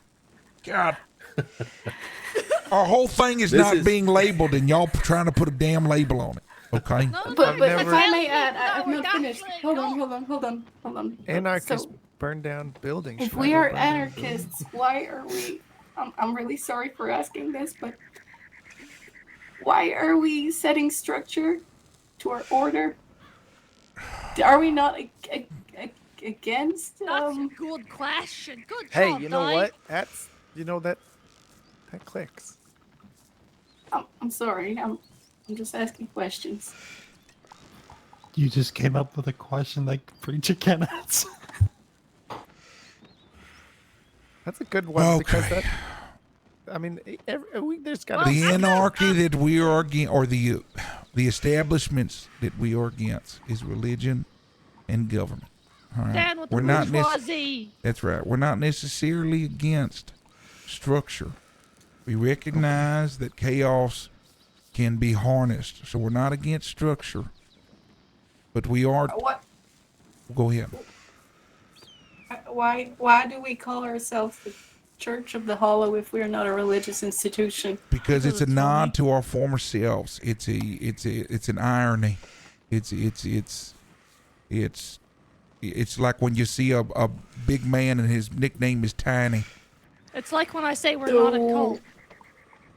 God. Our whole thing is This not is- being labeled, and y'all trying to put a damn label on it. Okay? But if I may add, I've not finished. Hold on. Anarchists So, burn down buildings. if Try we to are burn down anarchists, why are we? I'm really sorry for asking this, but why are we setting structure to our order? Are we not against? That's a good question. Good Hey, job, you know Di. what? That's that clicks. I'm sorry. I'm just asking questions. You just came up with a question like Preacher can answer. That's a good one because Okay. that. I mean, there's got The anarchy that we are against, or the establishments that we are against, is religion and government. All right? Down with the We're not bourgeoisie. That's right. We're not necessarily against structure. We recognize that chaos can be harnessed, so we're not against structure. But we are. What? Go ahead. Why do we call ourselves the Church of the Hollow if we're not a religious institution? Because it's a nod to our former selves. It's an irony. It's like when you see a big man and his nickname is Tiny. It's like when I say we're not a cult.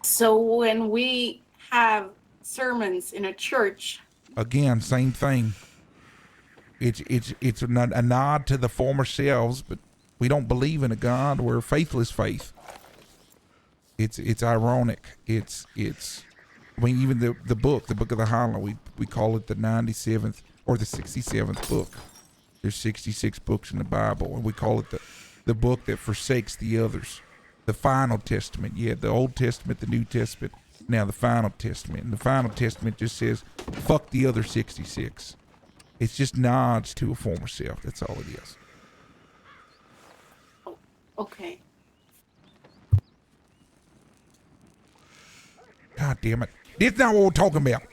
So when we have sermons in a church, Again, same thing. It's a nod to the former selves, but we don't believe in a God. We're a faithless faith. It's ironic. It's I mean, even the book of the Hollow, we call it the 97th or the 67th book. There's 66 books in the Bible, and we call it the book that forsakes the others. The final testament. Yeah, the Old Testament, the New Testament, now the final testament. And the final testament just says, fuck the other 66. It's just nods to a former self. That's all it is. Okay. God damn it. This not what we're talking about.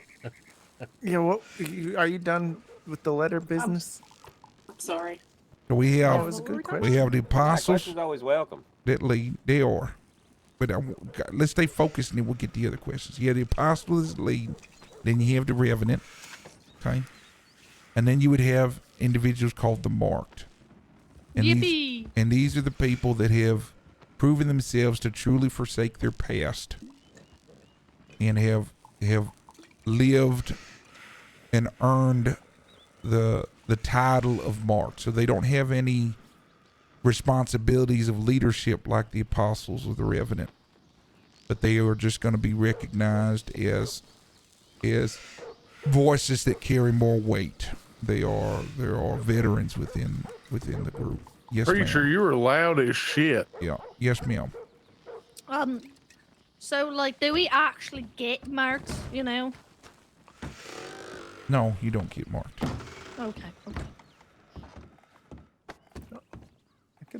Yeah, what are you done with the letter business? I'm sorry. So we That have was a good we have the Yeah, apostles questions always welcome. that lead. They are. But let's stay focused and then we'll get the other questions. You have the apostles that lead. Then you have the revenant. Okay. And then you would have individuals called the marked. And Yippee! these are the people that have proven themselves to truly forsake their past and have lived and earned the title of marked. So they don't have any responsibilities of leadership like the apostles or the revenant. But they are just going to be recognized as voices that carry more weight. There are veterans within the group. Yes, Preacher, ma'am. you were loud as shit. Yeah. Yes, ma'am. So like, do we actually get marked? You know? No, you don't get marked. Okay. Okay. I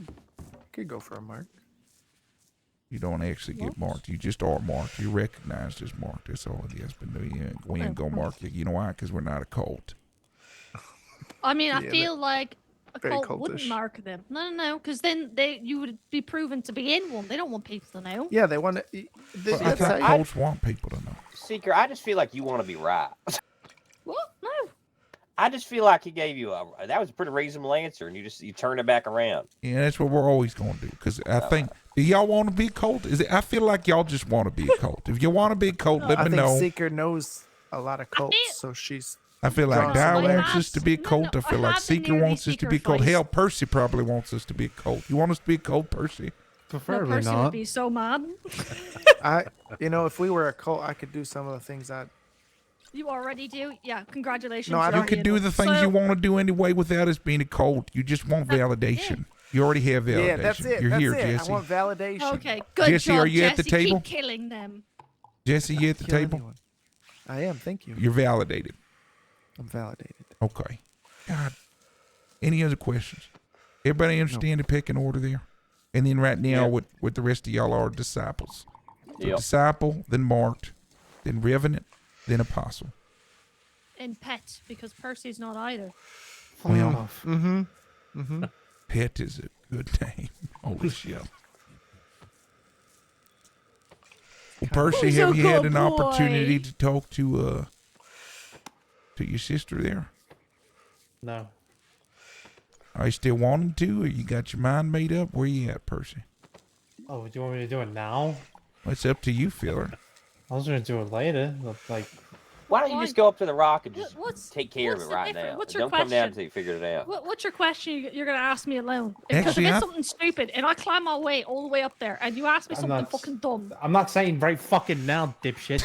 could go for a mark. You don't actually get marked. You just are marked. You're recognized as marked. That's all it is. But we ain't gonna mark you. You know why? Because we're not a cult. I mean, I Yeah, feel like a very cult wouldn't cultish. mark them. No, because then you would be proven to be in one. They don't want people to know. Yeah, they want to. Well, I think cults want people to know. Seeker, I just feel like you want to be right. What? No. I just feel like he gave you that was a pretty reasonable answer, and you turned it back around. Yeah, that's what we're always gonna do. Because I think, do y'all want to be a cult? I feel like y'all just want to be a cult. If you want to be a cult, let I me think know. Seeker knows a lot of cults, so she's. I feel like drawn Di some wants us to be a cult. I feel like have been Seeker nearly wants us to Seeker be a cult. twice. Hell, Percy probably wants us to be a cult. You want us to be a cult, Percy? No, Preferably Percy would not. be so mad. If we were a cult, I could do some of the things I'd. You already do? Yeah, congratulations. No, I you're don't- You can in do one. the things So- you want to do anyway without us being a cult. You just want validation. You already have validation. Yeah, that's it. You're that's here, it. Jesse. I want validation. Okay, good Jesse, job, are you at the Jesse. table? Keep killing them. Jesse, you at the Kill table? anyone. I am. Thank you. You're validated. I'm validated. Okay. God. Any other questions? Everybody understand the pecking order there? And then right now, what the rest of y'all are disciples. So Yep. disciple, then marked, then revenant, then apostle. And pet, because Percy's not either. Well, Mm-hmm. Pet is a good name. Holy shit. Well, Percy, He's a have you had good an opportunity boy. to talk to your sister there? No. Are you still wanting to, or you got your mind made up? Where you at, Percy? Oh, do you want me to do it now? Well, it's up to you, filler. I was gonna do it later. But, like, Why don't you just go up to the rock and just What's- take care of what's it the right difference? now? What's And your don't come down question? until you figure it out. What's your question you're going to ask me alone? Because Actually, if I- it's something stupid and I climb my way all the way up there and you ask me I'm something not- fucking dumb, I'm not saying right fucking now, dipshit.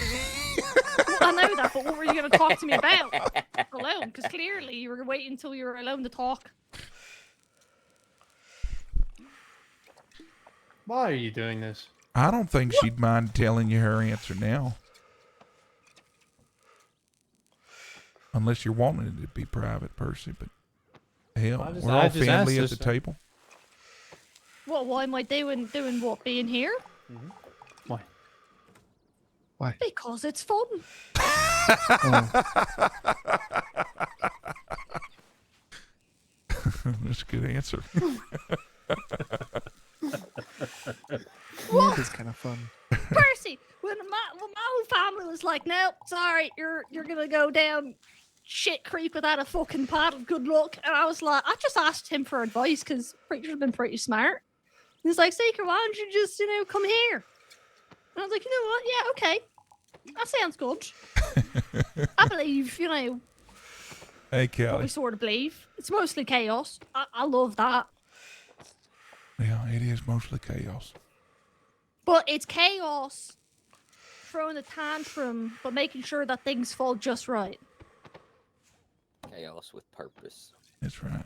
I know that, but what were you going to talk to me about alone? Because clearly you were waiting until you were alone to talk. Why are you doing this? I don't think she'd mind telling you her answer now. Unless you're wanting it to be private, Percy, but hell, I just- we're I all just family at asked the this. table. What? Why am I doing what? Being here? Why? Why? Because it's fun. That's a good answer. It is kind of fun. Percy, when my whole family was like, "Nope, sorry, you're gonna go down shit creek without a fucking paddle. Good luck." And I was like, I just asked him for advice because Preacher's been pretty smart. He's like, "Seeker, why don't you just come here?" And I was like, "You know what? Yeah, okay, that sounds good. I believe, Hey, what Kelly. we sort of believe. It's mostly chaos. I love that, Yeah, it is mostly chaos. but it's chaos." Throwing a tantrum, but making sure that things fall just right. Chaos with purpose. That's right.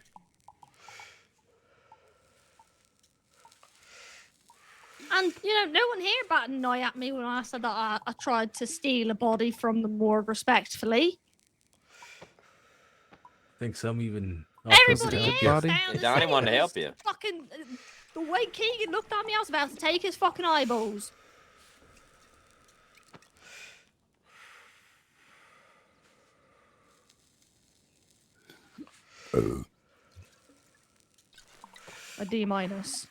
And, no one here batted an eye at me when I said that I tried to steal a body from them more respectfully. I think some even. Everybody offered to else help you. down Hey, the Donnie city wanted to help was you. Fucking, the The way Keegan looked at me, I was about to take his fucking eyeballs. A D minus.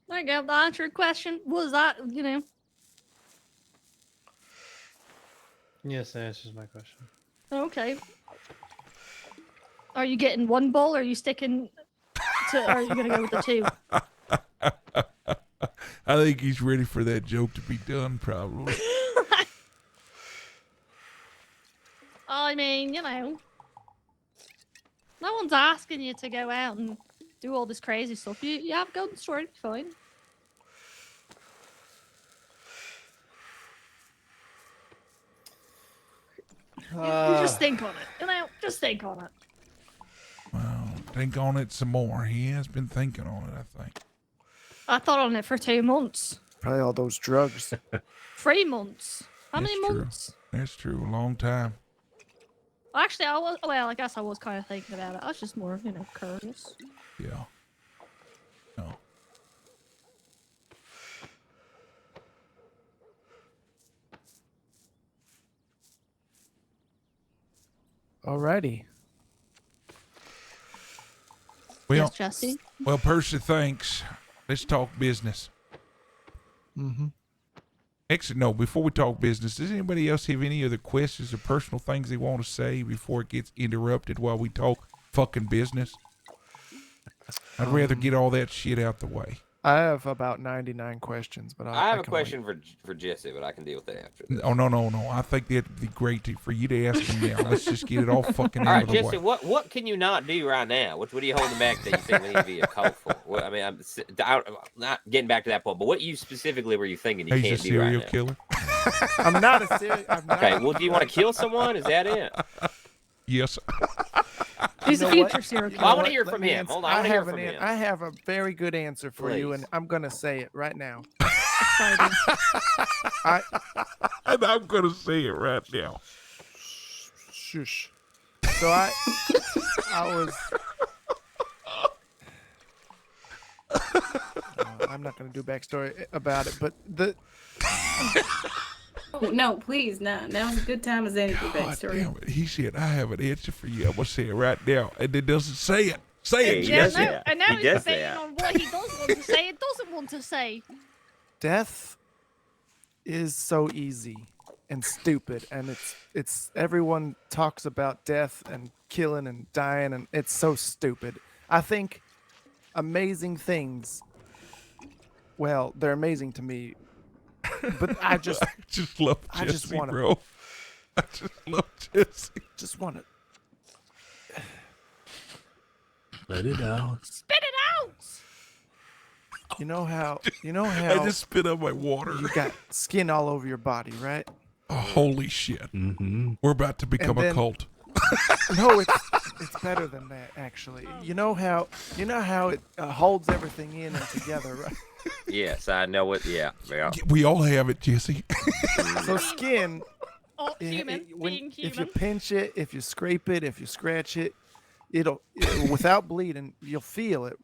There you go. The answer your question was that, you know. Yes, that answers my question. Okay. Are you getting one ball or are you sticking to, or are you going to go with the two? I think he's ready for that joke to be done, probably. I mean, you know. No one's asking you to go out and do all this crazy stuff. You have a golden sword, it's fine. You just think on it. You know, just think on it. Well, think on it some more. He has been thinking on it, I think. I thought on it for 2 months. Probably all those drugs. 3 months. How many True. months? That's true. A long time. Actually, I guess I was kind of thinking about it. I was just more, you know, curious. Yeah. No. Alrighty. Well, Yes, Jesse? Well, Percy, thanks. Let's talk business. Mm-hmm. Actually, no, before we talk business, does anybody else have any other questions or personal things they want to say before it gets interrupted while we talk fucking business? I'd rather get all that shit out the way. I have about 99 questions, but I have a can question for Jesse, but I can deal with that after. Oh, no. I think that'd be great for you to ask him now. Let's just get it all fucking All out right, of the Jesse, way. what can you not do right now? What are you holding back that you think we need to be a cult for? What, I mean, I'm not getting back to that point, but what you specifically were you thinking you He's can't a do right serial now? killer. I'm not a serial. Okay, well, do you want to kill someone? Is that it? Yes. He's a future serial killer. I want to hear from him. Hold on, I want to hear from him. I have a very good answer for you, Please. and I'm gonna say it right now. And I'm gonna say it right now. Shush. So I was. I'm not gonna do backstory about it, but the. Oh, no, please, no. Now's a good time as any for God backstory. damn it. He said, I have an answer for you. I'm going to say it right now. And it doesn't say it. Say it. Yeah, Jesse. no, and now he's debating on what he does want to say and doesn't want to say. Death is so easy and stupid, and it's everyone talks about death and killing and dying, and it's so stupid. I think amazing things, well, they're amazing to me, but I just love I Jesse, just want to, bro. I just love Jesse. Just want to let it out. Spit it out. You know how I just spit out my water. You got skin all over your body, right? Oh, holy shit. Mm-hmm. We're about to become a then- cult. No, it's better than that, actually. You know how it holds everything in and together, right? Yes, I know it. Yeah. We all have it, Jesse. So skin, Oh, human, being if you human. pinch it, if you scrape it, if you scratch it, it'll without bleeding, you'll feel it,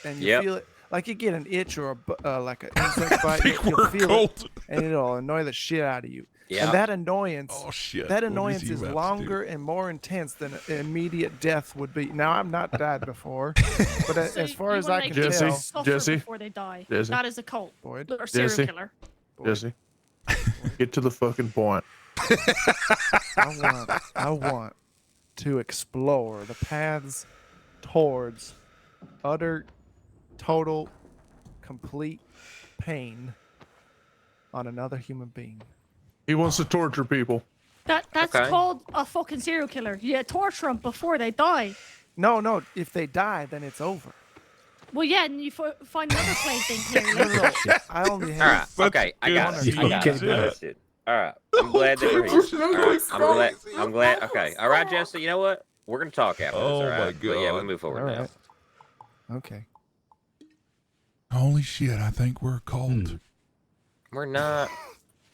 and you Yep. feel it like you get an itch or like an insect bite, think you'll we're feel cult. it, and it'll annoy the shit out of you. Yeah. And that annoyance, Oh, shit. that What is annoyance he is about to longer and more intense than immediate death would be. Now, I've not died before, but So as far you as wanna I make can people tell, suffer before they die. Jesse. That is a cult. Boyd. Or serial Jesse. killer. Jesse, get to the fucking point. I want to explore the paths towards utter, total, complete pain on another human being. He wants to torture people. That's Okay. called a fucking serial killer. You torture them before they die. No, if they die, then it's over. Well, yeah, and you find another place they clearly. No, I only All right. have. Okay. I got it. I got it. Okay. Understood. All right. I'm glad that we're here. All right. I'm glad. Okay. All right, Jesse. You know what? We're gonna talk after this. Oh, All my right. But yeah, we God. move forward All now. right. Okay. Holy shit, I think we're a cult. We're not.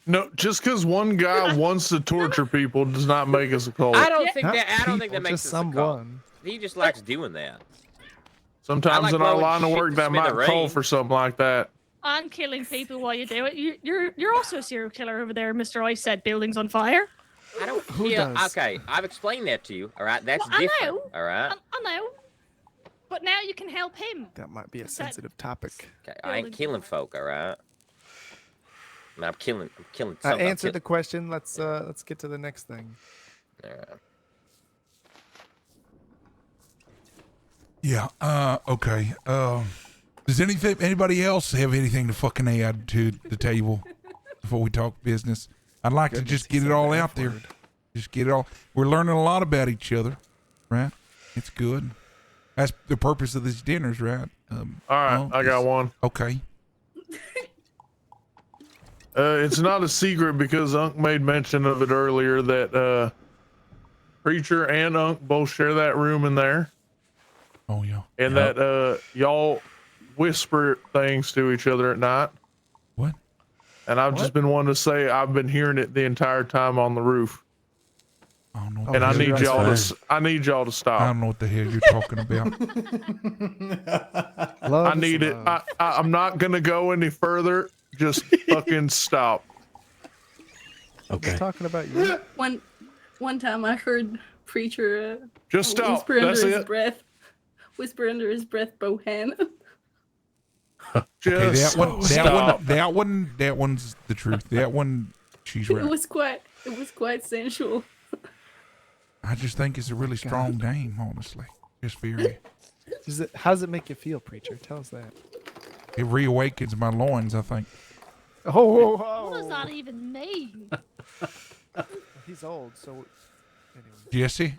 No, just because one guy wants to torture people does not make us a cult. I don't think that makes us a cult. someone. He just likes doing that. Sometimes like in our blowing line of shit work, to that might call smithereens. for something like that. And killing people while you do it. You're also a serial killer over there, Mr. I said buildings on fire. I don't Who feel does? Okay. I've explained that to you. All right, that's Well, I different. know. All right. I know. But now you can help him. That might be a sensitive topic. Okay, I ain't killing folk. All right. I mean, I'm killing. I Something. answered the question. Let's get to the next thing. All right. Yeah. Okay. Does anybody else have anything to fucking add to the table before we talk business? I'd like to just get it all out there. Just get it all. We're learning a lot about each other, right? It's good. That's the purpose of these dinners, right? All right, I got one. Okay. It's not a secret because Unc made mention of it earlier that Preacher and Unc both share that room in there. Oh yeah. And that y'all whisper things to each other at night. What? And I've just been wanting to say I've been hearing it the entire time on the roof. I don't know. And I need y'all to stop. I don't know what the hell you're talking about. I need it. I'm not gonna go any further. Just fucking stop. Okay. Talking about you. One time I heard Preacher Just stop. whisper under That's his it. breath. Whisper under his breath, Bohan. Okay, Just that one's the truth. That one, she's right. It was quite sensual. I just think it's a really strong name, honestly. Just very. How does it make you feel, Preacher? Tell us that. It reawakens my loins, I think. Oh, What does that even mean? He's old, so anyway. Jesse,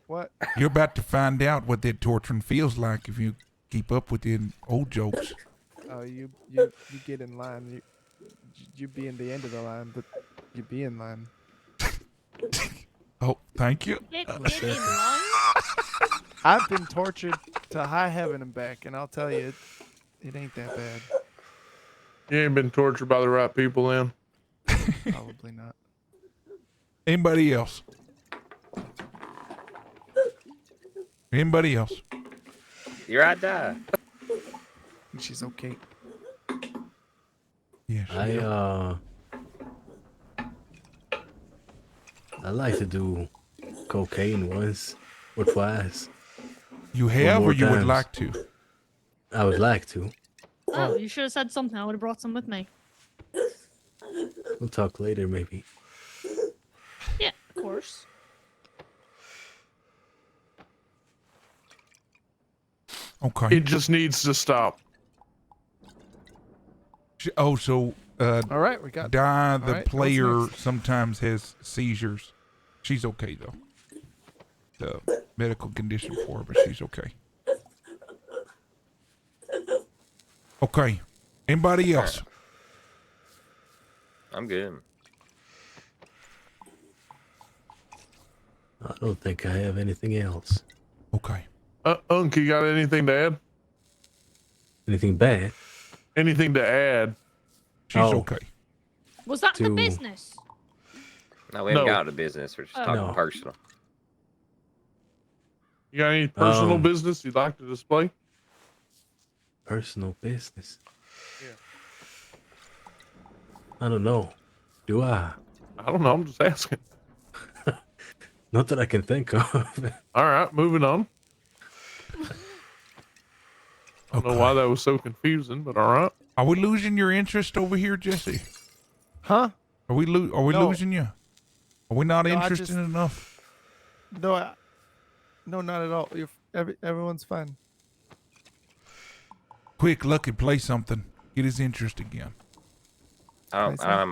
What? you're about to find out what that torturing feels like if you keep up with the old jokes. Oh, you get in line. You be in the end of the line, but you be in line. Oh, thank you. Get in line. I've been tortured to high heaven and back, and I'll tell you, it ain't that bad. You ain't been tortured by the right people, then. Probably not. Anybody else? Anybody else? You're right there. She's okay. Yeah. I like to do cocaine once or twice. You have, or you would times. like to? I would like to. Oh, you should have said something. I would have brought some with me. We'll talk later, maybe. Yeah, of course. Okay. It just needs to stop. Oh, so All right, we got. Di, all the right, what's player, next? sometimes has seizures. She's okay though. The medical condition for her, but she's okay. Okay. Anybody else? I'm good. I don't think I have anything else. Okay. Unc, you got anything to add? Anything bad? Anything to add? She's Oh. okay. Was that the To- business? No, we haven't No. got to business. We're just Oh. talking No. personal. You got any personal Um, business you'd like to display? Personal business. Yeah. I don't know. Do I? I don't know. I'm just asking. Not that I can think of. All right, moving on. I don't know why that was so confusing, but all right. Are we losing your interest over here, Jesse? Huh? Are we No. losing you? Are we not No, I interested just- enough? No, not at all. Everyone's fine. Quick, Lucky, play something. Get his interest again. I don't have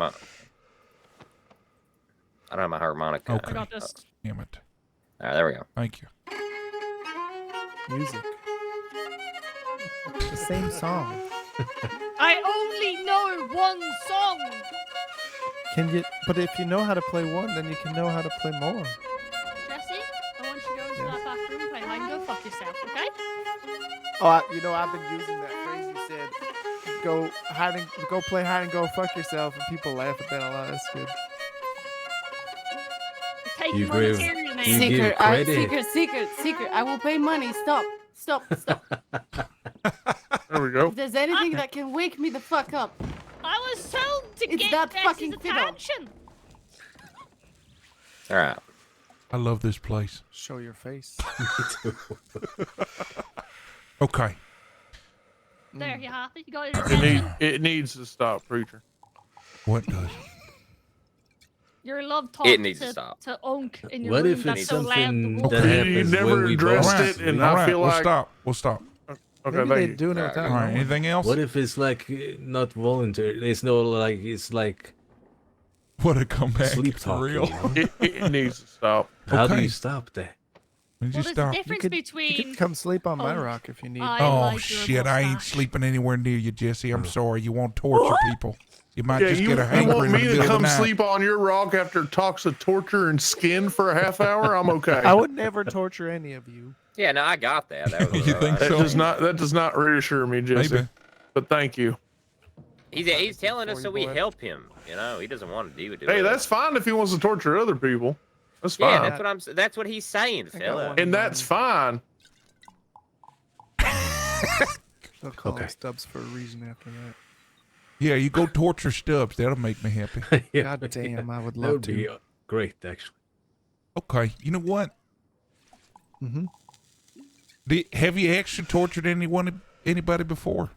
my harmonica. Okay. I got this. Damn it. All right, there we go. Thank you. Music. The same song. I only know one song. But if you know how to play one, then you can know how to play more. Jesse, I want you to go into that back room and play hide and go fuck yourself, okay? Oh, I've been using that phrase you said go play hide and go fuck yourself, and people laugh at that a lot. That's good. Take You monetary give- man. you give Secret, credit. secret. I will pay money. Stop. There we go. If there's anything that can wake me the fuck up, I was told to It's get that Bess's fucking fiddle. attention. All right. I love this place. Show your face. Okay. There, you happy? You got your It, attention. it needs to stop, preacher. What does? Your love talk It needs to to stop. Unc in your What room if that's it's so loud. something The wolf. that happens never when we addressed both it, and sleep? I feel we'll like stop. We'll stop. Okay, Maybe thank they you. do know that. All right. Anything else? What if it's like not voluntary? It's no like it's like What a comeback sleep for talking. real. you know? It needs to stop. How do Okay. you stop that? When Well, you there's a stop? difference You between. could come sleep on my Oh, rock if you need. I Oh like your shit! I ain't mustache. sleeping anywhere near you, Jesse. I'm sorry. You won't torture people. You might Yeah, just you, get a you hankering want in the me middle to of the come night. sleep on your rock after talks of torture and skin for a half hour? I'm okay. I would never torture any of you. Yeah, no, I got that. That was You all think right. so? That does not reassure me, Jesse. Maybe. But thank you. He's telling us for so you, we boy. help him. You know, he doesn't want to do it. Hey, that's fine if he wants to torture other people. That's yeah. fine. That's what I'm. That's what he's saying, I got fella. one. And that's fine. They'll call Okay. him Stubbs for a reason after that. Yeah, you go torture Stubbs. That'll make me happy. Yeah, God damn, I would that love would to. be great, actually. Okay. You know what? Mm-hmm. Have you actually tortured anybody before?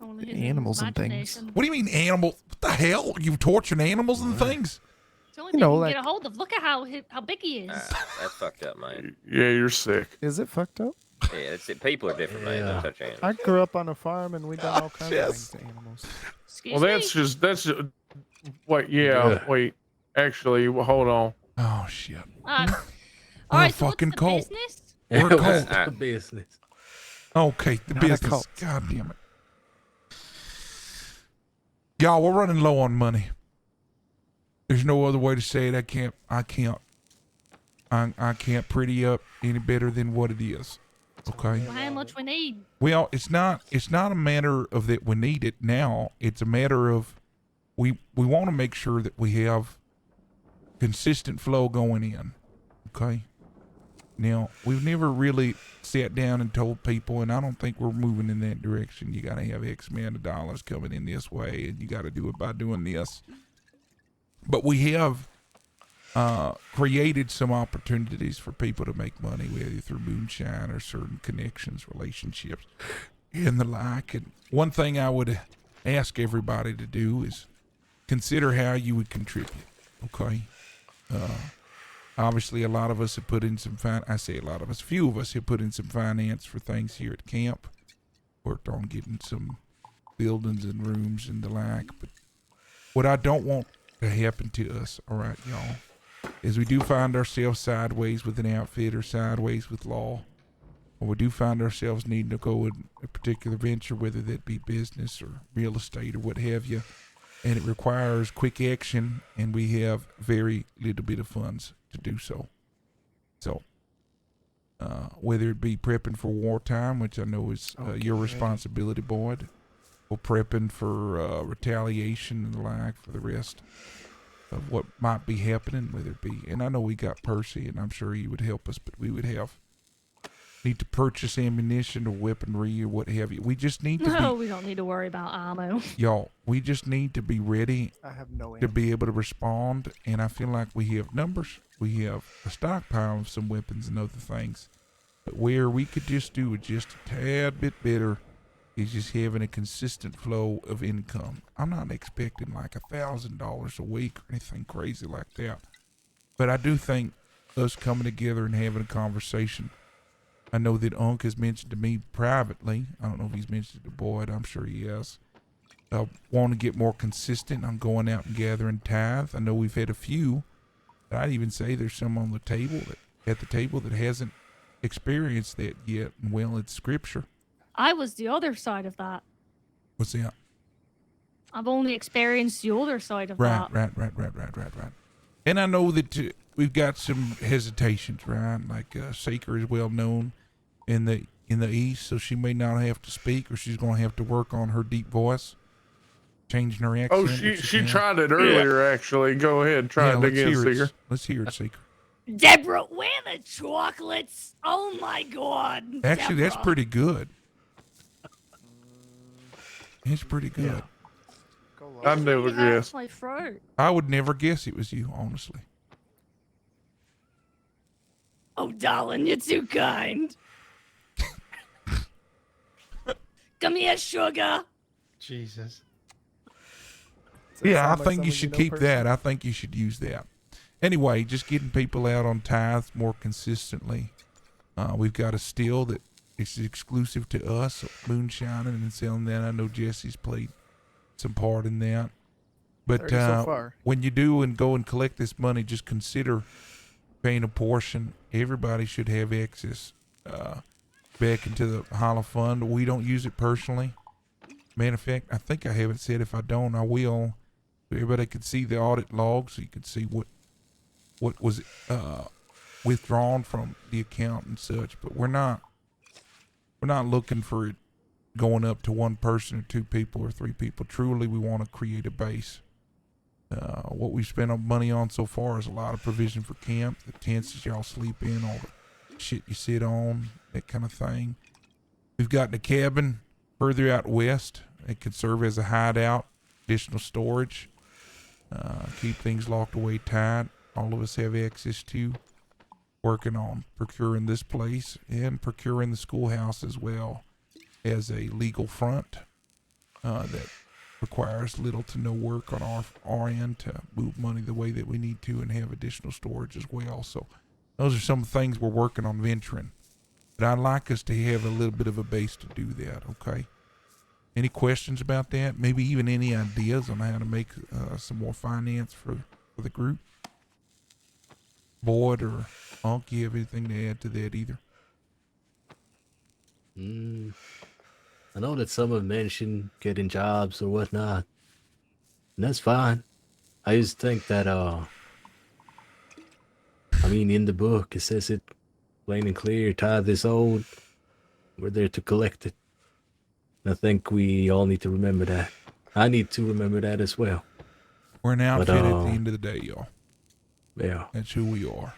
Only his Animals and things. imagination. What do you mean animals? What the hell? You've tortured animals and things? It's the only You thing know, you can like- get a hold of. Look at how big he is. That's fucked up, man. Yeah, you're sick. Is it fucked up? Yeah, people are different, man. Don't touch animals. I grew up on a farm and we done all kinds yes. of things to animals. Excuse Well, me. that's just. Wait, yeah, wait. Actually, well, hold on. Oh shit. All Oh, right, so fucking what's the cold. business? We're What's cold. the business? Okay, the Not a business. cult. God damn it. Y'all, we're running low on money. There's no other way to say it. I can't pretty up any better than what it is. Okay. Well, how much we need? Well, it's not a matter of that we need it now. It's a matter of we want to make sure that we have consistent flow going in. Okay. Now, we've never really sat down and told people, and I don't think we're moving in that direction. You got to have X amount of dollars coming in this way, and you got to do it by doing this. But we have created some opportunities for people to make money, whether through moonshine or certain connections, relationships, and the like. And one thing I would ask everybody to do is consider how you would contribute. Okay. Obviously, a lot of us have put in some few of us have put in some finance for things here at camp. Worked on getting some buildings and rooms and the like. But what I don't want to happen to us, all right, y'all, is we do find ourselves sideways with an outfit or sideways with law, or we do find ourselves needing to go in a particular venture, whether that be business or real estate or what have you, and it requires quick action, and we have very little bit of funds to do so. So, whether it be prepping for wartime, which I know is your responsibility, Boyd, or prepping for retaliation and the like for the rest of what might be happening, whether it be, and I know we got Percy, and I'm sure he would help us, but we would need to purchase ammunition or weaponry or what have you. We just need to No, be, we don't need to worry about ammo. y'all, we just need to be ready I have no to be able to respond, and I feel like we have numbers. We have a stockpile of some weapons and other things, but where we could just do it just a tad bit better is just having a consistent flow of income. I'm not expecting like $1,000 a week or anything crazy like that, but I do think us coming together and having a conversation. I know that Unc has mentioned to me privately. I don't know if he's mentioned it to Boyd. I'm sure he has. I want to get more consistent on going out and gathering tithe. I know we've had a few. But I'd even say there's some on the table that hasn't experienced that yet. And well, it's scripture. I was the other side of that. What's that? I've only experienced the other side of Right. that. And I know that we've got some hesitations, right? Like Saker is well known, and that in the east, so she may not have to speak, or she's going to have to work on her deep voice, changing her accent. Oh, if she can. tried it earlier, actually. Go ahead, try it let's again, hear Seeker. it. Let's hear it, Seeker. Deborah, where the chocolates? Oh my god. Actually, that's Deborah. pretty good. It's pretty good. I never guessed. My throat. I would never guess it was you, honestly. Oh, darling, you're too kind. Come here, sugar. Jesus. Yeah, I think you should keep that. I think you should use that. Anyway, just getting people out on tithes more consistently. We've got a still that is exclusive to us, moonshining and selling that. I know Jesse's played some part in that. But 30 so far. when you do and go and collect this money, just consider paying a portion. Everybody should have access back into the Hollow Fund. We don't use it personally. Matter of fact, I think I haven't said if I don't, I will. So everybody could see the audit log, so you could see what was withdrawn from the account and such. But we're not looking for it going up to one person or two people or three people. Truly, we want to create a base. What we've spent our money on so far is a lot of provision for camp, the tents that y'all sleep in, all the shit you sit on, that kind of thing. We've got the cabin further out west. It could serve as a hideout, additional storage, keep things locked away tight. All of us have access to. Working on procuring this place and procuring the schoolhouse as well as a legal front that requires little to no work on our end to move money the way that we need to and have additional storage as well. So those are some things we're working on venturing. But I'd like us to have a little bit of a base to do that, okay? Any questions about that? Maybe even any ideas on how to make some more finance for the group? Boyd or Unc, you have anything to add to that either? I know that some have mentioned getting jobs or whatnot, and that's fine. I just think that, in the book, it says it plain and clear, tithe is owed. We're there to collect it. And I think we all need to remember that. I need to remember that as well. We're an outfit at the end of the day, y'all. Yeah. That's who we are.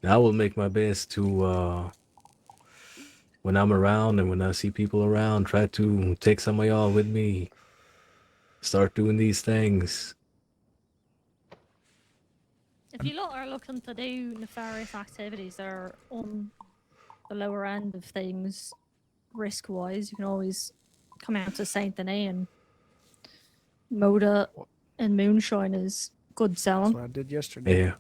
I will make my best to, when I'm around and when I see people around, try to take some of y'all with me. Start doing these things. If you lot are looking to do nefarious activities that are on the lower end of things, risk-wise, you can always come out to Saint Denis, and Moda and Moonshine is good selling. That's what I did yesterday. Yeah.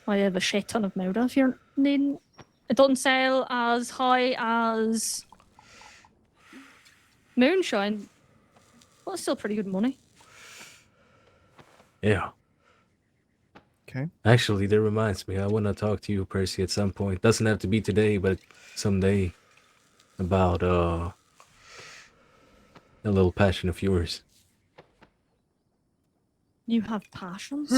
I have a shit ton of Moda if you're needing. It doesn't sell as high as Moonshine, but it's still pretty good money. Yeah. Okay. Actually, that reminds me. I want to talk to you, Percy, at some point. Doesn't have to be today, but someday. About a little passion of yours. You have passions?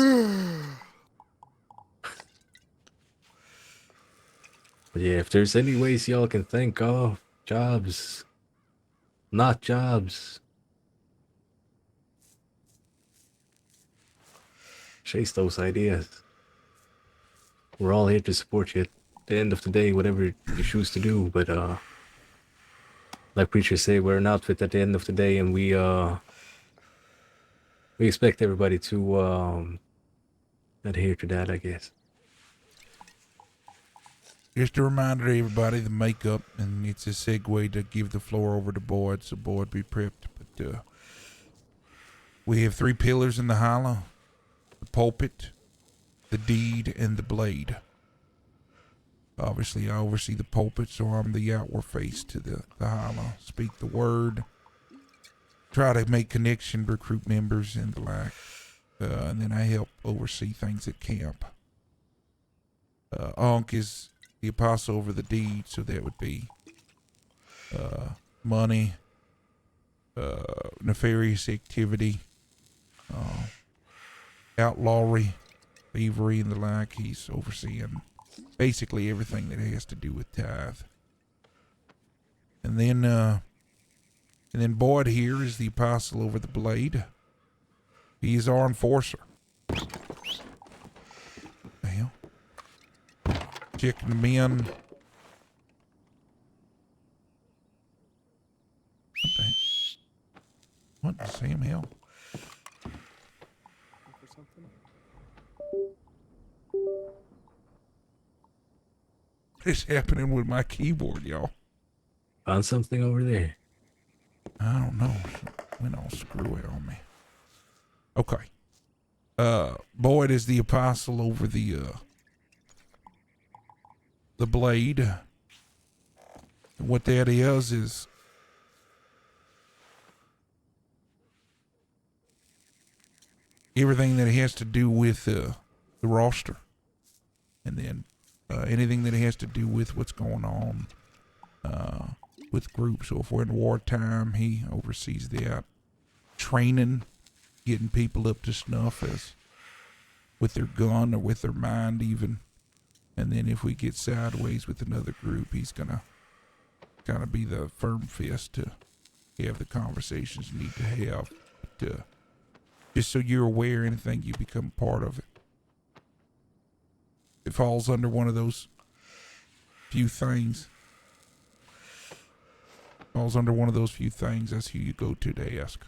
But yeah, if there's any ways y'all can think of, jobs, not jobs, chase those ideas. We're all here to support you at the end of the day, whatever you choose to do. But like preachers say, we're an outfit at the end of the day, and we expect everybody to adhere to that, I guess. Just a reminder to everybody, the makeup, and it's a segue to give the floor over to Boyd, so Boyd be prepped. But we have 3 pillars in the hollow: the pulpit, the deed, and the blade. Obviously, I oversee the pulpit, so I'm the outward face to the hollow. Speak the word, try to make connection, recruit members, and the like. And then I help oversee things at camp. Unc is the apostle over the deed, so that would be money, nefarious activity, outlawry, thievery and the like. He's overseeing basically everything that has to do with tithe. And then Boyd here is the apostle over the blade. He is our enforcer. Well, checking the men. What the same hell? What is happening with my keyboard, y'all? Found something over there. I don't know. It went all screwy on me. Okay. Boyd is the apostle over the blade. And what that is everything that has to do with the roster. And then anything that has to do with what's going on with groups. So if we're in wartime, he oversees that. Training, getting people up to snuff as with their gun or with their mind even. And then if we get sideways with another group, he's gonna kind of be the firm fist to have the conversations you need to have. But, just so you're aware, anything you become part of it. It falls under one of those few things. Falls under one of those few things. That's who you go to ask.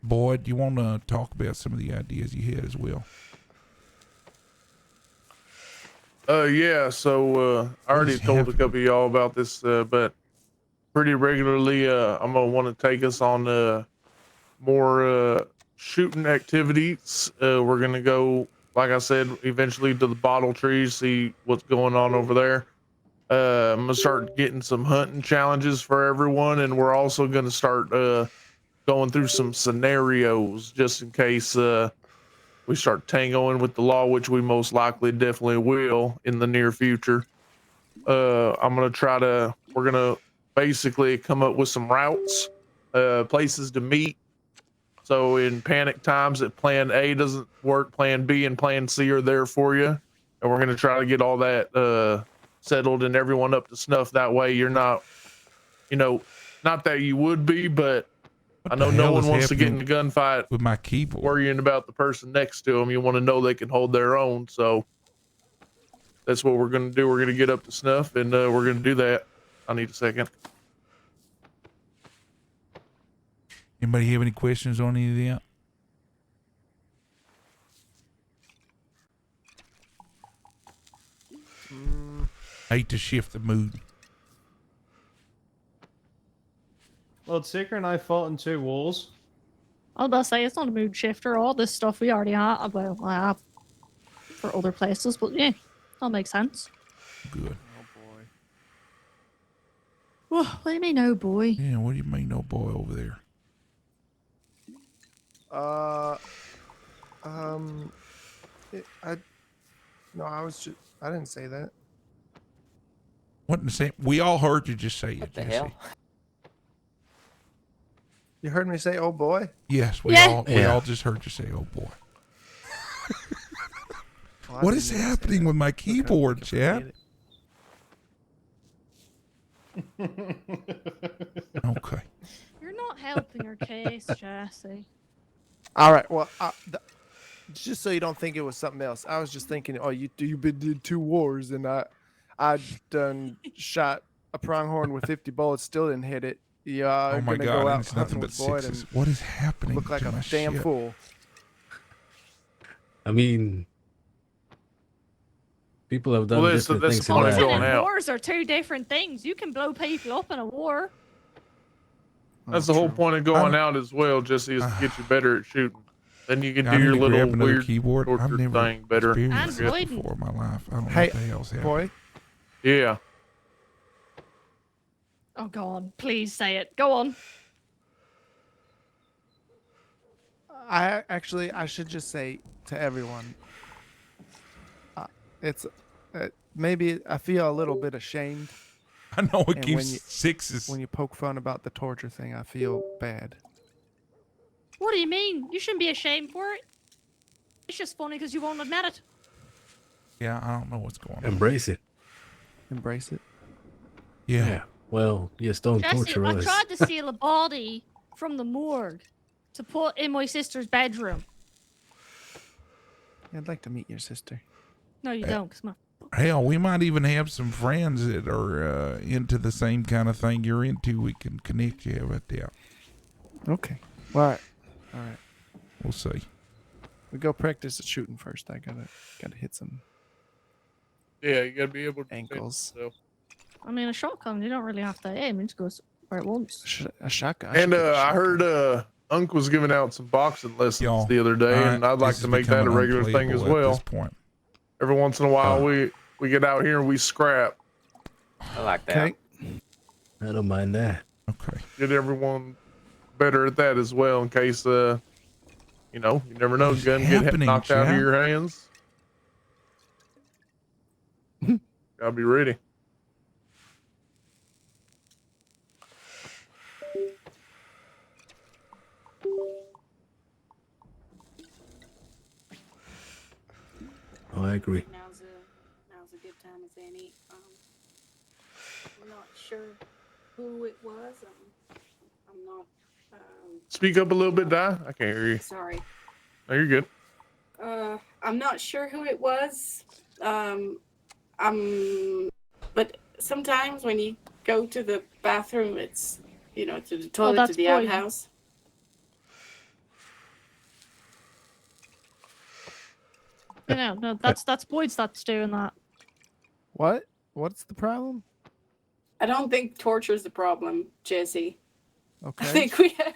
Boyd, do you want to talk about some of the ideas you had as well? Yeah, so I already told a couple of y'all about this, but pretty regularly I'm gonna want to take us on more shooting activities. We're gonna go, like I said, eventually to the bottle trees, see what's going on over there. I'm gonna start getting some hunting challenges for everyone, and we're also gonna start going through some scenarios just in case we start tangoing with the law, which we most likely definitely will in the near future. We're gonna basically come up with some routes, places to meet. So in panic times that plan A doesn't work, plan B and plan C are there for you. And we're gonna try to get all that settled and everyone up to snuff. That way you're not, not that you would be, but I know no one wants to get in a gunfight with my keyboard, worrying about the person next to them. You want to know they can hold their own. So that's what we're going to do. We're going to get up to snuff, and we're going to do that. I need a second. Anybody have any questions on any of that? Hate to shift the mood. Lord Seeker and I fought in 2 wars. I was about to say, it's not a mood shifter. All this stuff we already have, well, I have for other places, but yeah, that makes sense. Good. What do you mean, oh boy? Yeah, what do you mean, oh boy, over there? I didn't say that. What in the same? We all heard you just say it. What the Jesse. hell? You heard me say, "Oh boy." Yes, we all just heard you say, "Oh boy." Well, What is happening with my keyboard, Chad? Okay. You're not helping your case, Jesse. All right. Well, just so you don't think it was something else, I was just thinking, oh, you did 2 wars, and I done shot a pronghorn with 50 bullets, still didn't hit it. Yeah. Oh my gonna God! Go and out it's nothing but with Boyd 6s. and What is happening? Look like to a my damn shit? fool. I mean, people have done Well, different that's things the in point of life. going out. Wars are 2 different things. You can blow people up in a war. That's the whole point of going out as well, Jesse, is to get you better at shooting. Then you can I do need your to grab little another weird keyboard. I've torture never thing better. experienced And this Boyd. before in my life. I don't know Hey, what the hell's happening. boy. Yeah. Oh, go on. Please say it. Go on. I should just say to everyone, it's maybe I feel a little bit ashamed. I know it and keeps 6s. When you poke fun about the torture thing, I feel bad. What do you mean? You shouldn't be ashamed for it. It's just funny because you won't admit it. Yeah, I don't know what's going on. Embrace it. Embrace it. Yeah. Well, yes, don't Jesse, torture I us. tried to steal a body from the morgue to put in my sister's bedroom. Yeah, I'd like to meet your sister. No, you don't. 'Cause my Hell, we might even have some friends that are into the same kind of thing you're into. We can connect you with that. Okay. All right. All right. We'll see. We go practice at shooting first. I gotta hit some Yeah, you gotta be able to ankles. I mean, a shotgun, you don't really have to aim. It just goes where it wants. A shotgun. And I heard Unc was giving out some boxing lessons the other day, and I'd like to make that a regular thing as well. Every once in a while, we get out here and we scrap. I like that. I don't mind that. Okay. Get everyone better at that as well, in case you never know, gun get knocked out of your hands. Gotta be ready. Oh, I agree. Now's a good time as any. I'm not sure who it was. I'm not. Speak up a little bit, Di. I can't hear you. Sorry. No, you're good. I'm not sure who it was. But sometimes when you go to the bathroom, it's to the toilet, to that's the Boyd. outhouse. No, that's Boyd's that's doing that. What? What's the problem? I don't think torture's the problem, Jesse. Okay. I think we have.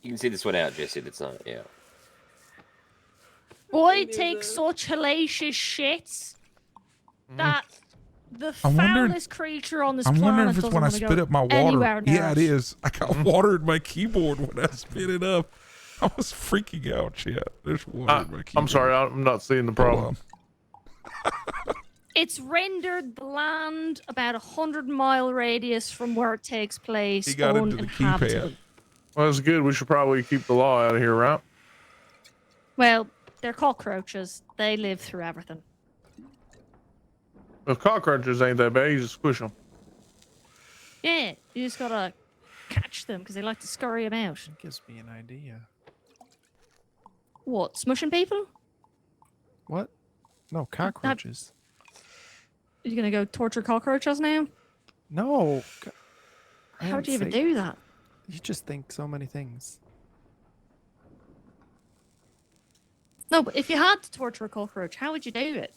You can see this one out, Jesse. That's not. Yeah. Boyd takes such hellacious shits that the I'm wondering- foulest creature on this I'm planet wondering if it's doesn't when I wanna spit go up my anywhere water. near Yeah, it it. is. I got water in my keyboard when I spit it up. I was freaking out, chat. There's water in my keyboard. I'm sorry, I'm not seeing the problem. It's rendered the land about 100-mile radius from where it takes place. He got into the uninhabited. Well, that's good. We should probably keep the law out of here, right? Well, they're cockroaches. They live through everything. If cockroaches ain't that bad, you just squish them. Yeah, you just gotta catch them because they like to scurry them out. Gives me an idea. What, smushing people? What? No, cockroaches. Are you gonna go torture cockroaches now? No. I How would you didn't even say- do that? You just think so many things. No, but if you had to torture a cockroach, how would you do it?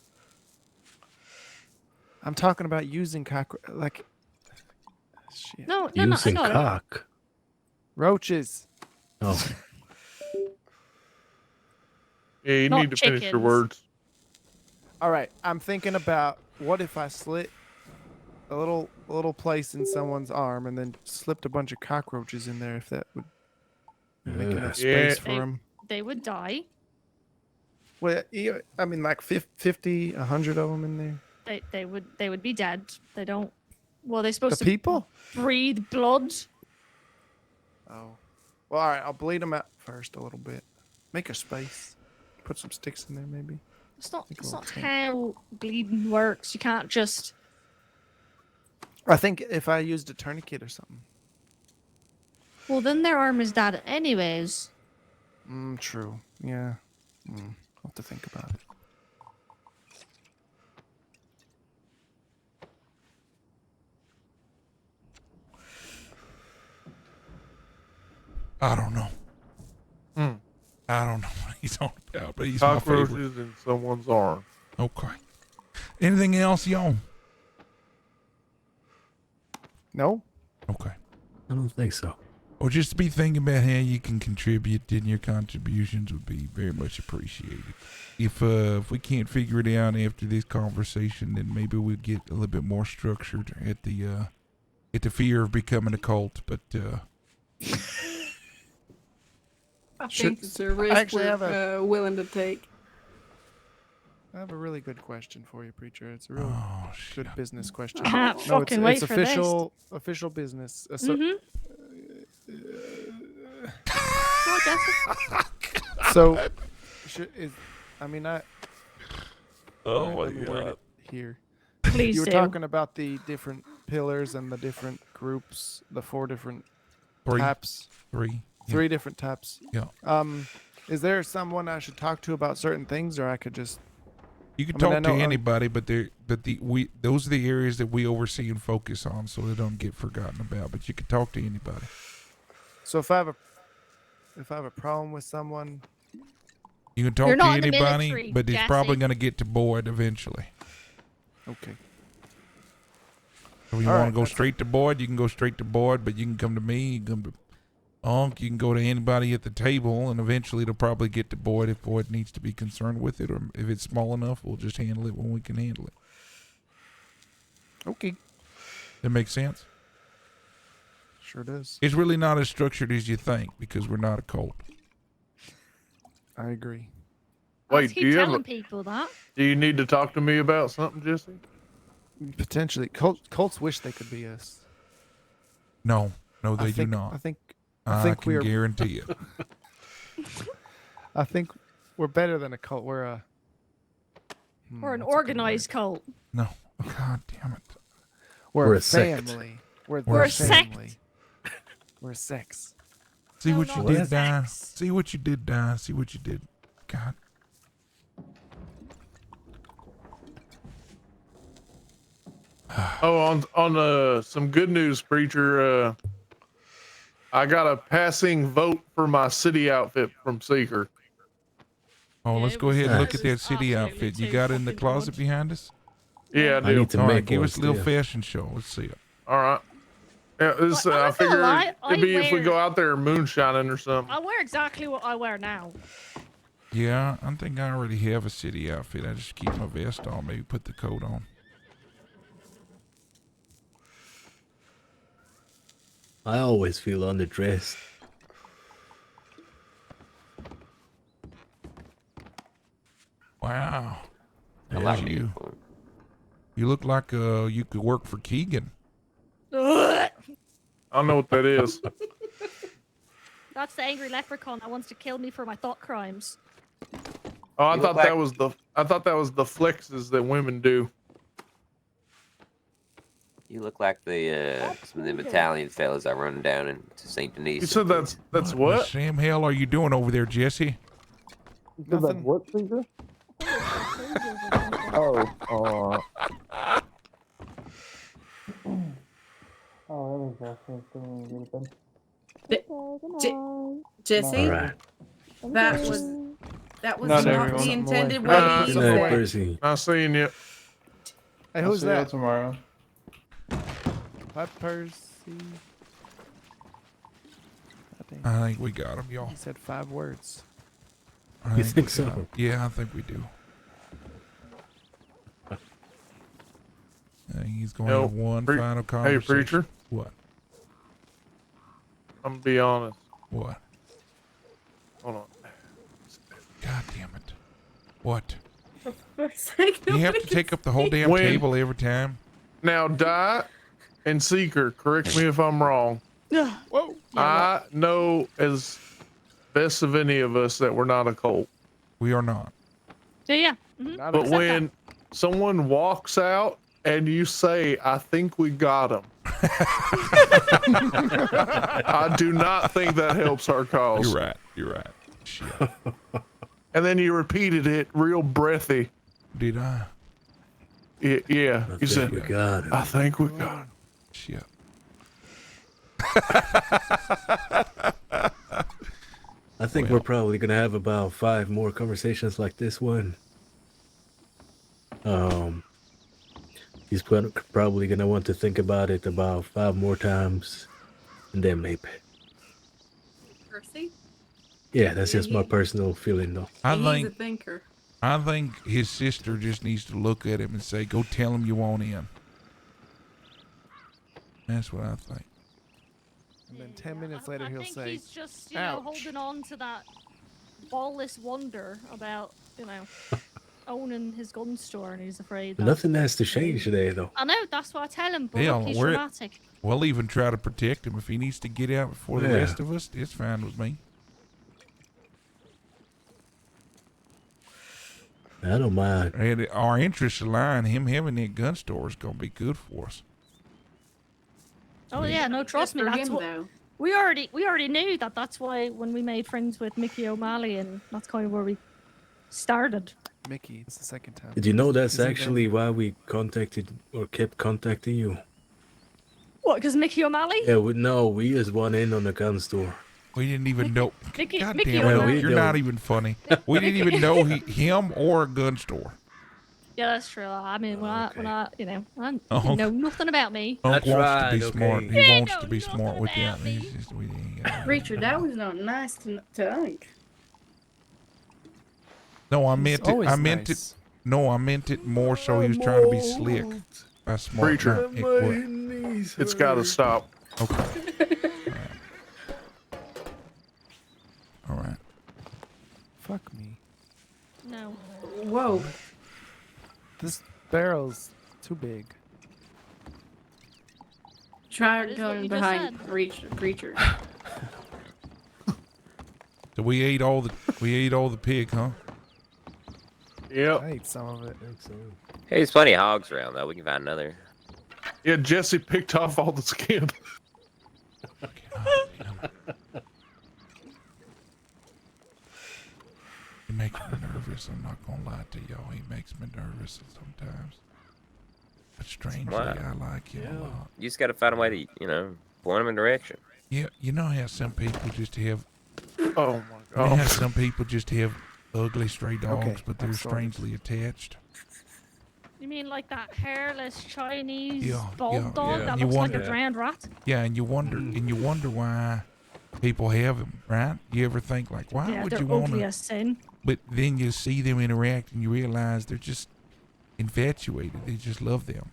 I'm talking about using cockroach like. Shit. No, I got it. Roaches. Oh. Yeah, you Not need to finish your chickens. words. All right, I'm thinking about what if I slit a little place in someone's arm and then slipped a bunch of cockroaches in there, if that would make enough space for them. They would die. Well, yeah, I mean, like 50, 100 of them in there. They would be dead. They don't. Well, they're supposed The to people? breathe blood. Oh, well, all right. I'll bleed them out first a little bit. Make a space. Put some sticks in there, maybe. It's not. Make a It's little not tent. how bleeding works. You can't just. I think if I used a tourniquet or something. Well, then their arm is dead anyways. True. Yeah. I'll have to think about it. I don't know. I don't know what he's on about, but he's my favorite. Cockroaches in someone's arm. Okay. Anything else, y'all? No. Okay. I don't think so. Or just be thinking about how you can contribute, and your contributions would be very much appreciated. If we can't figure it out after this conversation, then maybe we'll get a little bit more structured at the fear of becoming a cult. But I think it's a risk actually have we're willing to take. I have a really good question for you, preacher. It's a real good business question. Can't fucking wait it's for this. official business. Oh, Jesse. So, I mean, I. Oh Alright, my let me word God. it here. Please You were do. talking about the different pillars and the different groups, the 4 different Three. taps. 3. 3 different taps. Yeah. Is there someone I should talk to about certain things, or I could just? You can I mean, I talk to know anybody, but those are the areas that we oversee and focus on, so they don't get forgotten about. But you can talk to anybody. So if I have a problem with someone, You can talk You're to not in the anybody, military, but it's probably Jesse. going to get to Boyd eventually. okay. So if you All want right, to go that's- straight to Boyd, you can go straight to Boyd, but you can come to me, you can come to Unc, you can go to anybody at the table, and eventually it'll probably get to Boyd if Boyd needs to be concerned with it, or if it's small enough, we'll just handle it when we can handle it. Okay. That makes sense? Sure does. It's really not as structured as you think, because we're not a cult. I agree. Wait, keep do you telling ever, people that. do you need to talk to me about something, Jesse? Potentially, cults wish they could be us. No, they I think, do not. I think I can we're guarantee it. I think we're better than a cult. We're a. We're an what's a good organized word? cult. No. God damn it. We're We're a a sect. family. We're We're the a sect. family. We're a sex. See No, what you not did, sex. Di. See what you did, Di. See what you did. God. Oh, on some good news, preacher. I got a passing vote for my city outfit from Seeker. Oh, Yeah, let's it go was- ahead and it look was at that city absolutely outfit. You too got it in the fucking closet good. behind us? Yeah, I I do. need to All make right, give one us a little still. fashion show. Let's see it. All right. Yeah, this, Well, I'm I not gonna figure lie, it'd be I if we wear- go out there moonshining or something. I wear exactly what I wear now. Yeah, I think I already have a city outfit. I just keep my vest on, maybe put the coat on. I always feel underdressed. Wow. I like There's the you. uniform. You look like you could work for Keegan. I don't know what that is. That's the angry leprechaun that wants to kill me for my thought crimes. Oh, I You thought look that like- was the flexes that women do. You look like the some of them Italian fellas I run down into St. Denis. You said that's The what? Sam hell are you doing over there, Jesse? You said that's what, Caesar? Oh, oh, that was Jesse, All right. that was Not not everyone. the intended Good way night. you Good night, said. Percy. Not seeing you. Hey, I'll who's see you that? tomorrow. Hi, Percy. I think we got him, y'all. He said 5 words. I You we think so? got him. Yeah, I think we do. I think he's going Yo, to one pre- final Hey, conversation. preacher. What? I'm gonna be honest. What? Hold on. God damn it. What? For sake You have to take up the whole damn When- table every time? Now, Die and Seeker, correct me if I'm wrong. Whoa. I know as best of any of us that we're not a cult. We are not. So yeah. Mhm. Not But a- when someone walks out and you say, I think we got him, I do not think that helps our cause. You're right. You're right. Shit. And then you repeated it real breathy. Did I? Yeah. I You think said, we got him. I think we got him. Shit. I think we're probably gonna have about 5 more conversations like this one. He's probably gonna want to think about it about 5 more times, and then maybe. Percy, Yeah, that's Yeah, just my he- personal feeling, though. I he's a think thinker. his sister just needs to look at him and say, "Go tell him you want in." That's what I think. And then 10 minutes later, I he'll think say, he's just, you know, "Ouch." holding on to that ballless wonder about, you know, owning his gun store, and he's afraid that. Nothing has to change today, though. I know, that's what I tell him, but Hell, look, he's we're- dramatic. We'll even try to protect him if he needs to get out before the Yeah. rest of us. It's fine with me. I don't mind. And our interests align. Him having that gun store is gonna be good for us. Oh yeah, no, trust me. for That's him, what though. we already knew that. That's why when we made friends with Mickey O'Malley, and that's kind of where we started. Mickey, it's the second time. Did you know that's Is it actually why we contacted or kept contacting you? What? Because Mickey O'Malley? Yeah, we just went in on the gun store. We didn't even know. Mickey, God Mickey damn it, O'Malley. you're not even funny. We didn't even know him or a gun store. Yeah, that's true. I mean, when I, you know, I Oh. know nothing about me. Unc wants to be smart. okay. He wants to be smart with that. He's just, we ain't got- Richard, that was not nice to Unc. No, I meant it. always I meant nice. it. No, I meant it more so he was trying to be slick. By smart. Preacher. not- what? It's got to stop. Okay. All right. Fuck me. No. Whoa. This barrel's too big. Try That is what going you just behind said. Preacher. So we ate all the pig, huh? Yep. I ate some of it. Hey, there's plenty of hogs around though. We can find another. Yeah, Jesse picked off all the skin. He makes me nervous. I'm not gonna lie to y'all. He makes me nervous sometimes. But strangely, Why? I like him a lot. You just got to find a way to, point them in direction. Yeah, you know how some people just have. Oh my You know how god. some people just have ugly stray dogs, Okay, but they're I'm sorry. strangely attached. You mean like that hairless Chinese Yeah, bald yeah, dog yeah. that You looks like wonder- a drowned rat? Yeah, and you wonder why people have them, right? You ever think like, why Yeah, would they're you want ugly to? as sin. But then you see them interact, and you realize they're just infatuated. They just love them.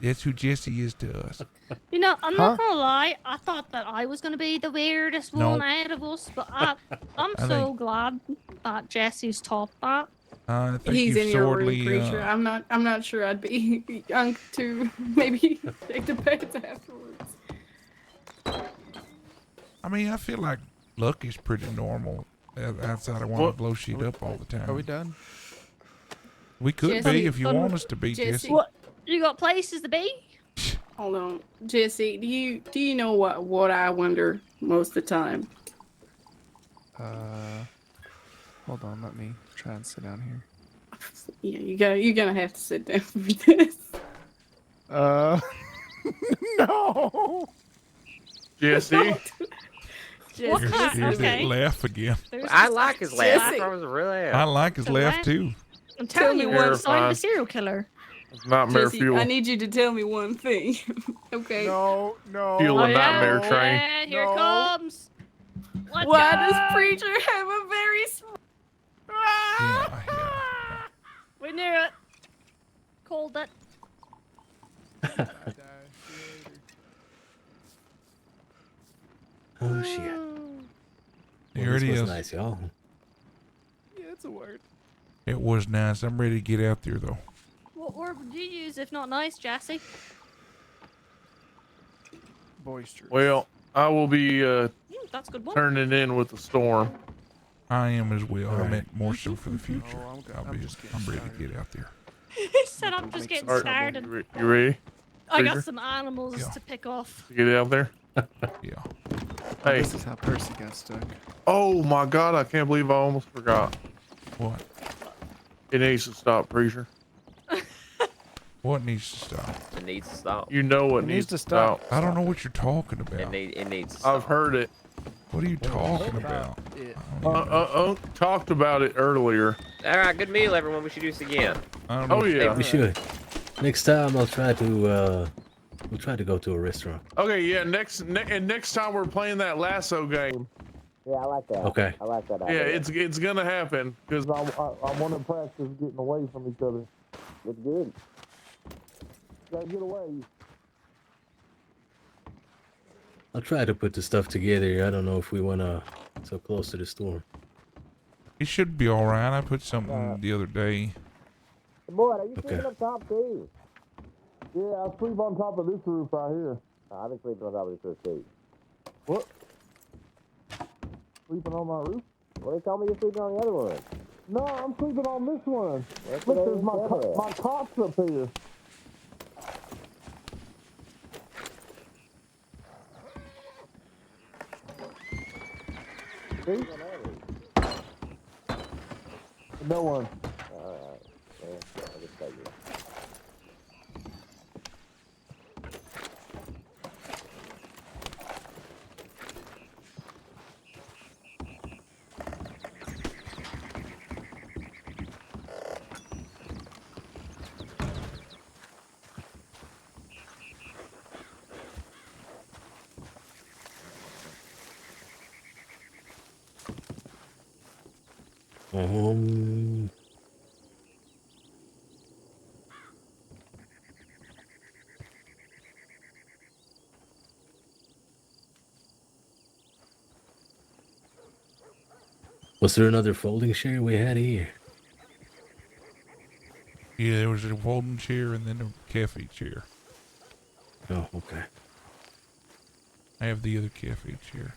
That's who Jesse is to us. You know, I'm Huh? not gonna lie. I thought that I was gonna be the weirdest No. one out of us, but I'm I so think- glad that Jesse's taught that. I think He's you've in your sorely, room, Preacher. I'm not sure I'd be Unc to maybe take the beds afterwards. I mean, I feel like Luck is pretty normal outside of wanting What? to blow shit up all the time. Are we done? We could Jesse, be if you done want with- us to be, Jesse. Jesse. What? You got places to be? Hold on, Jesse. Do you know what I wonder most of the time? Hold on. Let me try and sit down here. Yeah, you're gonna have to sit down for this. No. Jesse. What Jesse, kind? Here's that Okay. laugh again. There's I this- like his laugh. Jesse. I was a real I laugh. like his So laugh what? too. I'm telling you, me what one sign of sign. a serial killer. Nightmare Jesse, fuel. I need you to tell me one thing. Okay. No. Fuel Oh, a yeah? nightmare train. Yeah, here No. it comes. Let's Why go. does Preacher have a very small? Yeah. We knew it. Called it. Oh shit. Here it This was is. Nice, y'all. Yeah, it's a word. It was nice. I'm ready to get out there though. What word would you use if not nice, Jesse? Boisterous. Well, I will be That's a good one. turning in with the storm. I am as well. I Alright. meant more so for the future. Oh, I'm good. I'll I'm be. just getting I'm ready to started. get out there. He said I'm just getting Alright, started. You ready I Preacher? got some animals Yeah. to pick off. to get out there? Yeah. Oh, Hey. this is how Percy got stuck. Oh my god, I can't believe I almost forgot. What? It needs to stop, Preacher. What needs to stop? It needs to stop. You know what It needs needs to to stop. stop. I don't know what you're talking about. It needs to stop. I've heard it. What are you talking about? It. I don't even know. Talked about it earlier. All right, good meal, everyone. We should do this again. I don't know Oh what- yeah. We should. Next time I'll try to we'll try to go to a restaurant. Okay, yeah. Next time we're playing that lasso game. Yeah, I like that. Okay. I like that Yeah, idea. it's gonna happen because I want to practice getting away from each other. It's good. Gotta get away. I'll try to put the stuff together. I don't know if we wanna so close to the storm. It should be all right. I put something the other day. Boy, are you Okay. sleeping up top too? Yeah, I sleep on top of this roof right here. I've been sleeping on top of this roof too. What? Sleeping on my roof? Well, they told me you're sleeping on the other one. No, I'm sleeping on this one. Look, there's my cots up here. See? No one. Alright. Yeah, I'll just tell you. Was there another folding chair we had here? Yeah, there was a folding chair and then a cafe chair. Oh, okay. I have the other cafe chair.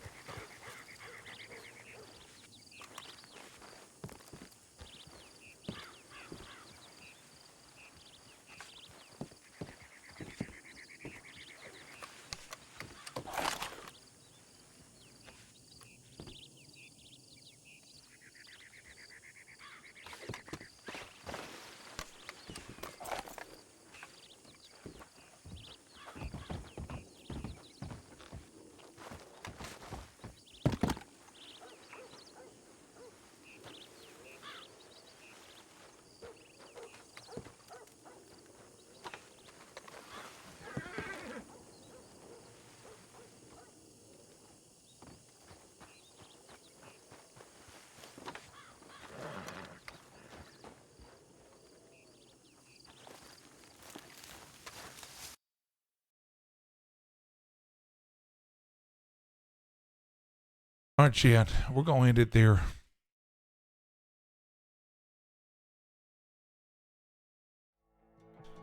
All right, Chad, we're going to end it there.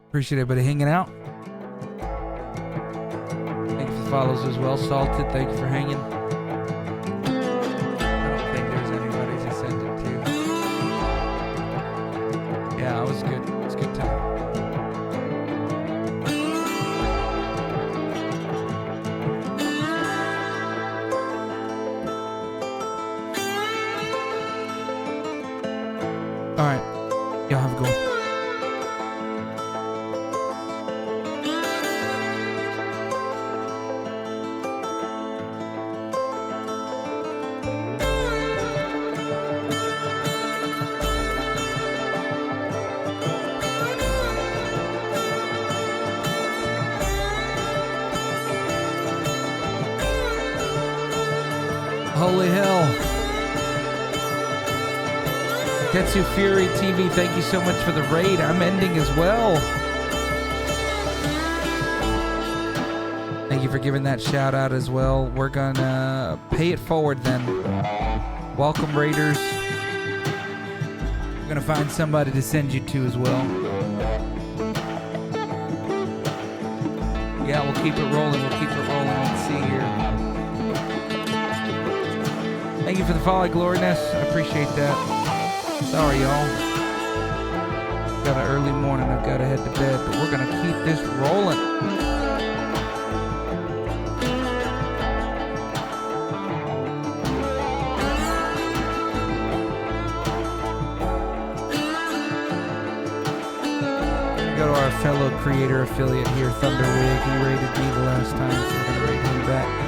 Appreciate everybody hanging out. Thank you for the follows as well. Salted, thank you for hanging. I don't think there's anybody to send it to. Yeah, it was good. It was a good time. All right. Y'all have a good one. Holy hell. Tetsu Fury TV, thank you so much for the raid. I'm ending as well. Thank you for giving that shout out as well. We're gonna pay it forward then. Welcome, Raiders. We're gonna find somebody to send you to as well. Yeah, we'll keep it rolling. We'll keep it rolling. Let's see here. Thank you for the follow, Gloriness. I appreciate that. Sorry, y'all. Got an early morning. I've got to head to bed, but we're going to keep this rolling. Go to our fellow creator affiliate here, Thunderwig. He rated me the last time, so we're going to rate him back.